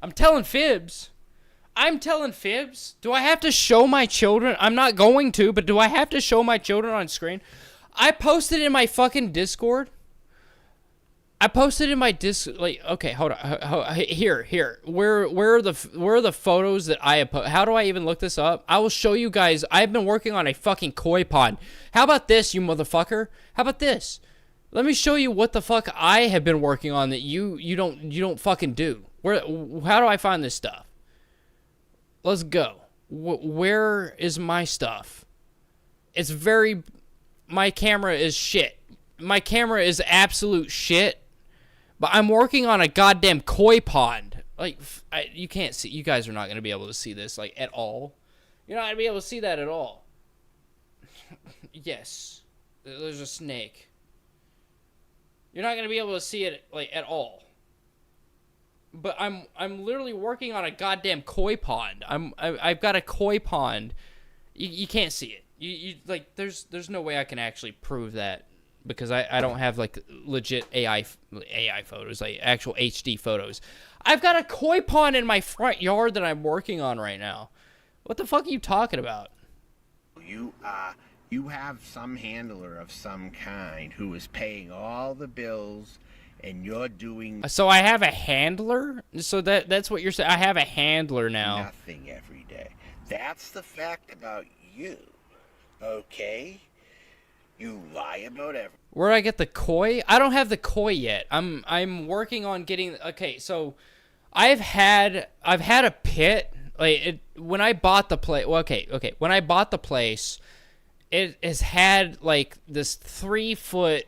I'm telling fibs. Do I have to show my children? I'm not going to, but do I have to show my children on screen? I posted in my fucking Discord. Like, okay, hold on. Here. Where are the photos that I have put? How do I even look this up? I will show you guys. I've been working on a fucking koi pond. How about this, you motherfucker? How about this? Let me show you what the fuck I have been working on that you don't fucking do. How do I find this stuff? Let's go. Where is my stuff? My camera is shit. My camera is absolute shit. But I'm working on a goddamn koi pond. Like, you can't see. You guys are not going to be able to see this, like, at all. You're not going to be able to see that at all. Yes. There's a snake. You're not going to be able to see it, like, at all. But I'm literally working on a goddamn koi pond. I've got a koi pond. You can't see it. You like, there's no way I can actually prove that. Because I don't have, like, legit AI photos, like actual HD photos. I've got a koi pond in my front yard that I'm working on right now. What the fuck are you talking about? You have some handler of some kind who is paying all the bills, and you're doing So I have a handler? So that's what you're saying? I have a handler now. nothing every day. That's the fact about you, okay? You lie about everything. Where'd I get the koi? I don't have the koi yet. I'm working on getting. Okay, so I've had a pit. Like, when I bought the place. Well, okay. When I bought the place, it has had like this 3-foot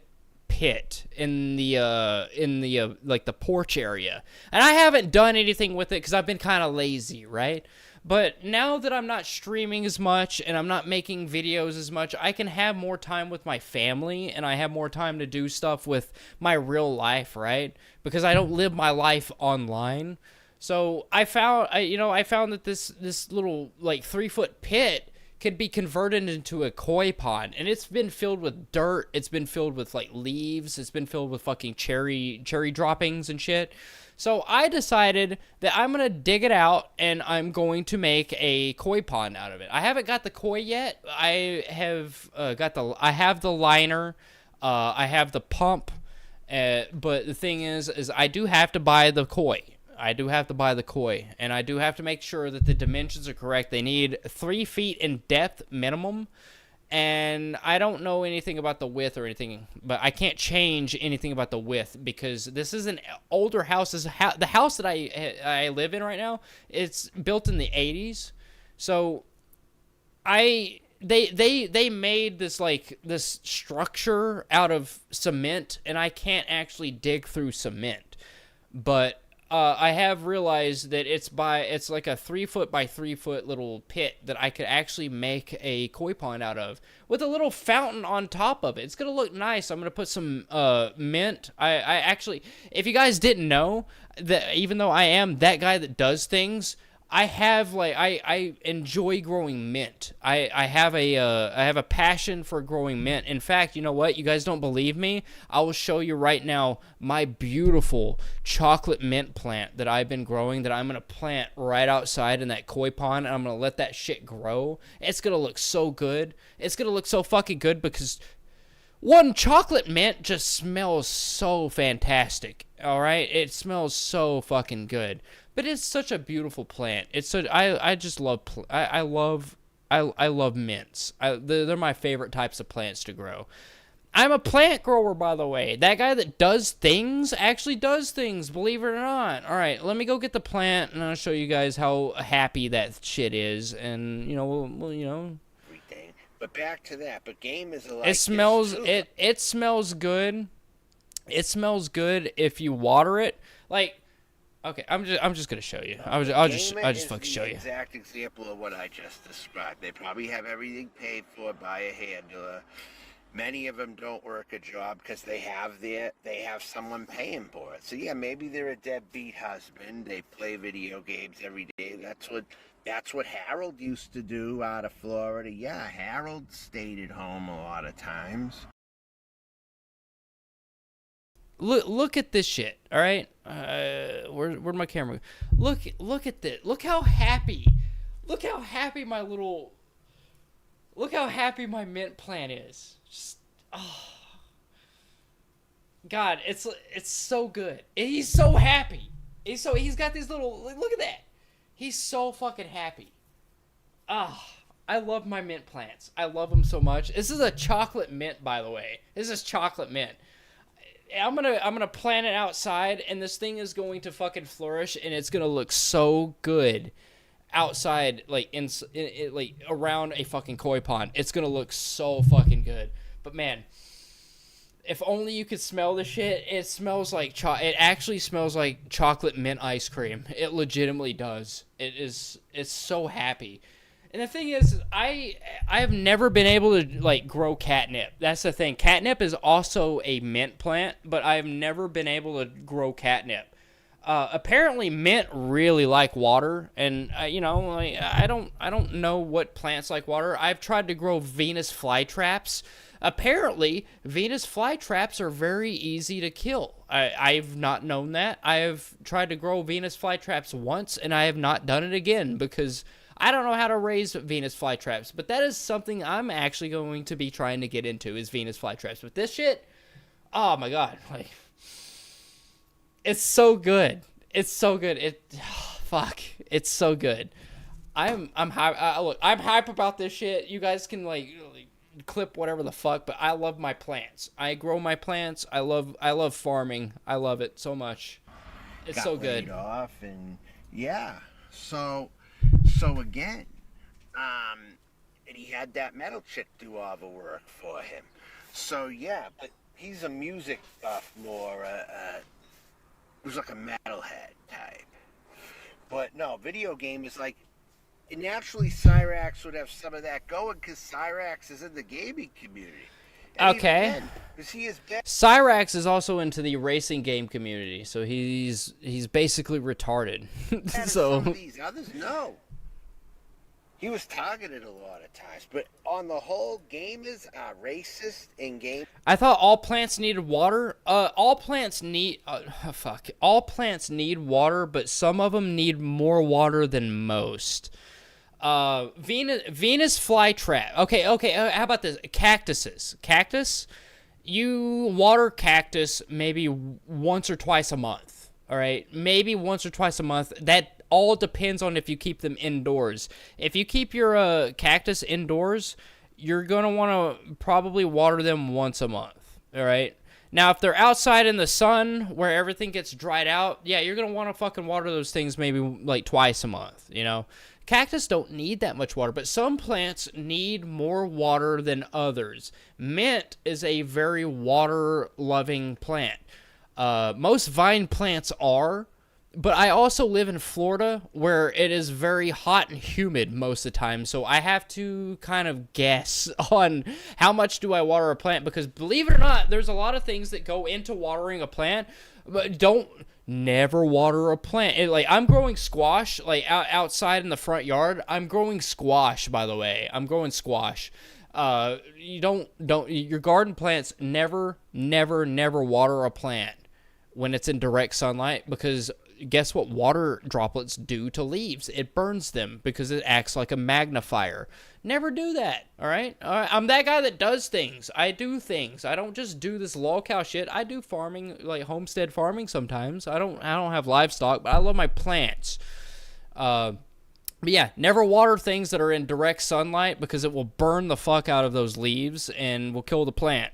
pit in the like the porch area, and I haven't done anything with it because I've been kind of lazy, right? But now that I'm not streaming as much and I'm not making videos as much, I can have more time with my family and I have more time to do stuff with my real life, right? Because I don't live my life online. So I found that this little like 3-foot pit could be converted into a koi pond, and it's been filled with dirt. It's been filled with like leaves. It's been filled with fucking cherry droppings and shit. So I decided that I'm gonna dig it out and I'm going to make a koi pond out of it. I haven't got the koi yet. I have I have the liner, I have the pump, but the thing is I do have to buy the koi. I do have to buy the koi, and I do have to make sure that the dimensions are correct. They need 3 feet in depth minimum. And I don't know anything about the width or anything, but I can't change anything about the width because this is an older house. The house that I live in right now, it's built in the 80s. So they made this structure out of cement, and I can't actually dig through cement. But I have realized that it's like a 3-foot by 3-foot little pit that I could actually make a koi pond out of with a little fountain on top of it. It's gonna look nice. I'm gonna put some mint. I actually, if you guys didn't know, that even though I am that guy that does things, I have I enjoy growing mint. I have a passion for growing mint. In fact, you know what? You guys don't believe me? I will show you right now my beautiful chocolate mint plant that I've been growing that I'm gonna plant right outside in that koi pond, and I'm gonna let that shit grow. It's gonna look so good. It's gonna look so fucking good because one, chocolate mint just smells so fantastic. All right, it smells so fucking good. But it's such a beautiful plant. It's so I just love I love mints. They're my favorite types of plants to grow. I'm a plant grower, by the way. That guy that does things actually does things, believe it or not. All right, let me go get the plant, and I'll show you guys how happy that shit is. And we'll. But back to that. But game is like it smells. It smells good. It smells good if you water it. Like. Okay, I'm just gonna show you. I'll just fucking show you. Exact example of what I just described. They probably have everything paid for by a handler. Many of them don't work a job because they have someone paying for it. So yeah, maybe they're a deadbeat husband. They play video games every day. That's what Harold used to do out of Florida. Yeah, Harold stayed at home a lot of times. Look at this shit, all right? Where'd my camera go? Look at this. Look how happy my mint plant is. Just, oh. God, it's so good. He's so happy. He's got these little, look at that. He's so fucking happy. I love my mint plants. I love them so much. This is a chocolate mint, by the way. This is chocolate mint. I'm gonna plant it outside, and this thing is going to fucking flourish, and it's gonna look so good outside, like like around a fucking koi pond. It's gonna look so fucking good. But man, if only you could smell the shit. It smells like it actually smells like chocolate mint ice cream. It legitimately does. It's so happy. And the thing is, I have never been able to like grow catnip. That's the thing. Catnip is also a mint plant, but I've never been able to grow catnip. Apparently, mint really like water, and I don't know what plants like water. I've tried to grow Venus flytraps. Apparently, Venus flytraps are very easy to kill. I've not known that. I have tried to grow Venus flytraps once, and I have not done it again because I don't know how to raise Venus flytraps. But that is something I'm actually going to be trying to get into, is Venus flytraps. But this shit, oh my god, like, it's so good. It's so good. Fuck, it's so good. I'm hype. Look, I'm hype about this shit. You guys can like clip whatever the fuck, but I love my plants. I grow my plants. I love farming. I love it so much. It's so good. Got laid off, and yeah. So again, and he had that metal chick do all the work for him. So yeah, but he's a music buff more. Who's like a metalhead type. But no, video game is like, naturally Cyrax would have some of that going because Cyrax is in the gaming community. And okay. Cyrax is also into the racing game community, so he's basically retarded. So some of these others, no. He was targeted a lot of times, but on the whole, gamers are racist in game. I thought all plants needed water. All plants need all plants need water, but some of them need more water than most. Venus flytrap. Okay. How about this? Cactus. You water cactus maybe once or twice a month. All right, maybe once or twice a month. That all depends on if you keep them indoors. If you keep your cactus indoors, you're gonna want to probably water them once a month. All right. Now, if they're outside in the sun where everything gets dried out, yeah, you're gonna want to fucking water those things maybe like twice a month. You know, cactus don't need that much water, but some plants need more water than others. Mint is a very water-loving plant. Most vine plants are. But I also live in Florida where it is very hot and humid most of the time. So I have to kind of guess on how much do I water a plant. Because believe it or not, there's a lot of things that go into watering a plant. But never water a plant. Like, I'm growing squash, like outside in the front yard. I'm growing squash, by the way. I'm growing squash. Your garden plants never water a plant when it's in direct sunlight, because guess what water droplets do to leaves? It burns them because it acts like a magnifier. Never do that, all right? I'm that guy that does things. I do things. I don't just do this lolcow shit. I do farming, like homestead farming sometimes. I don't have livestock, but I love my plants. But yeah, never water things that are in direct sunlight because it will burn the fuck out of those leaves and will kill the plant.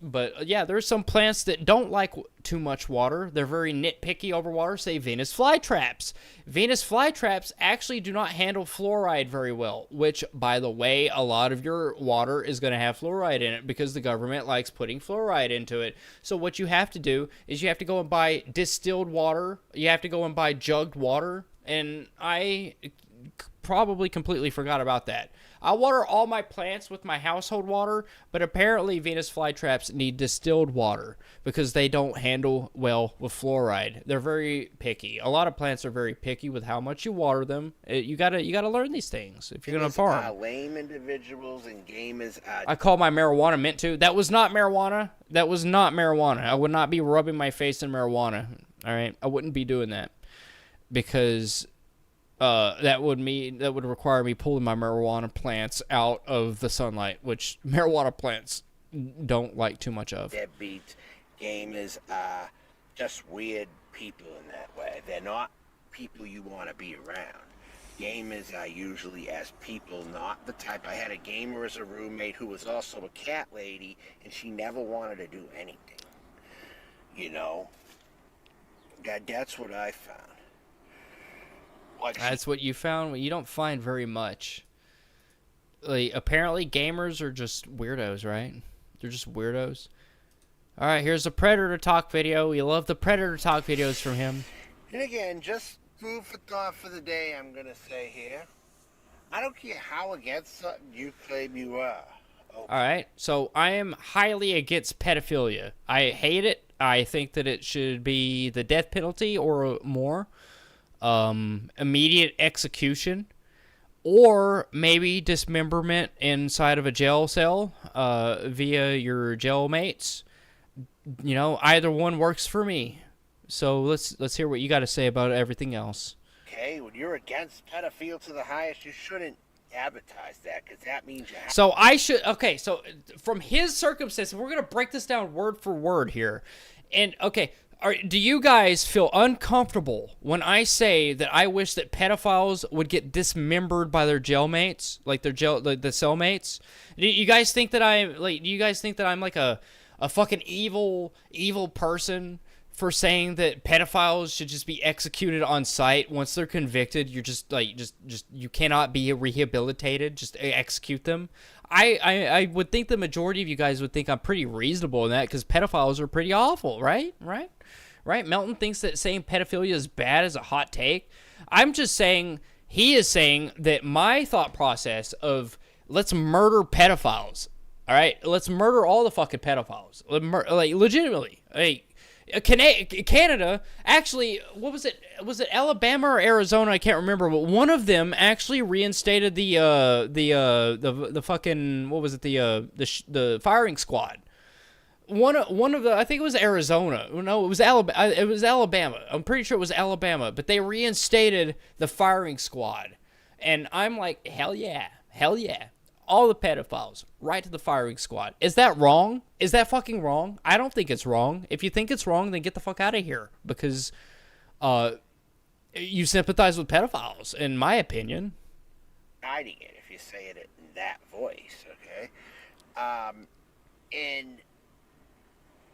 But yeah, there's some plants that don't like too much water. They're very nitpicky over water, say Venus flytraps. Venus flytraps actually do not handle fluoride very well, which, by the way, a lot of your water is going to have fluoride in it because the government likes putting fluoride into it. So what you have to do is you have to go and buy distilled water. You have to go and buy jugged water. And I probably completely forgot about that. I water all my plants with my household water, but apparently Venus flytraps need distilled water because they don't handle well with fluoride. They're very picky. A lot of plants are very picky with how much you water them. You gotta learn these things if you're gonna farm. Lame individuals and gamers. I call my marijuana mint too. That was not marijuana. That was not marijuana. I would not be rubbing my face in marijuana. All right, I wouldn't be doing that because that would require me pulling my marijuana plants out of the sunlight, which marijuana plants don't like too much of. Deadbeat gamers are just weird people in that way. They're not people you want to be around. Gamers are usually as people, not the type. I had a gamer as a roommate who was also a cat lady, and she never wanted to do anything. You know? That's what I found. That's what you found? Well, you don't find very much. Like, apparently gamers are just weirdos, right? They're just weirdos. All right, here's a Predator Talk video. We love the Predator Talk videos from him. And again, just food for thought for the day, I'm going to say here. I don't care how against something you claim you are. Okay. All right, so I am highly against pedophilia. I hate it. I think that it should be the death penalty or more. Immediate execution, or maybe dismemberment inside of a jail cell via your jail mates. You know, either one works for me. So let's hear what you got to say about everything else. Okay, when you're against pedophilia to the highest, you shouldn't advertise that, because that means you have... So I should... Okay, so from his circumstances, we're going to break this down word for word here. And, okay... do you guys feel uncomfortable when I say that I wish that pedophiles would get dismembered by their jailmates, like the cellmates? Do you guys think that I'm like a fucking evil person for saying that pedophiles should just be executed on sight once they're convicted? You're just you cannot be rehabilitated. Just execute them. I would think the majority of you guys would think I'm pretty reasonable in that, because pedophiles are pretty awful, right? Right? Melton thinks that saying pedophilia is bad is a hot take. I'm just saying, he is saying that my thought process of let's murder pedophiles, all right? Let's murder all the fucking pedophiles. Like, legitimately. Like, Canada, actually, what was it? Was it Alabama or Arizona? I can't remember, but one of them actually reinstated the fucking, what was it? The firing squad. One of the, I think it was Arizona. No, it was Alabama. It was Alabama. I'm pretty sure it was Alabama, but they reinstated the firing squad, and I'm like, hell yeah. All the pedophiles, right to the firing squad. Is that wrong? Is that fucking wrong? I don't think it's wrong. If you think it's wrong, then get the fuck out of here, because you sympathize with pedophiles, in my opinion. Hiding it, if you say it in that voice, okay?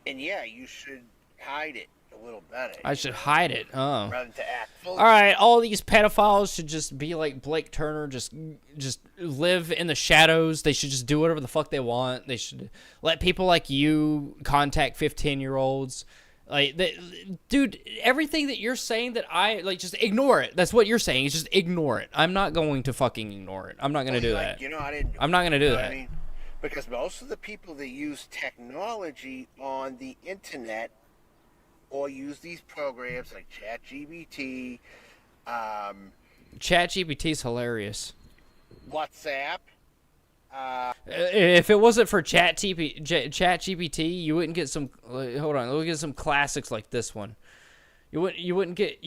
And yeah, you should hide it a little better. I should hide it. Oh. Rather than to act fully. All right, all these pedophiles should just be like Blake Turner, just live in the shadows. They should just do whatever the fuck they want. They should let people like you contact 15-year-olds. Like, dude, everything that you're saying that I like, just ignore it. That's what you're saying. Is just ignore it. I'm not going to fucking ignore it. I'm not going to do that. I'm not going to do that. I mean, because most of the people that use technology on the internet or use these programs like ChatGPT, ChatGPT's hilarious. WhatsApp. If it wasn't for ChatGPT, you wouldn't get some. Hold on, we'll get some classics like this one. You wouldn't get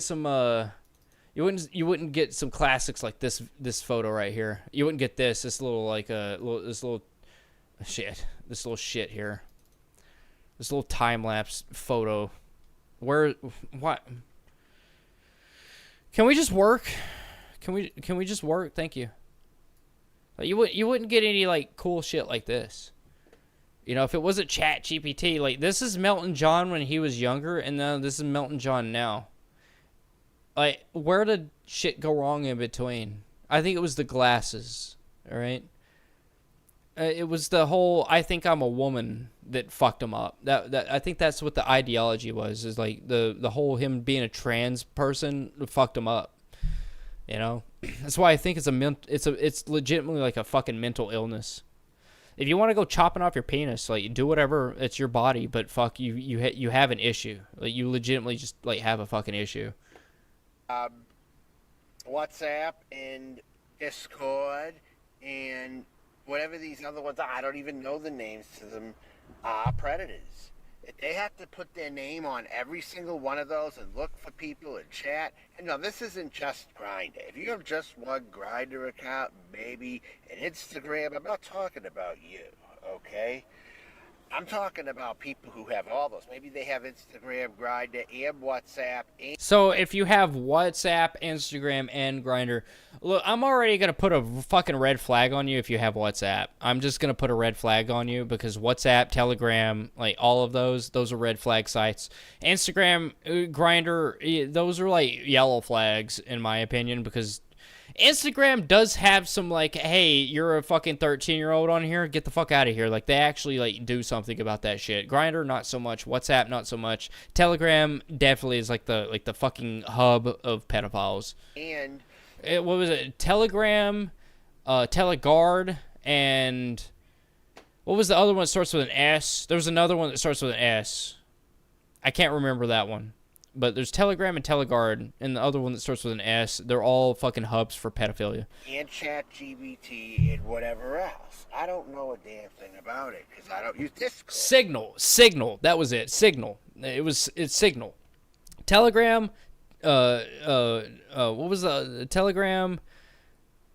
some. You wouldn't get some classics like this photo right here. You wouldn't get this little shit here. This little time lapse photo. What? Can we just work? Can we just work? Thank you. You wouldn't get any like cool shit like this. You know, if it wasn't ChatGPT, like this is Melton John when he was younger, and then this is Melton John now. Like, where did shit go wrong in between? I think it was the glasses, all right? It was the whole I think I'm a woman that fucked him up. That I think that's what the ideology was, is like the whole him being a trans person fucked him up. You know, that's why I think it's legitimately like a fucking mental illness. If you want to go chopping off your penis, like do whatever, it's your body, but fuck you have an issue. Like you legitimately just like have a fucking issue. WhatsApp and Discord and whatever these other ones are, I don't even know the names to them, are predators. If they have to put their name on every single one of those and look for people and chat, and no, this isn't just Grindr. If you have just one Grindr account, maybe an Instagram, I'm not talking about you, okay? I'm talking about people who have all those. Maybe they have Instagram, Grindr, and WhatsApp. And So if you have WhatsApp, Instagram, and Grindr, look, I'm already gonna put a fucking red flag on you if you have WhatsApp. I'm just gonna put a red flag on you because WhatsApp, Telegram, like all of those are red flag sites. Instagram, Grindr, those are like yellow flags in my opinion because Instagram does have some like, hey, you're a fucking 13-year-old on here, get the fuck out of here. Like they actually like do something about that shit. Grindr not so much, WhatsApp not so much. Telegram definitely is like the fucking hub of pedophiles. and What was it? Telegram, Teleguard, and what was the other one that starts with an S? There was another one that starts with an S. I can't remember that one. But there's Telegram and Teleguard, and the other one that starts with an S. They're all fucking hubs for pedophilia. and ChatGPT and whatever else. I don't know a damn thing about it because I don't use Discord. Signal. That was it. Signal. It's Signal. Telegram. What was the Telegram?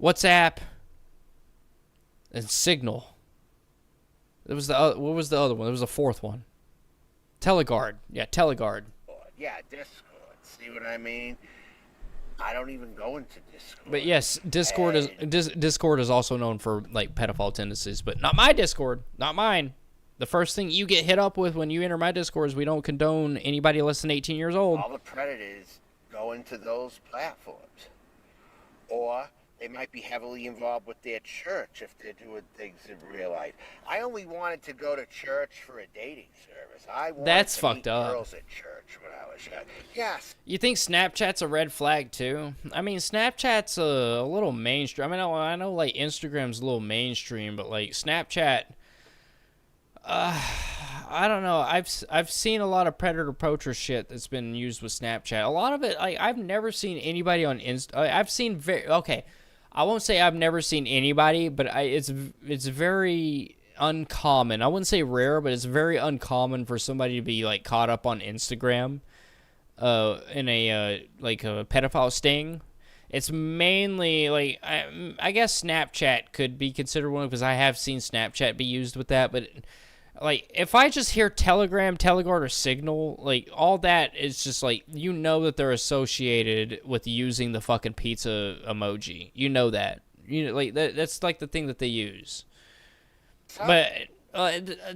WhatsApp. And Signal. There was what was the other one? There was a fourth one. Teleguard. Yeah, Teleguard. Yeah, Discord. See what I mean? I don't even go into Discord. But yes, Discord is also known for like pedophile tendencies, but not my Discord, not mine. The first thing you get hit up with when you enter my Discord is we don't condone anybody less than 18 years old. All the predators go into those platforms. Or they might be heavily involved with their church if they're doing things in real life. I only wanted to go to church for a dating service. I wanted That's to fucked meet up. girls at church when I was young. Yes. You think Snapchat's a red flag too? I mean, Snapchat's a little mainstream. I mean, I know like Instagram's a little mainstream, but like Snapchat, I don't know. I've seen a lot of predator poacher shit that's been used with Snapchat. A lot of it, like I've never seen anybody on I've seen I won't say I've never seen anybody, but it's very uncommon. I wouldn't say rare, but it's very uncommon for somebody to be like caught up on Instagram in a like a pedophile sting. It's mainly like I guess Snapchat could be considered one because I have seen Snapchat be used with that, but like if I just hear Telegram, Teleguard, or Signal, like all that is just like you know that they're associated with using the fucking pizza emoji. You know that. You know, like that's like the thing that they use. But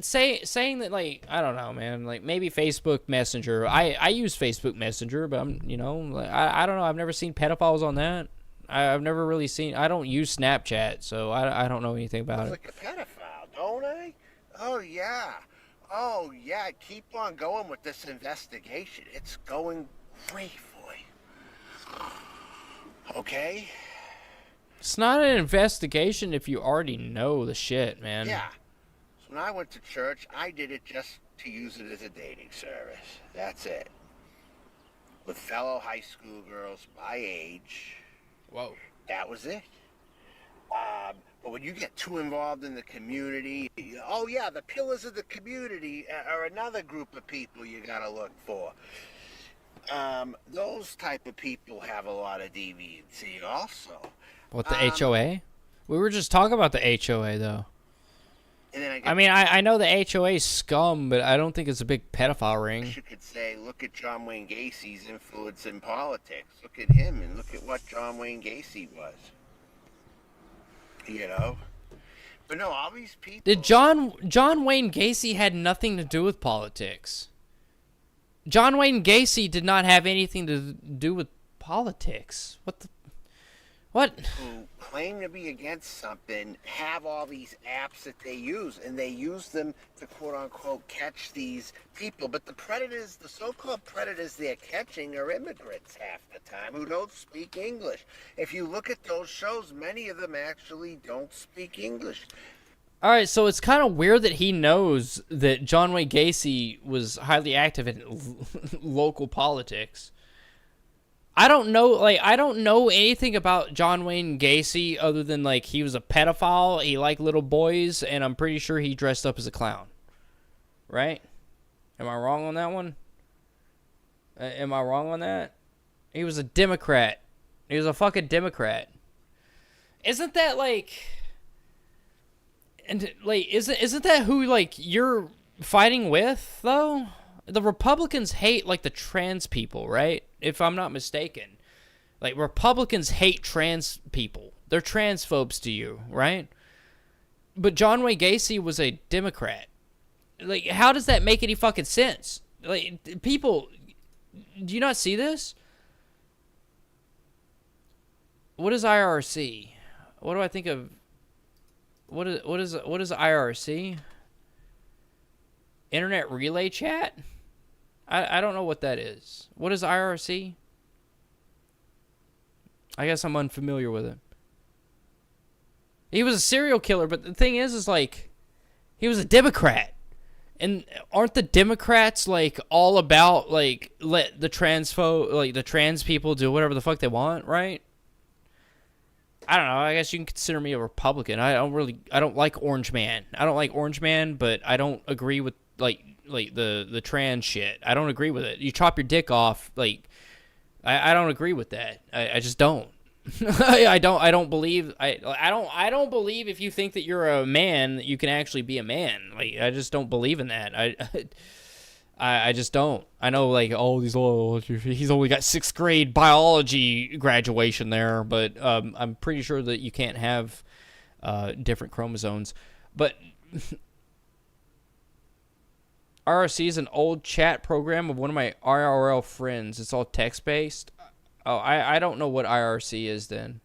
saying that, like, I don't know, man. Like maybe Facebook Messenger. I use Facebook Messenger, but I'm like, I don't know. I've never seen pedophiles on that. I've never really seen. I don't use Snapchat, so I don't know anything about it. Like a pedophile, don't I? Oh yeah. Keep on going with this investigation. It's going great for you. Okay. It's not an investigation if you already know the shit, man. Yeah. So when I went to church, I did it just to use it as a dating service. That's it. With fellow high school girls my age. Whoa. That was it. But when you get too involved in the community, oh yeah, the pillars of the community are another group of people you gotta look for. Those type of people have a lot of deviancy also. What, the HOA? We were just talking about the HOA, though. And then I know the HOA's scum, but I don't think it's a big pedophile ring. You could say, look at John Wayne Gacy's influence in politics. Look at him and look at what John Wayne Gacy was. You know? But no, all these people... Did John Wayne Gacy had nothing to do with politics. John Wayne Gacy did not have anything to do with politics. What? who claim to be against something have all these apps that they use, and they use them to quote unquote catch these people. But the predators, the so-called predators they're catching, are immigrants half the time who don't speak English. If you look at those shows, many of them actually don't speak English. All right, so it's kind of weird that he knows that John Wayne Gacy was highly active in local politics. I don't know anything about John Wayne Gacy other than, like, he was a pedophile, he liked little boys, and I'm pretty sure he dressed up as a clown. Right? Am I wrong on that one? Am I wrong on that? He was a Democrat. He was a fucking Democrat. Isn't that, like... And, like, isn't that who, like, you're fighting with, though? The Republicans hate, like, the trans people, right? If I'm not mistaken. Like, Republicans hate trans people. They're transphobes to you, right? But John Wayne Gacy was a Democrat. Like, how does that make any fucking sense? Like, people, do you not see this? What is IRC? What do I think of? What is IRC? Internet Relay Chat? I don't know what that is. What is IRC? I guess I'm unfamiliar with it. He was a serial killer, but the thing is like, he was a Democrat. And aren't the Democrats, like, all about, like, let the the trans people do whatever the fuck they want, right? I don't know. I guess you can consider me a Republican. I don't like Orange Man. I don't like Orange Man, but I don't agree with, like the trans shit. I don't agree with it. You chop your dick off, like, I don't agree with that. I just don't. I don't believe if you think that you're a man that you can actually be a man. Like, I just don't believe in that. I just don't. I know, like, he's only got 6th grade biology graduation there, but I'm pretty sure that you can't have different chromosomes. But RRC is an old chat program of one of my IRL friends. It's all text-based. Oh, I don't know what IRC is then.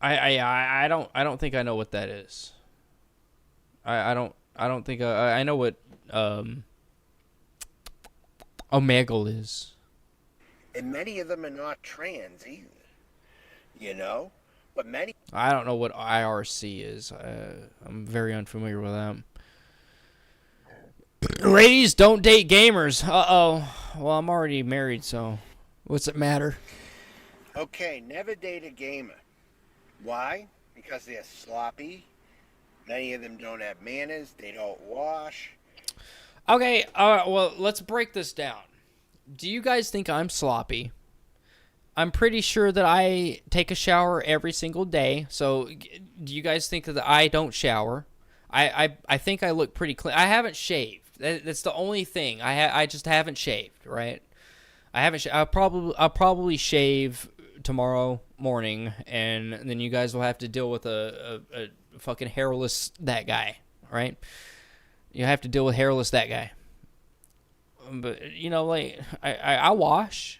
I don't think I know what that is. I don't think I know what Omegle is. And many of them are not trans either. You know? But many... I don't know what IRC is. I'm very unfamiliar with them. Ladies, don't date gamers. Uh-oh. Well, I'm already married, so what's it matter? Okay, never date a gamer. Why? Because they're sloppy. Many of them don't have manners. They don't wash. Okay, well, let's break this down. Do you guys think I'm sloppy? I'm pretty sure that I take a shower every single day. So, do you guys think that I don't shower? I think I look pretty clean. I haven't shaved. That's the only thing. I just haven't shaved, right? I haven't. I'll probably shave tomorrow morning, and then you guys will have to deal with a fucking hairless that guy, right? You have to deal with hairless that guy. But, you know, like, I wash.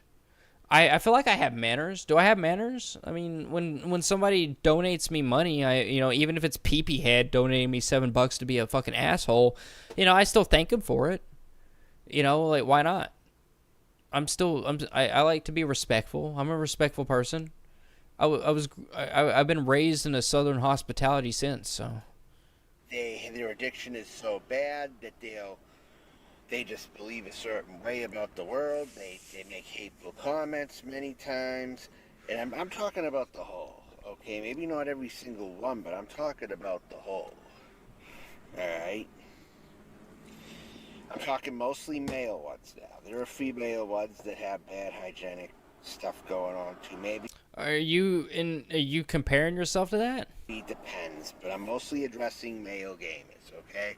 I feel like I have manners. Do I have manners? I mean, when somebody donates me money, even if it's Pee-Pee Head donating me $7 to be a fucking asshole, I still thank him for it. Like, why not? I like to be respectful. I'm a respectful person. I've been raised in a Southern hospitality since, so. Their addiction is so bad that they just believe a certain way about the world. They make hateful comments many times. And I'm talking about the whole, okay? Maybe not every single one, but I'm talking about the whole. Alright? I'm talking mostly male ones now. There are female ones that have bad hygienic stuff going on too, maybe. Are you comparing yourself to that? It depends, but I'm mostly addressing male gamers, okay?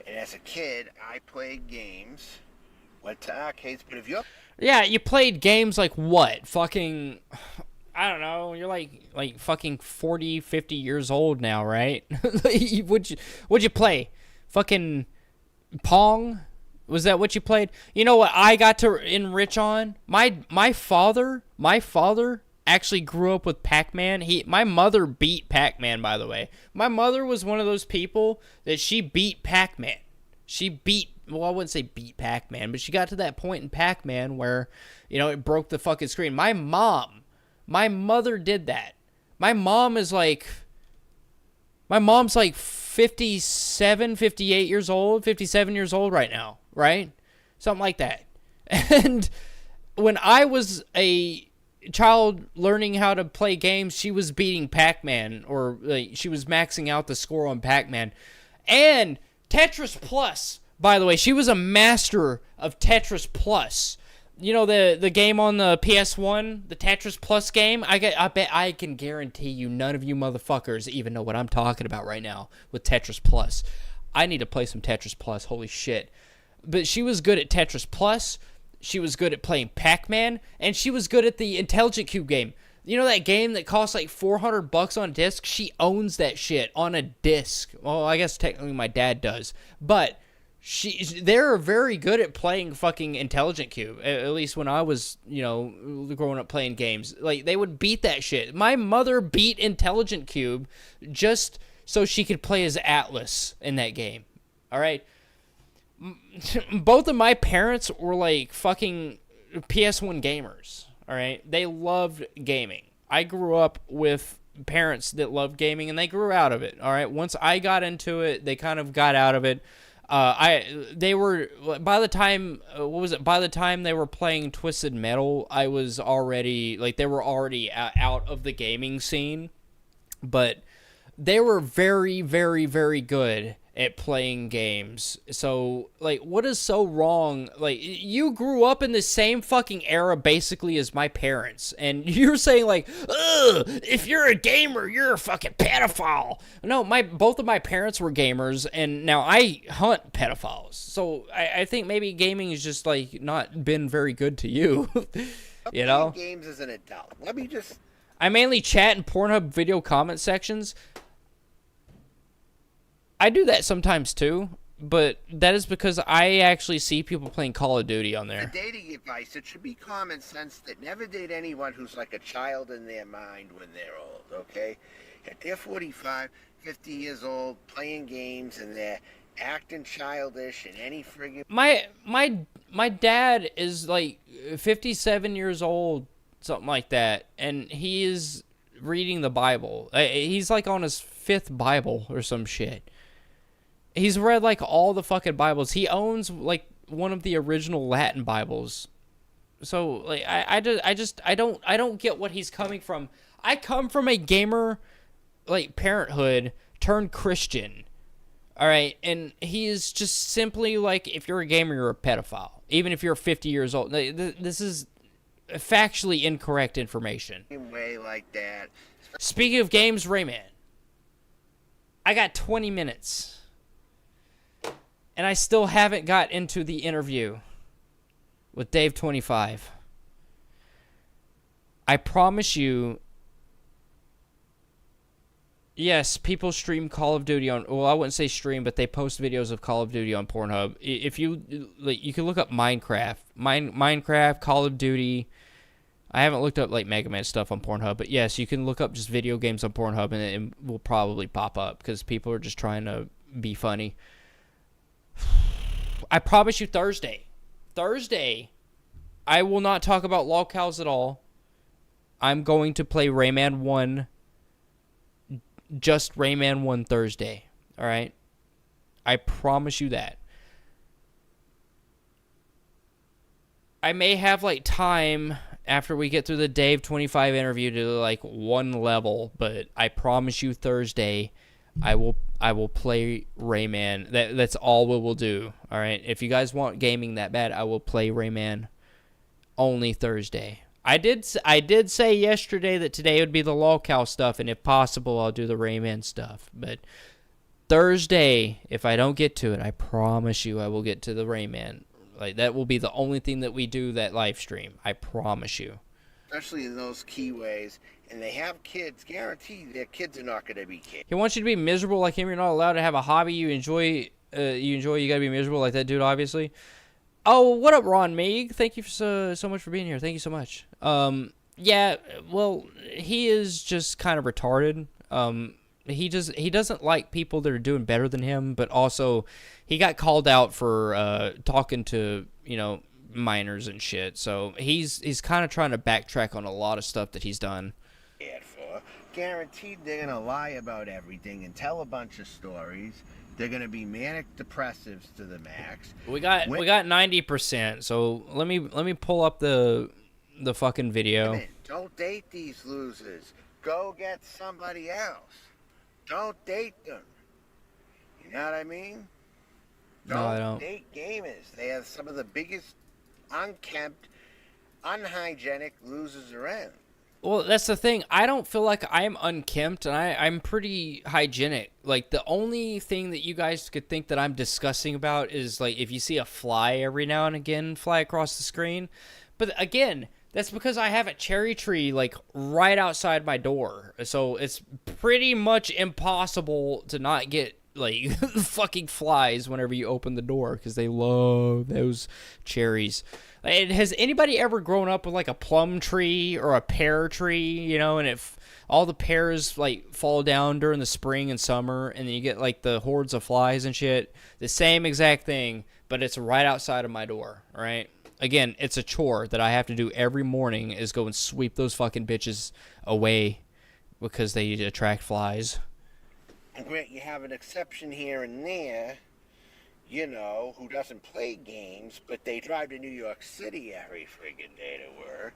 And as a kid, I played games, went to arcades, but if you're... Yeah, you played games like what? Fucking... I don't know, you're like fucking 40, 50 years old now, right? What'd you play? Fucking Pong? Was that what you played? You know what I got to enrich on? My father actually grew up with Pac-Man. My mother beat Pac-Man, by the way. My mother was one of those people that she beat Pac-Man. Well, I wouldn't say beat Pac-Man, but she got to that point in Pac-Man where, you know, it broke the fucking screen. My mother did that. My mom's like 57, 58 years old, 57 years old right now, right? Something like that. And when I was a child learning how to play games, she was beating Pac-Man, or she was maxing out the score on Pac-Man. And Tetris Plus, by the way, she was a master of Tetris Plus. You know, the game on the PS1, the Tetris Plus game? I bet I can guarantee you none of you motherfuckers even know what I'm talking about right now with Tetris Plus. I need to play some Tetris Plus, holy shit. But she was good at Tetris Plus, she was good at playing Pac-Man, and she was good at the Intelligent Cube game. You know that game that costs like $400 on a disc? She owns that shit on a disc. Well, I guess technically my dad does. But they're very good at playing fucking Intelligent Cube. At least when I was, you know, growing up playing games. Like, they would beat that shit. My mother beat Intelligent Cube just so she could play as Atlas in that game. All right? Both of my parents were like fucking PS1 gamers. All right? They loved gaming. I grew up with parents that loved gaming, and they grew out of it. All right? Once I got into it, they kind of got out of it. They were, by the time they were playing Twisted Metal, I was already, like, they were already out of the gaming scene, but they were very, very, very good at playing games. So, like, what is so wrong? Like, you grew up in the same fucking era basically as my parents, and you're saying like, ugh, if you're a gamer, you're a fucking pedophile. No, both of my parents were gamers, and now I hunt pedophiles. So I think maybe gaming has just like not been very good to you. You know? Games as an adult. Let me just. I mainly chat in Pornhub video comment sections. I do that sometimes too, but that is because I actually see people playing Call of Duty on there. The dating advice, it should be common sense that never date anyone who's like a child in their mind when they're old, okay? If they're 45, 50 years old, playing games, and they're acting childish in any friggin'... My dad is like 57 years old, something like that, and he is reading the Bible. He's like on his 5th Bible or some shit. He's read like all the fucking Bibles. He owns like one of the original Latin Bibles. So like I don't get what he's coming from. I come from a gamer like parenthood turned Christian. All right, and he is just simply like, if you're a gamer, you're a pedophile. Even if you're 50 years old. This is factually incorrect information. Way like that. Speaking of games, Rayman. I got 20 minutes. And I still haven't got into the interview with Dave 25. I promise you, yes, people stream Call of Duty on, well, I wouldn't say stream, but they post videos of Call of Duty on Pornhub. If you, like, you can look up Minecraft. Minecraft, Call of Duty. I haven't looked up, like, Mega Man stuff on Pornhub, but yes, you can look up just video games on Pornhub, and it will probably pop up, because people are just trying to be funny. I promise you Thursday, I will not talk about lolcows at all. I'm going to play Rayman 1, just Rayman 1 Thursday, all right? I promise you that. I may have, like, time after we get through the Dave 25 interview to, like, one level, but I promise you Thursday, I will play Rayman. That's all we will do. All right. If you guys want gaming that bad, I will play Rayman only Thursday. I did say yesterday that today would be the lolcow stuff, and if possible, I'll do the Rayman stuff. But Thursday, if I don't get to it, I promise you I will get to the Rayman. Like, that will be the only thing that we do that live stream. I promise you. Especially in those key ways. And they have kids, guarantee their kids are not going to be kids. He wants you to be miserable like him. You're not allowed to have a hobby you enjoy you enjoy, you gotta be miserable like that dude, obviously. Oh, what up, Ron Meeg? Thank you so much for being here. Thank you so much. Yeah, well, he is just kind of retarded. He doesn't like people that are doing better than him, but also he got called out for talking to, minors and shit. So he's kind of trying to backtrack on a lot of stuff that he's done. For. Guaranteed they're gonna lie about everything and tell a bunch of stories. They're gonna be manic depressives to the max. We got 90%. So let me pull up the fucking video. Don't date these losers. Go get somebody else. Don't date them. You know what I mean? No, I don't. Date gamers. They have some of the biggest, unkempt, unhygienic losers around. Well, that's the thing. I don't feel like I'm unkempt, and I'm pretty hygienic. Like, the only thing that you guys could think that I'm disgusting about is, like, if you see a fly every now and again fly across the screen. But, again, that's because I have a cherry tree, like, right outside my door. So it's pretty much impossible to not get, like, fucking flies whenever you open the door, because they love those cherries. Has anybody ever grown up with, like, a plum tree or a pear tree, and if all the pears, like, fall down during the spring and summer, and then you get, like, the hordes of flies and shit? The same exact thing, but it's right outside of my door, right? Again, it's a chore that I have to do every morning, is go and sweep those fucking bitches away because they attract flies. Grant, you have an exception here and there, who doesn't play games, but they drive to New York City every friggin' day to work.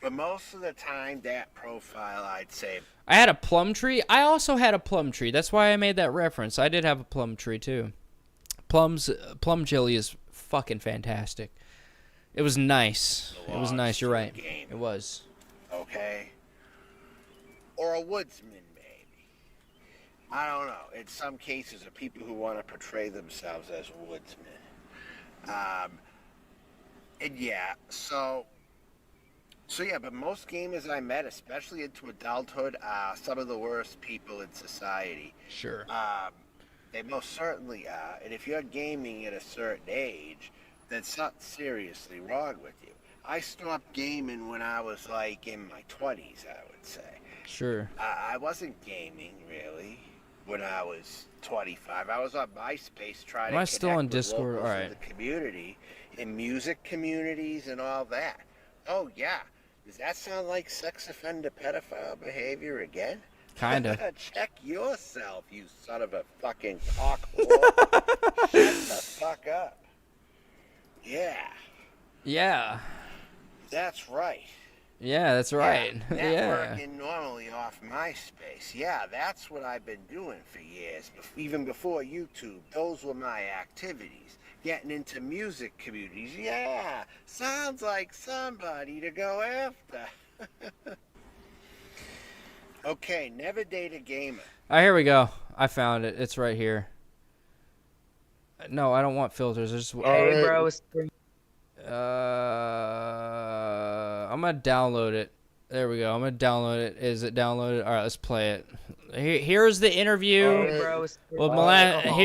But most of the time, that profile, I'd say... I had a plum tree. I also had a plum tree. That's why I made that reference. I did have a plum tree, too. Plum jelly is fucking fantastic. It was nice. It was nice. You're right. It was. Okay? Or a woodsman, maybe. I don't know. In some cases, of people who want to portray themselves as woodsmen. And yeah, so yeah, but most gamers I met, especially into adulthood, are some of the worst people in society. Sure. They most certainly are. And if you're gaming at a certain age, then something seriously wrong with you. I stopped gaming when I was, like, in my 20s, I would say. Sure. I wasn't gaming, really, when I was 25. I was on MySpace trying to connect still on with Discord? locals All right. in the community, in music communities and all that. Oh, yeah. Does that sound like sex offender pedophile behavior again? Kinda. Check yourself, you son of a fucking cockwhore. Shut the fuck up. Yeah. Yeah. That's right. Yeah, that's right. Yeah. Networking normally off MySpace. Yeah, that's what I've been doing for years. Even before YouTube, those were my activities. Getting into music communities. Yeah, sounds like somebody to go after. Okay, never date a gamer. All right, here we go. I found it. It's right here. No, I don't want filters. There's Hey, bro. I'm gonna download it. There we go. I'm gonna download it. Is it downloaded? All right, let's play it. Here's the interview. Hey, bro. Well, Milan,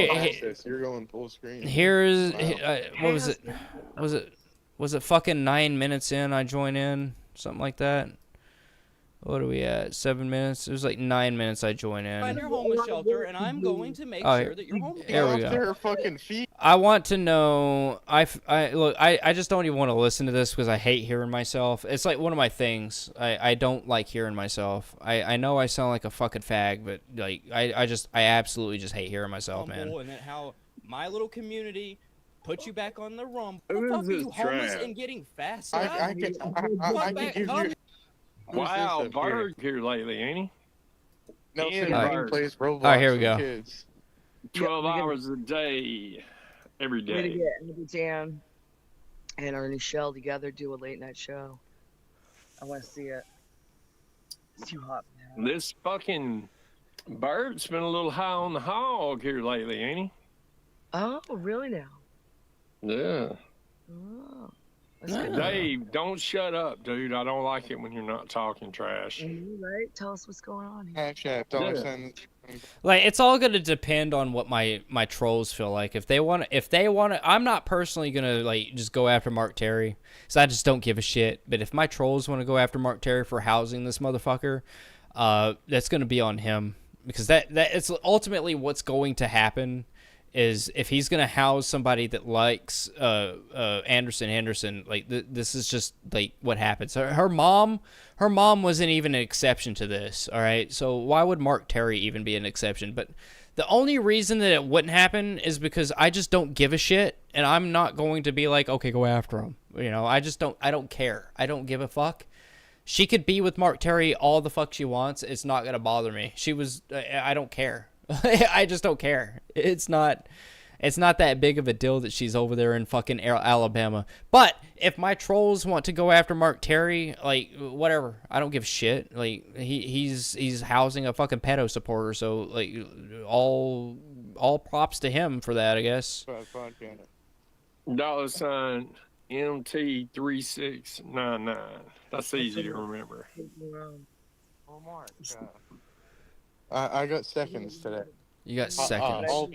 you're going full screen. Here's what was it? Was it fucking 9 minutes in? I join in, something like that. What are we at? 7 minutes? It was like 9 minutes I join in. Find your homeless shelter, and I'm going to make sure that you're homeless. Here we go. Their fucking feet. I want to know. I just don't even want to listen to this because I hate hearing myself. It's like one of my things. I don't like hearing myself. I know I sound like a fucking fag, but like I absolutely just hate hearing myself, man. And then how my little community put you back on the rumble. Who Fuck is you, this homeless trash? and getting fast. I can give you. Wow, Bird here lately, ain't he? Nelson Bird. plays Roblox. All right, here we with go. Kids. 12 hours a day, every We're gonna day. get Andy Jan and our new shell together, do a late night show. I want to see it. It's too hot, man. This fucking Bird's been a little high on the hog here lately, ain't he? Oh, really now? Yeah. Oh. Dave, don't shut up, dude. I don't like it when you're not talking trash. Right? Tell us what's going on here. Like, it's all gonna depend on what my trolls feel like. If they want to, I'm not personally gonna like just go after Mark Terry, so I just don't give a shit. But if my trolls want to go after Mark Terry for housing this motherfucker, that's gonna be on him, because that it's ultimately what's going to happen. Is if he's gonna house somebody that likes Anderson Henderson, like this is just like what happens. Her mom wasn't even an exception to this. All right, so why would Mark Terry even be an exception? But the only reason that it wouldn't happen is because I just don't give a shit, and I'm not going to be like, okay, go after him. You know, I don't care. I don't give a fuck. She could be with Mark Terry all the fuck she wants. It's not gonna bother me. I don't care. I just don't care. It's not that big of a deal that she's over there in fucking Alabama. But if my trolls want to go after Mark Terry, like, whatever, I don't give a shit. Like, he's housing a fucking pedo supporter, so like all props to him for that, I guess. $ MT3699. That's easy to remember. I got seconds today. You got seconds. All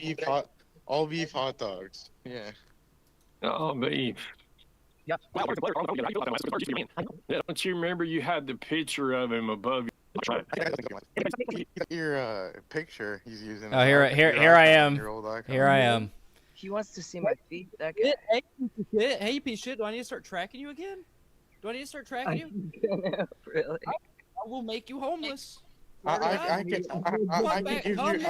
beef hot dogs. Yeah. All beef. Yep. Don't you remember you had the picture of him above you? Your picture he's using. Oh, here I am. Here I am. He wants to see my feet. That guy. Hey, you piece of shit. Do I need to start tracking you again? Do I need to start tracking you? Really? I will make you homeless. I can give you.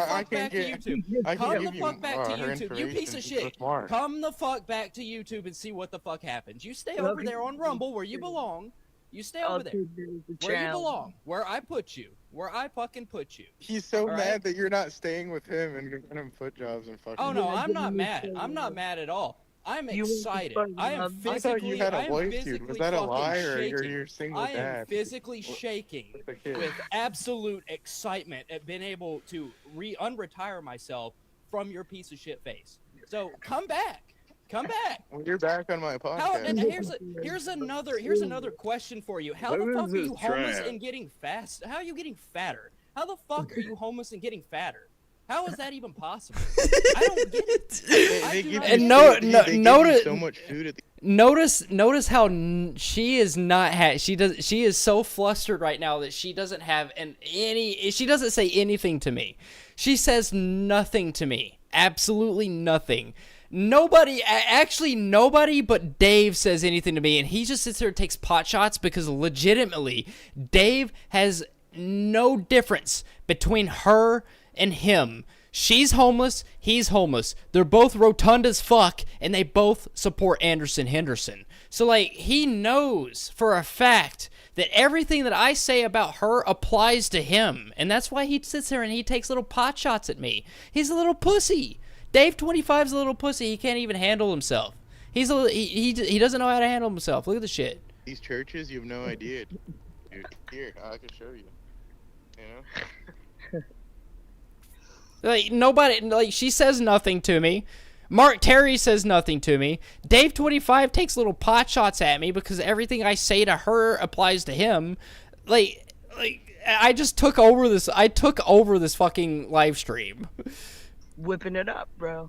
I can give you. Come the fuck back to her YouTube. You piece of information. shit. Come the fuck back to YouTube and see what the fuck happens. You stay over there on Rumble where you belong. You stay over there where you belong. Where I put you. Where I fucking put you. He's so All mad right? that you're not staying with him and giving him foot jobs and fucking. Oh no, I'm not mad. I'm not mad at all. I'm excited. I am physically. I thought you had a voice, dude. Was that a lie, or shaking. you're single I am dad? physically shaking with absolute excitement at being able to unretire myself from your piece of shit face. So come back. Come back. Well, you're back on my podcast. Here's another question for you. How the fuck are you homeless and getting fast? How are you getting fatter? How the fuck are you homeless and getting fatter? How is that even possible? I don't get it. And notice so much food at the notice how she is not she is so flustered right now that she doesn't have she doesn't say anything to me. She says nothing to me. Absolutely nothing. Nobody but Dave says anything to me, and he just sits there and takes pot shots because legitimately Dave has no difference between her and him. She's homeless, he's homeless. They're both rotund as fuck, and they both support Anderson Henderson. So, like, he knows for a fact that everything that I say about her applies to him. And that's why he sits there and he takes little pot shots at me. He's a little pussy. Dave 25's a little pussy. He can't even handle himself. He doesn't know how to handle himself. Look at the shit. These churches, you have no idea. Dude, here, I can show you. You know? Like, nobody, like, she says nothing to me. Mark Terry says nothing to me. Dave 25 takes little pot shots at me because everything I say to her applies to him. Like I just took over this. I took over this fucking live stream. Whipping it up, bro.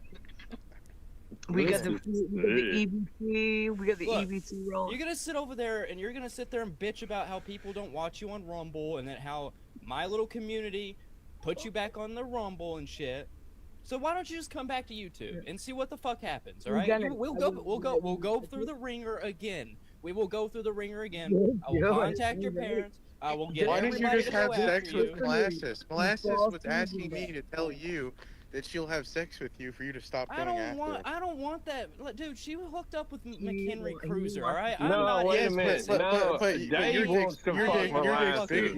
We got the EBT. We got the EBT roll. You're gonna sit over there and you're gonna sit there and bitch about how people don't watch you on Rumble and that how my little community put you back on the Rumble and shit. So why don't you just come back to YouTube and see what the fuck happens? All right, we'll go through the ringer again. We will go through the ringer again. I will contact your parents. I will get. Why didn't you just have sex with you. Molasses? Molasses was asking me to tell you that she'll have sex with you for you to stop going after her. I don't want that. Dude, she was hooked up with McHenry Cruiser, all right? No, wait a minute. Dave wants to fuck Molasses.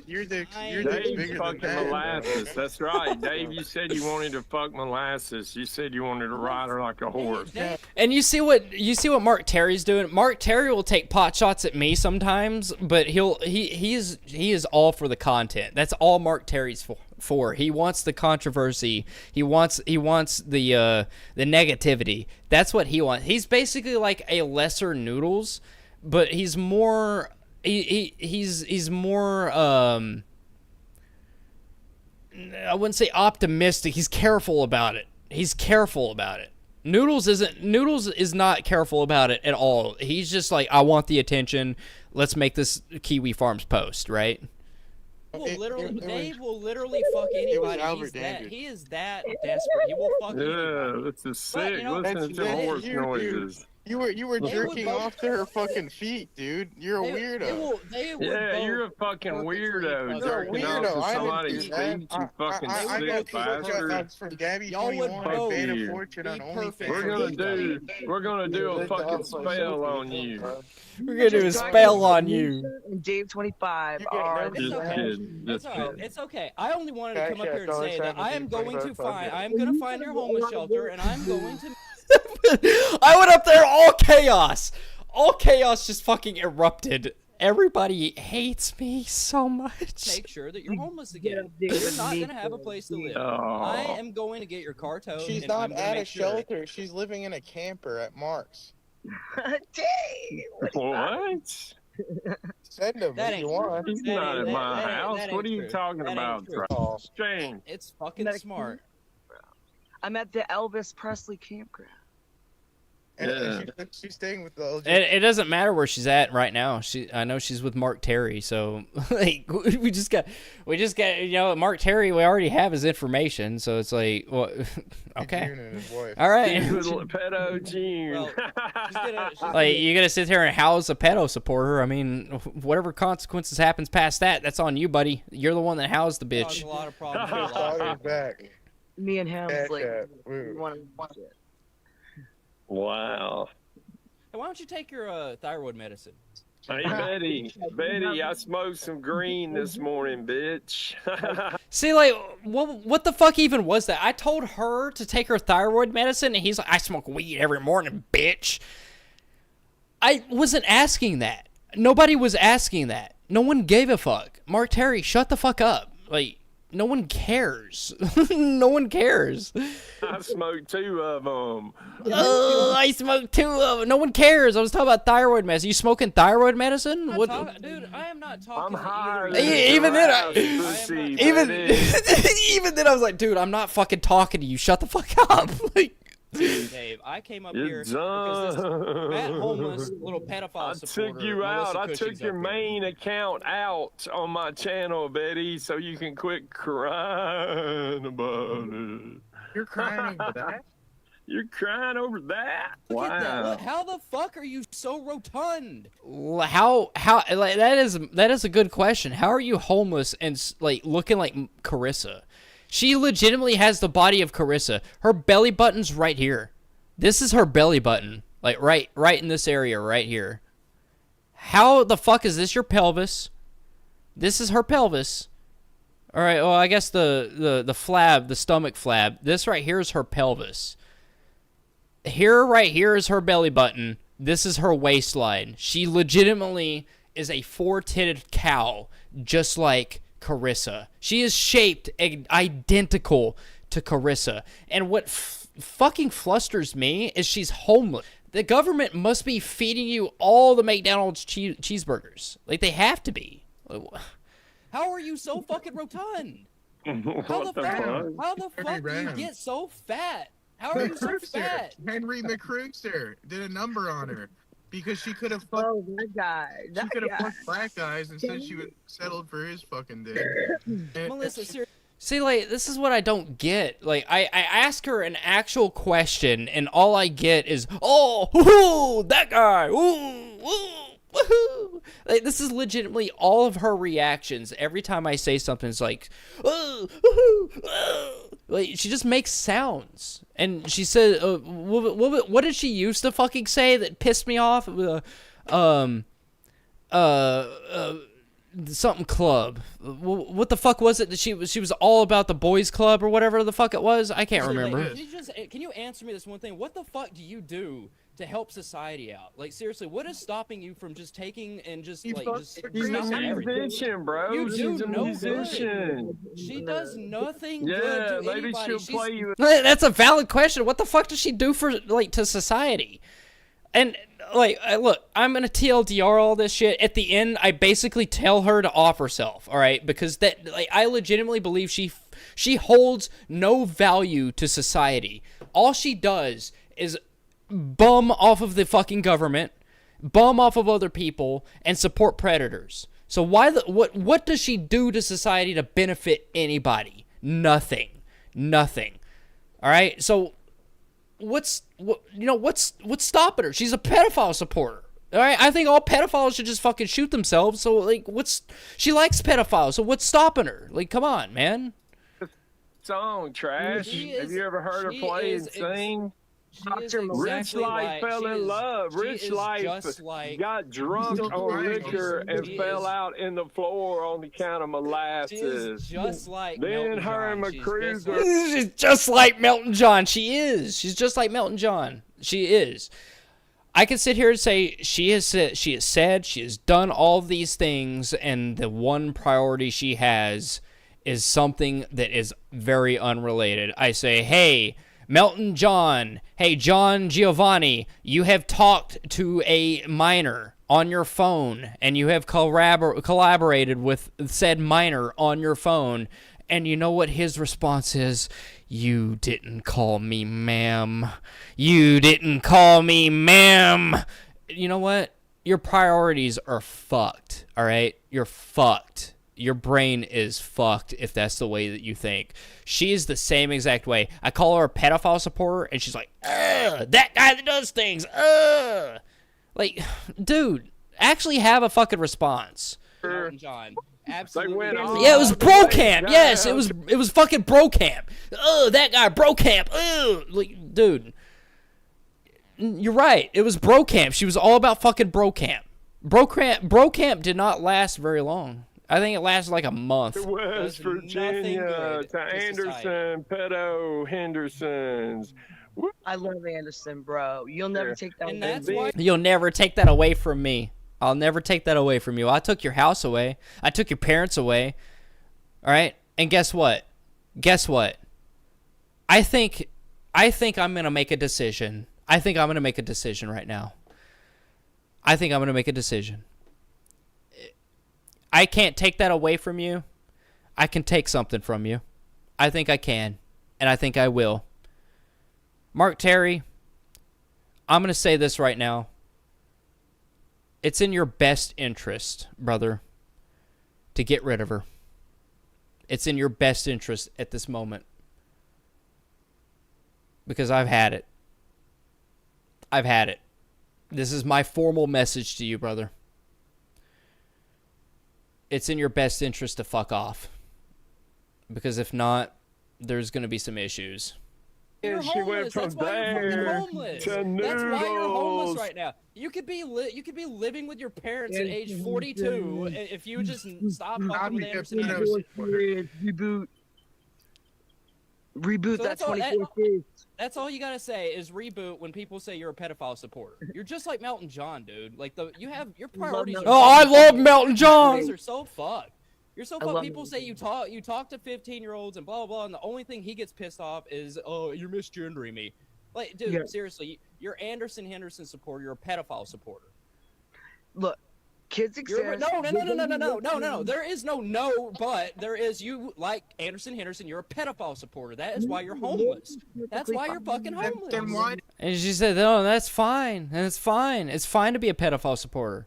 Your dick's bigger fucking than that. Molasses. That's right. Dave, you said you wanted to fuck Molasses. You said you wanted to ride her like a horse. And you see what Mark Terry's doing? Mark Terry will take pot shots at me sometimes, but he is all for the content. That's all Mark Terry's for. for. He wants the controversy. He wants the negativity. That's what he wants. He's basically like a lesser Noodles, but he's more he's more I wouldn't say optimistic. He's careful about it. Noodles is not careful about it at all. He's just like, I want the attention. Let's make this Kiwi Farms post, right? Dave will literally fuck anybody. He is that desperate. He will fuck anybody. This is sick. Listen to That's horse you, noises. dude. You were jerking off to her fucking feet, dude. You're a weirdo. Yeah, you're a fucking weirdo. Jerking off to somebody's feet, you fucking sick bastard. From Gabby Y'all would 21 both Beta be Fortune on perfect. We're gonna do a fucking spell on you. We're gonna do a spell on you. And Dave 25 are. It's okay. It's okay. I only wanted to come up here and say that I am going to find your homeless shelter, and I'm going to. I went up there, all chaos. All chaos just fucking erupted. Everybody hates me so much. Make sure that you're homeless again. You're not going to have a place to live. I am going to get your car towed. She's not at a shelter. She's living in a camper at Mark's. Dang! What? Send him if you want. He's not at my house. What are you talking about, James? It's fucking smart. I'm at the Elvis Presley campground. And she's staying with the LGBT. It doesn't matter where she's at right now. I know she's with Mark Terry, so like we just got Mark Terry. We already have his information, so it's like, well, okay, all right. Pedo June. Like you're gonna sit there and house a pedo supporter. I mean, whatever consequences happens past that, that's on you, buddy. You're the one that housed the bitch. A lot of problems. Back. Me and him, want to watch it. Wow. Hey, why don't you take your thyroid medicine? Hey, Betty, I smoked some green this morning, bitch. See, like, what the fuck even was that? I told her to take her thyroid medicine, and he's like, I smoke weed every morning, bitch. I wasn't asking that. Nobody was asking that. No one gave a fuck. Mark Terry, shut the fuck up. Like, no one cares. No one cares. I smoked 2 of them. Oh, I smoked 2 of them. No one cares. I was talking about thyroid medicine. You smoking thyroid medicine? Dude, I am not talking. I'm high. Even then, even then, I was like, dude, I'm not fucking talking to you. Shut the fuck up. Like, Dave, I came up here because this fat homeless little pedophile supporter. I took you out. I took your main account out on my channel, Betty, so you can quit crying about it. You're crying over that? You're crying over that? Look at that. How the fuck are you so rotund? How like that is a good question. How are you homeless and like looking like Carissa? She legitimately has the body of Carissa. Her belly button's right here. This is her belly button. Like right in this area right here. How the fuck is this your pelvis? This is her pelvis. All right, well, I guess the flab, the stomach flab. This right here is her pelvis. Right here is her belly button. This is her waistline. She legitimately is a 4-titted cow, just like Carissa. She is shaped identical to Carissa. And what fucking flusters me is she's homeless. The government must be feeding you all the McDonald's cheeseburgers. Like, they have to be. How are you so fucking rotund? How the fuck do you get so fat? How are you so fat? Henry McCruiser did a number on her. Because she could have fucked. Oh, that guy. She could have fucked black guys and said she would settled for his fucking dick. Melissa, seriously. See, like, this is what I don't get. Like, I ask her an actual question, and all I get is, oh, woohoo, that guy, ooh, woohoo. Like, this is legitimately all of her reactions. Every time I say something, it's like, oh, woohoo, oh. Like, she just makes sounds. And she said, what did she used to fucking say that pissed me off? Something club. What the fuck was it that she was all about the boys club or whatever the fuck it was? I can't remember. Can you answer me this one thing? What the fuck do you do to help society out. Like, seriously, what is stopping you from just taking and just He's stopping a musician, bro. You She's do a no musician. good. She does nothing Yeah, good to maybe anybody. she'll play you. That's a valid question. What the fuck does she do for, like, to society? And, like, look, I'm gonna TLDR all this shit. At the end, I basically tell her to off herself, all right? Because that, like, I legitimately believe she holds no value to society. All she does is bum off of the fucking government, bum off of other people, and support predators. So what does she do to society to benefit anybody? Nothing. All right? So what's stopping her? She's a pedophile supporter. All right? I think all pedophiles should just fucking shoot themselves. So, like, she likes pedophiles. So what's stopping her? Like, come on, man. Song trash. Have you ever heard her play and sing? Rich Life fell in love. Rich Life got drunk on liquor and fell out in the floor on the count of molasses. Just like then her and McCruiser. She's just like Melton John. She is. She's just like Melton John. She is. I can sit here and say she has done all these things, and the one priority she has is something that is very unrelated. I say, hey, Melton John, hey, John Giovanni, you have talked to a minor on your phone, and you have collaborated with said minor on your phone, and you know what his response is? You didn't call me ma'am. You didn't call me ma'am. You know what? Your priorities are fucked, all right? You're fucked. Your brain is fucked if that's the way that you think. She's the same exact way. I call her a pedophile supporter, and she's like, ugh, that guy that does things, ugh. Like, dude, actually have a fucking response. John, absolutely. Yeah, it was bro camp. Yes, it was fucking bro camp. Ugh, that guy, bro camp. Ugh. Like, dude, you're right. It was bro camp. She was all about fucking bro camp. Bro camp did not last very long. I think it lasted like a month. To West Virginia, to Anderson, pedo Hendersons. I love Anderson, bro. You'll never take that away. Why you'll never take that away from me. I'll never take that away from you. I took your house away. I took your parents away. All right? And guess what? I think I'm going to make a decision. I think I'm going to make a decision right now. I think I'm going to make a decision. I can't take that away from you. I can take something from you. I think I can, and I think I will. Mark Terry, I'm going to say this right now. It's in your best interest, brother, to get rid of her. It's in your best interest at this moment. Because I've had it. I've had it. This is my formal message to you, brother. It's in your best interest to fuck off. Because if not, there's going to be some issues. You're She went homeless. from there Homeless. to That's why you're homeless noodles. right now. You could be living with your parents at age 42 if you just stop fucking with Anderson. Reboot So that 24 kids. That's all you gotta say is reboot when people say you're a pedophile supporter. You're just like Melton John, dude. Like you have your priorities. Oh, I love Melton John. You're so fucked. You're so fucked. People say you talk to 15-year-olds and blah blah blah, and the only thing he gets pissed off is, oh, you're misgendering me. Like, dude, seriously, you're Anderson Henderson supporter. You're a pedophile supporter. Look, kids exist. No. There is no, but there is. You like Anderson Henderson. You're a pedophile supporter. That is why you're homeless. That's why you're fucking homeless. And she said, no, that's fine. And it's fine. It's fine to be a pedophile supporter.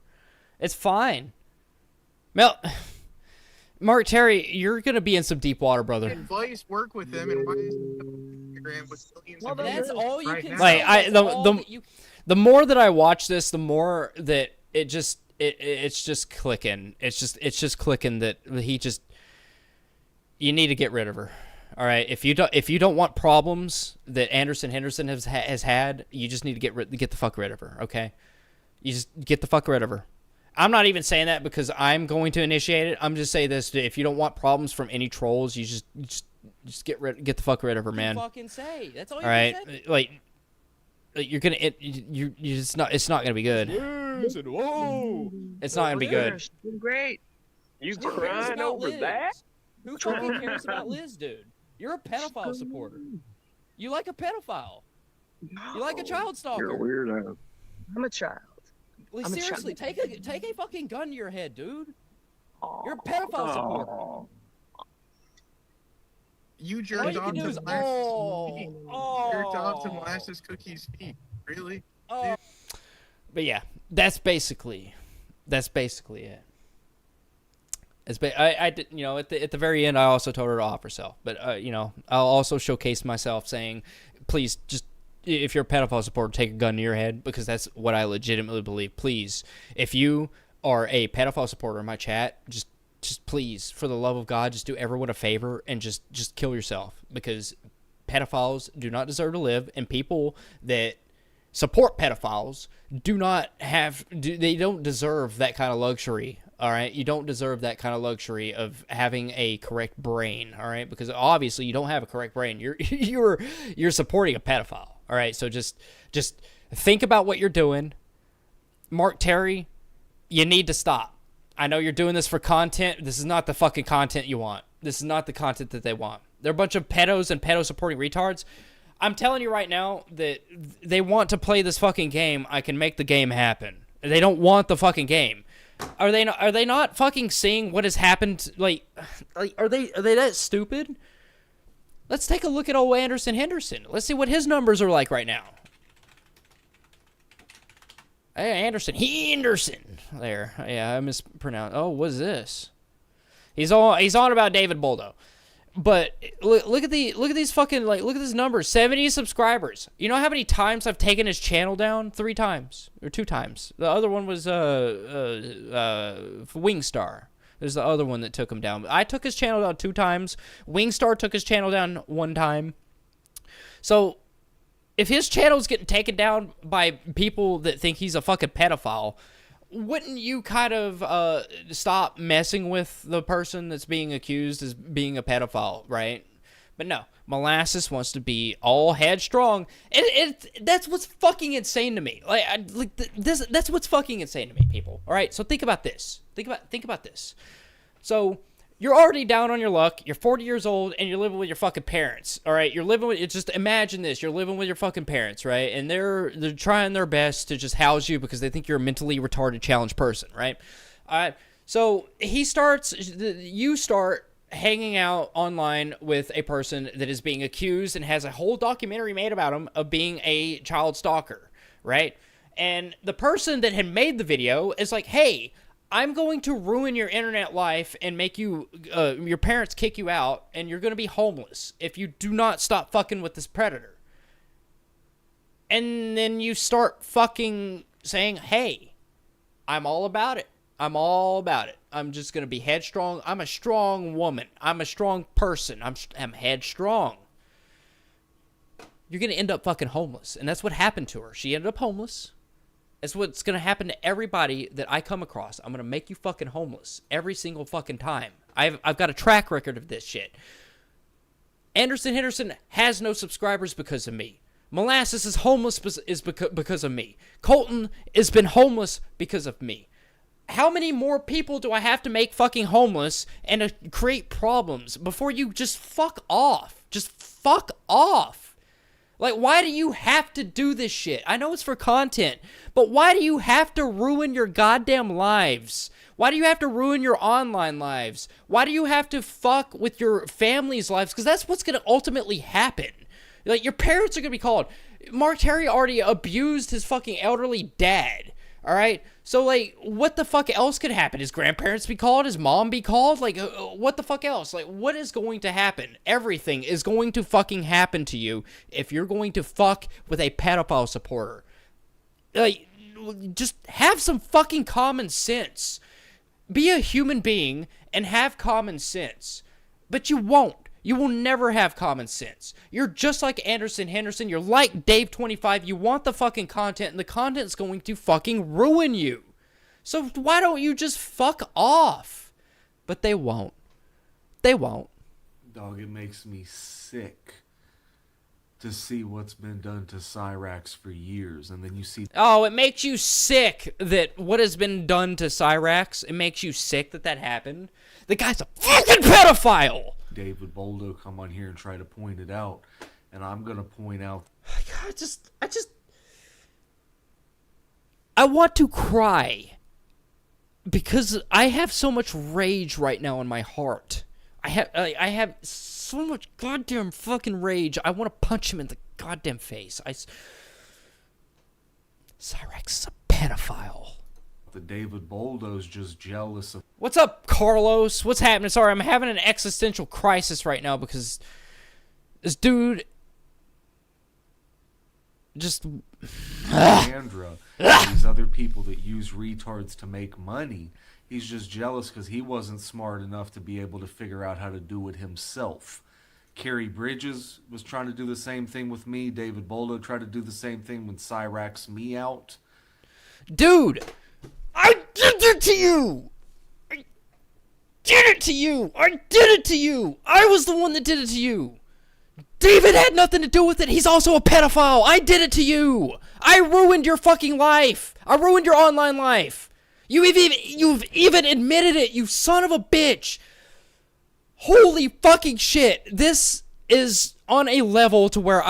It's fine. Mark Terry, you're going to be in some deep water, brother. Vice work with him, and why is Instagram with millions of That's all you can say. The more that I watch this, the more that it's just clicking. It's just clicking that you need to get rid of her. All right, if you don't want problems that Anderson Henderson has had, you just need to get the fuck rid of her. Okay, you just get the fuck rid of her. I'm not even saying that because I'm going to initiate it. I'm just saying this: if you don't want problems from any trolls, you just get the fuck rid of her, man. Fucking say that's all. All right, like you're gonna you it's not gonna be good. Whoa! It's not gonna be good. Great. You Who cares crying about over Liz? that? Who fucking cares about Liz, dude? You're a pedophile supporter. You like a pedophile. You like a child stalker. You're a weirdo. I'm a child. Like, I'm a seriously, child. take a fucking gun to your head, dude. You're a pedophile supporter. You All jerked you off can do to is molasses feet. Jerked off to molasses cookies feet. Really? But yeah, that's basically it. I did, you know, at the very end, I also told her to off herself. But you know, I'll also showcase myself saying, please, just if you're a pedophile supporter, take a gun to your head, because that's what I legitimately believe. Please, if you are a pedophile supporter in my chat, just please, for the love of God, just do everyone a favor and just kill yourself, because pedophiles do not deserve to live, and people that support pedophiles they don't deserve that kind of luxury. All right, you don't deserve that kind of luxury of having a correct brain. All right, because obviously you don't have a correct brain. You're supporting a pedophile. All right, so just think about what you're doing. Mark Terry, you need to stop. I know you're doing this for content. This is not the fucking content you want. This is not the content that they want. They're a bunch of pedos and pedo-supporting retards. I'm telling you right now that they want to play this fucking game. I can make the game happen. They don't want the fucking game. Are they not fucking seeing what has happened? Like are they that stupid? Let's take a look at old Anderson Henderson. Let's see what his numbers are like right now. Hey, Anderson Henderson. There. Yeah, I mispronounced. Oh, what is this? He's on about David Boldo. But look at these fucking, like, look at this number. 70 subscribers. You know how many times I've taken his channel down? 3 times or 2 times. The other one was Wingstar. There's the other one that took him down. I took his channel down 2 times. Wingstar took his channel down 1 time. So if his channel's getting taken down by people that think he's a fucking pedophile, wouldn't you kind of stop messing with the person that's being accused as being a pedophile, right? But no, Molasses wants to be all headstrong. That's what's fucking insane to me. That's what's fucking insane to me, people. All right, so think about this. Think about this. So you're already down on your luck. You're 40 years old, and you're living with your fucking parents. All right, you're living with. Just imagine this: you're living with your fucking parents, right? And they're trying their best to just house you because they think you're a mentally retarded, challenged person, right? All right. So you start hanging out online with a person that is being accused and has a whole documentary made about him of being a child stalker, right? And the person that had made the video is like, hey, I'm going to ruin your internet life and make you, your parents kick you out, and you're going to be homeless if you do not stop fucking with this predator. And then you start fucking saying, hey, I'm all about it. I'm all about it. I'm just going to be headstrong. I'm a strong woman. I'm a strong person. I'm headstrong. You're going to end up fucking homeless. And that's what happened to her. She ended up homeless. That's what's going to happen to everybody that I come across. I'm going to make you fucking homeless every single fucking time. I've got a track record of this shit. Anderson Henderson has no subscribers because of me. Molasses is homeless because of me. Colton has been homeless because of me. How many more people do I have to make fucking homeless and create problems before you just fuck off? Just fuck off. Like, why do you have to do this shit? I know it's for content, but why do you have to ruin your goddamn lives? Why do you have to ruin your online lives? Why do you have to fuck with your family's lives? Because that's what's going to ultimately happen. Like, your parents are going to be called. Mark Terry already abused his fucking elderly dad. All right? So, like, what the fuck else could happen? His grandparents be called? His mom be called? Like, what the fuck else? Like, what is going to happen? Everything is going to fucking happen to you if you're going to fuck with a pedophile supporter. Like, just have some fucking common sense. Be a human being and have common sense. But you won't. You will never have common sense. You're just like Anderson Henderson. You're like Dave25. You want the fucking content, and the content's going to fucking ruin you. So why don't you just fuck off? But they won't. They won't. Dog, it makes me sick to see what's been done to Cyrax for years, and then you see... Oh, it makes you sick that what has been done to Cyrax. It makes you sick that that happened. The guy's a fucking pedophile! David Boldo come on here and try to point it out, and I'm gonna point out... I want to cry. Because I have so much rage right now in my heart. I have so much goddamn fucking rage. I want to punch him in the goddamn face. Cyrax is a pedophile. The David Boldo's just jealous of... What's up, Carlos? What's happening? Sorry, I'm having an existential crisis right now because this dude just... Sandra and these other people that use retards to make money. He's just jealous because he wasn't smart enough to be able to figure out how to do it himself. Carrie Bridges was trying to do the same thing with me. David Boldo tried to do the same thing when Cyrax me out. Dude, I did it to you! I did it to you! I did it to you! I was the one that did it to you! David had nothing to do with it. He's also a pedophile. I did it to you. I ruined your fucking life. I ruined your online life. You've even admitted it, you son of a bitch. Holy fucking shit. This is on a level to where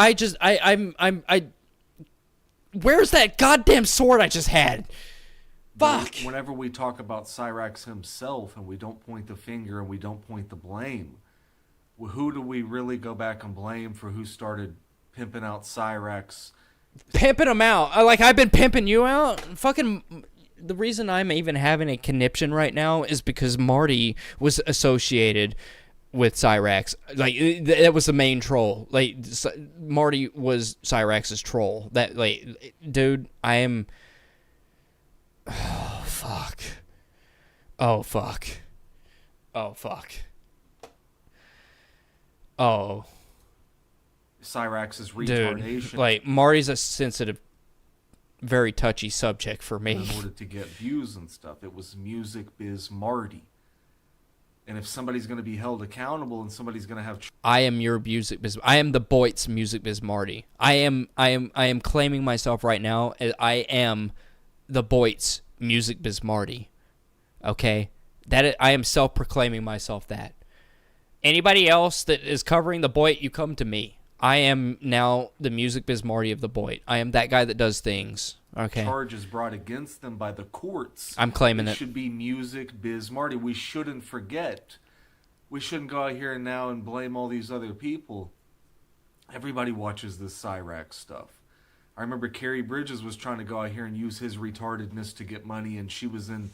where's that goddamn sword I just had? Fuck. Whenever we talk about Cyrax himself and we don't point the finger and we don't point the blame, who do we really go back and blame for who started pimping out Cyrax? Pimping him out? Like, I've been pimping you out? Fucking... The reason I'm even having a conniption right now is because Marty was associated with Cyrax. Like, that was the main troll. Like, Marty was Cyrax's troll. That, like, dude, I am... Oh, fuck. Oh, fuck. Oh, fuck. Oh. Cyrax's retardation. Dude, like, Marty's a sensitive, very touchy subject for me. In order to get views and stuff. It was Music Biz Marty. And if somebody's going to be held accountable and somebody's going to have... I am your Music Biz... I am the Boyd's Music Biz Marty. I am claiming myself right now. I am the Boyd's Music Biz Marty. Okay? I am self-proclaiming myself that. Anybody else that is covering the Boyd, you come to me. I am now the Music Biz Marty of the Boyd. I am that guy that does things. Okay. Charges brought against them by the courts. I'm claiming it. It should be Music Biz Marty. We shouldn't forget. We shouldn't go out here now and blame all these other people. Everybody watches this Cyrax stuff. I remember Carrie Bridges was trying to go out here and use his retardedness to get money, and she was in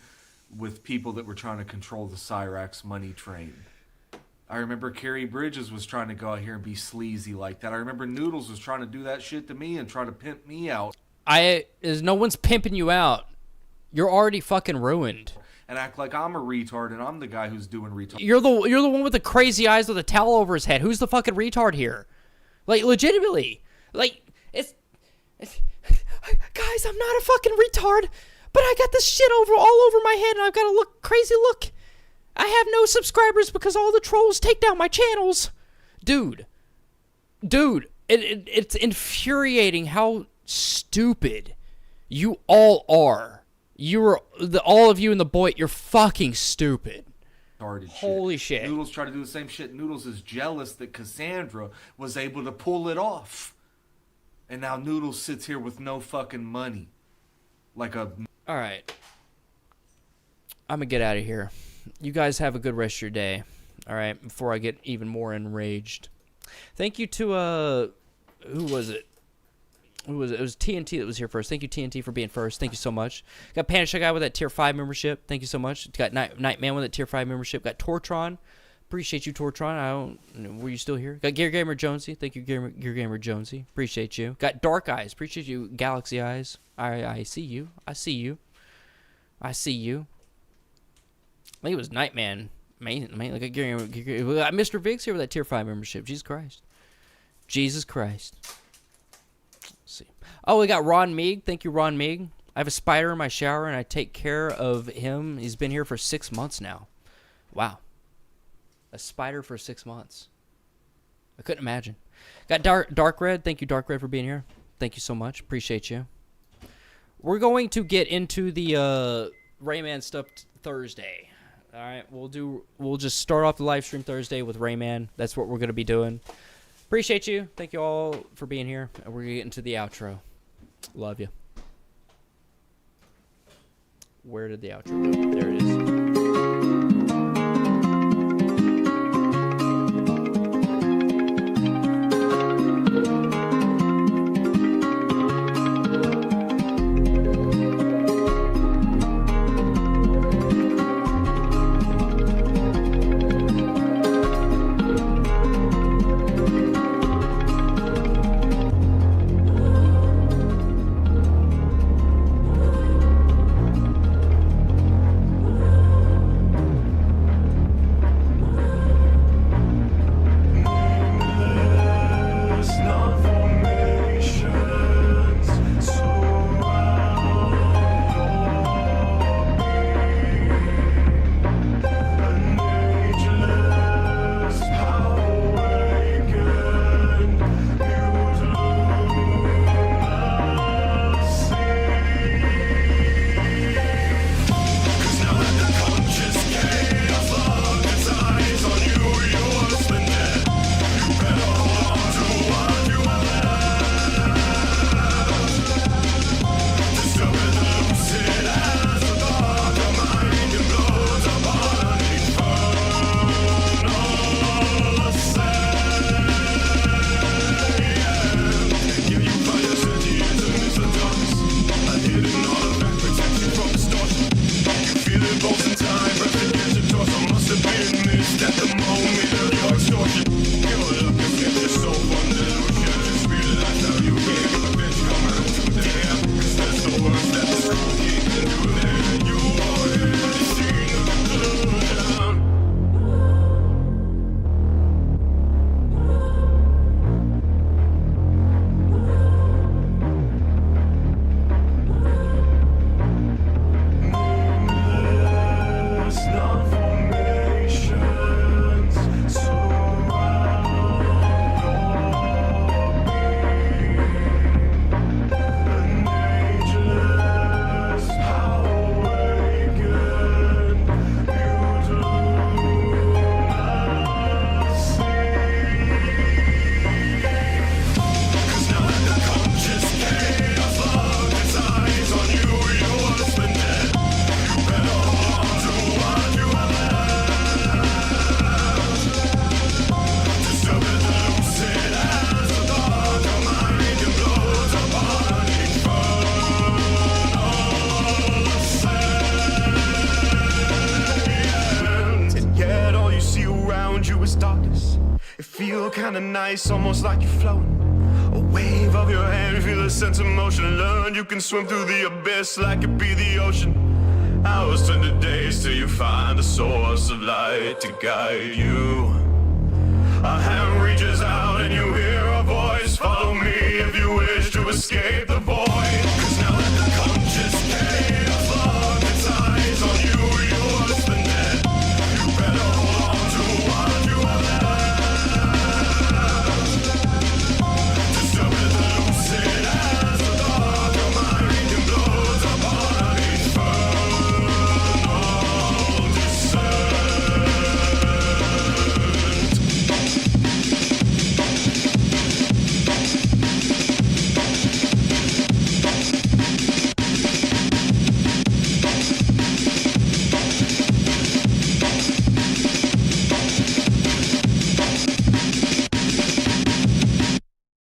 with people that were trying to control the Cyrax money train. I remember Carrie Bridges was trying to go out here and be sleazy like that. I remember Noodles was trying to do that shit to me and try to pimp me out. No one's pimping you out. You're already fucking ruined. And act like I'm a retard and I'm the guy who's doing retard. You're the one with the crazy eyes with a towel over his head. Who's the fucking retard here? Like, legitimately. Like, it's guys, I'm not a fucking retard, but I got this shit all over my head and I've got a crazy look. I have no subscribers because all the trolls take down my channels. Dude, it's infuriating how stupid you all are. All of you in the Boyd, you're fucking stupid. Holy shit. Noodles try to do the same shit. Noodles is jealous that Cassandra was able to pull it off. And now Noodles sits here with no fucking money. Alright. I'm gonna get out of here. You guys have a good rest of your day. Alright, before I get even more enraged. Thank you to, who was it? It was TNT that was here first. Thank you, TNT, for being first. Thank you so much. Got Panic Guy with that tier 5 membership. Thank you so much. Got Nightman with that tier 5 membership. Got Tortron. Appreciate you, Tortron. Were you still here? Got Gear Gamer Jonesy. Thank you, Gear Gamer Jonesy. Appreciate you. Got Dark Eyes. Appreciate you, Galaxy Eyes. I see you. I see you. I see you. I think it was Nightman. Mainly got Gear Gamer. We got Mr. Viggs here with that tier 5 membership. Jesus Christ. Jesus Christ. See. Oh, we got Ron Meeg. Thank you, Ron Meeg. I have a spider in my shower, and I take care of him. He's been here for 6 months now. Wow. A spider for 6 months. I couldn't imagine. Got Dark Red. Thank you, Dark Red, for being here. Thank you so much. Appreciate you. We're going to get into the Rayman stuff Thursday. All right, we'll just start off the live stream Thursday with Rayman. That's what we're going to be doing. Appreciate you. Thank you all for being here. And we're going to get into the outro. Love you. Where did the outro go? There it is. Kinda nice, almost like you're floating. A wave of your hand, feel a sense of motion. Learn you can swim through the abyss like it be the ocean. Hours turn to days till you find a source of light to guide you. I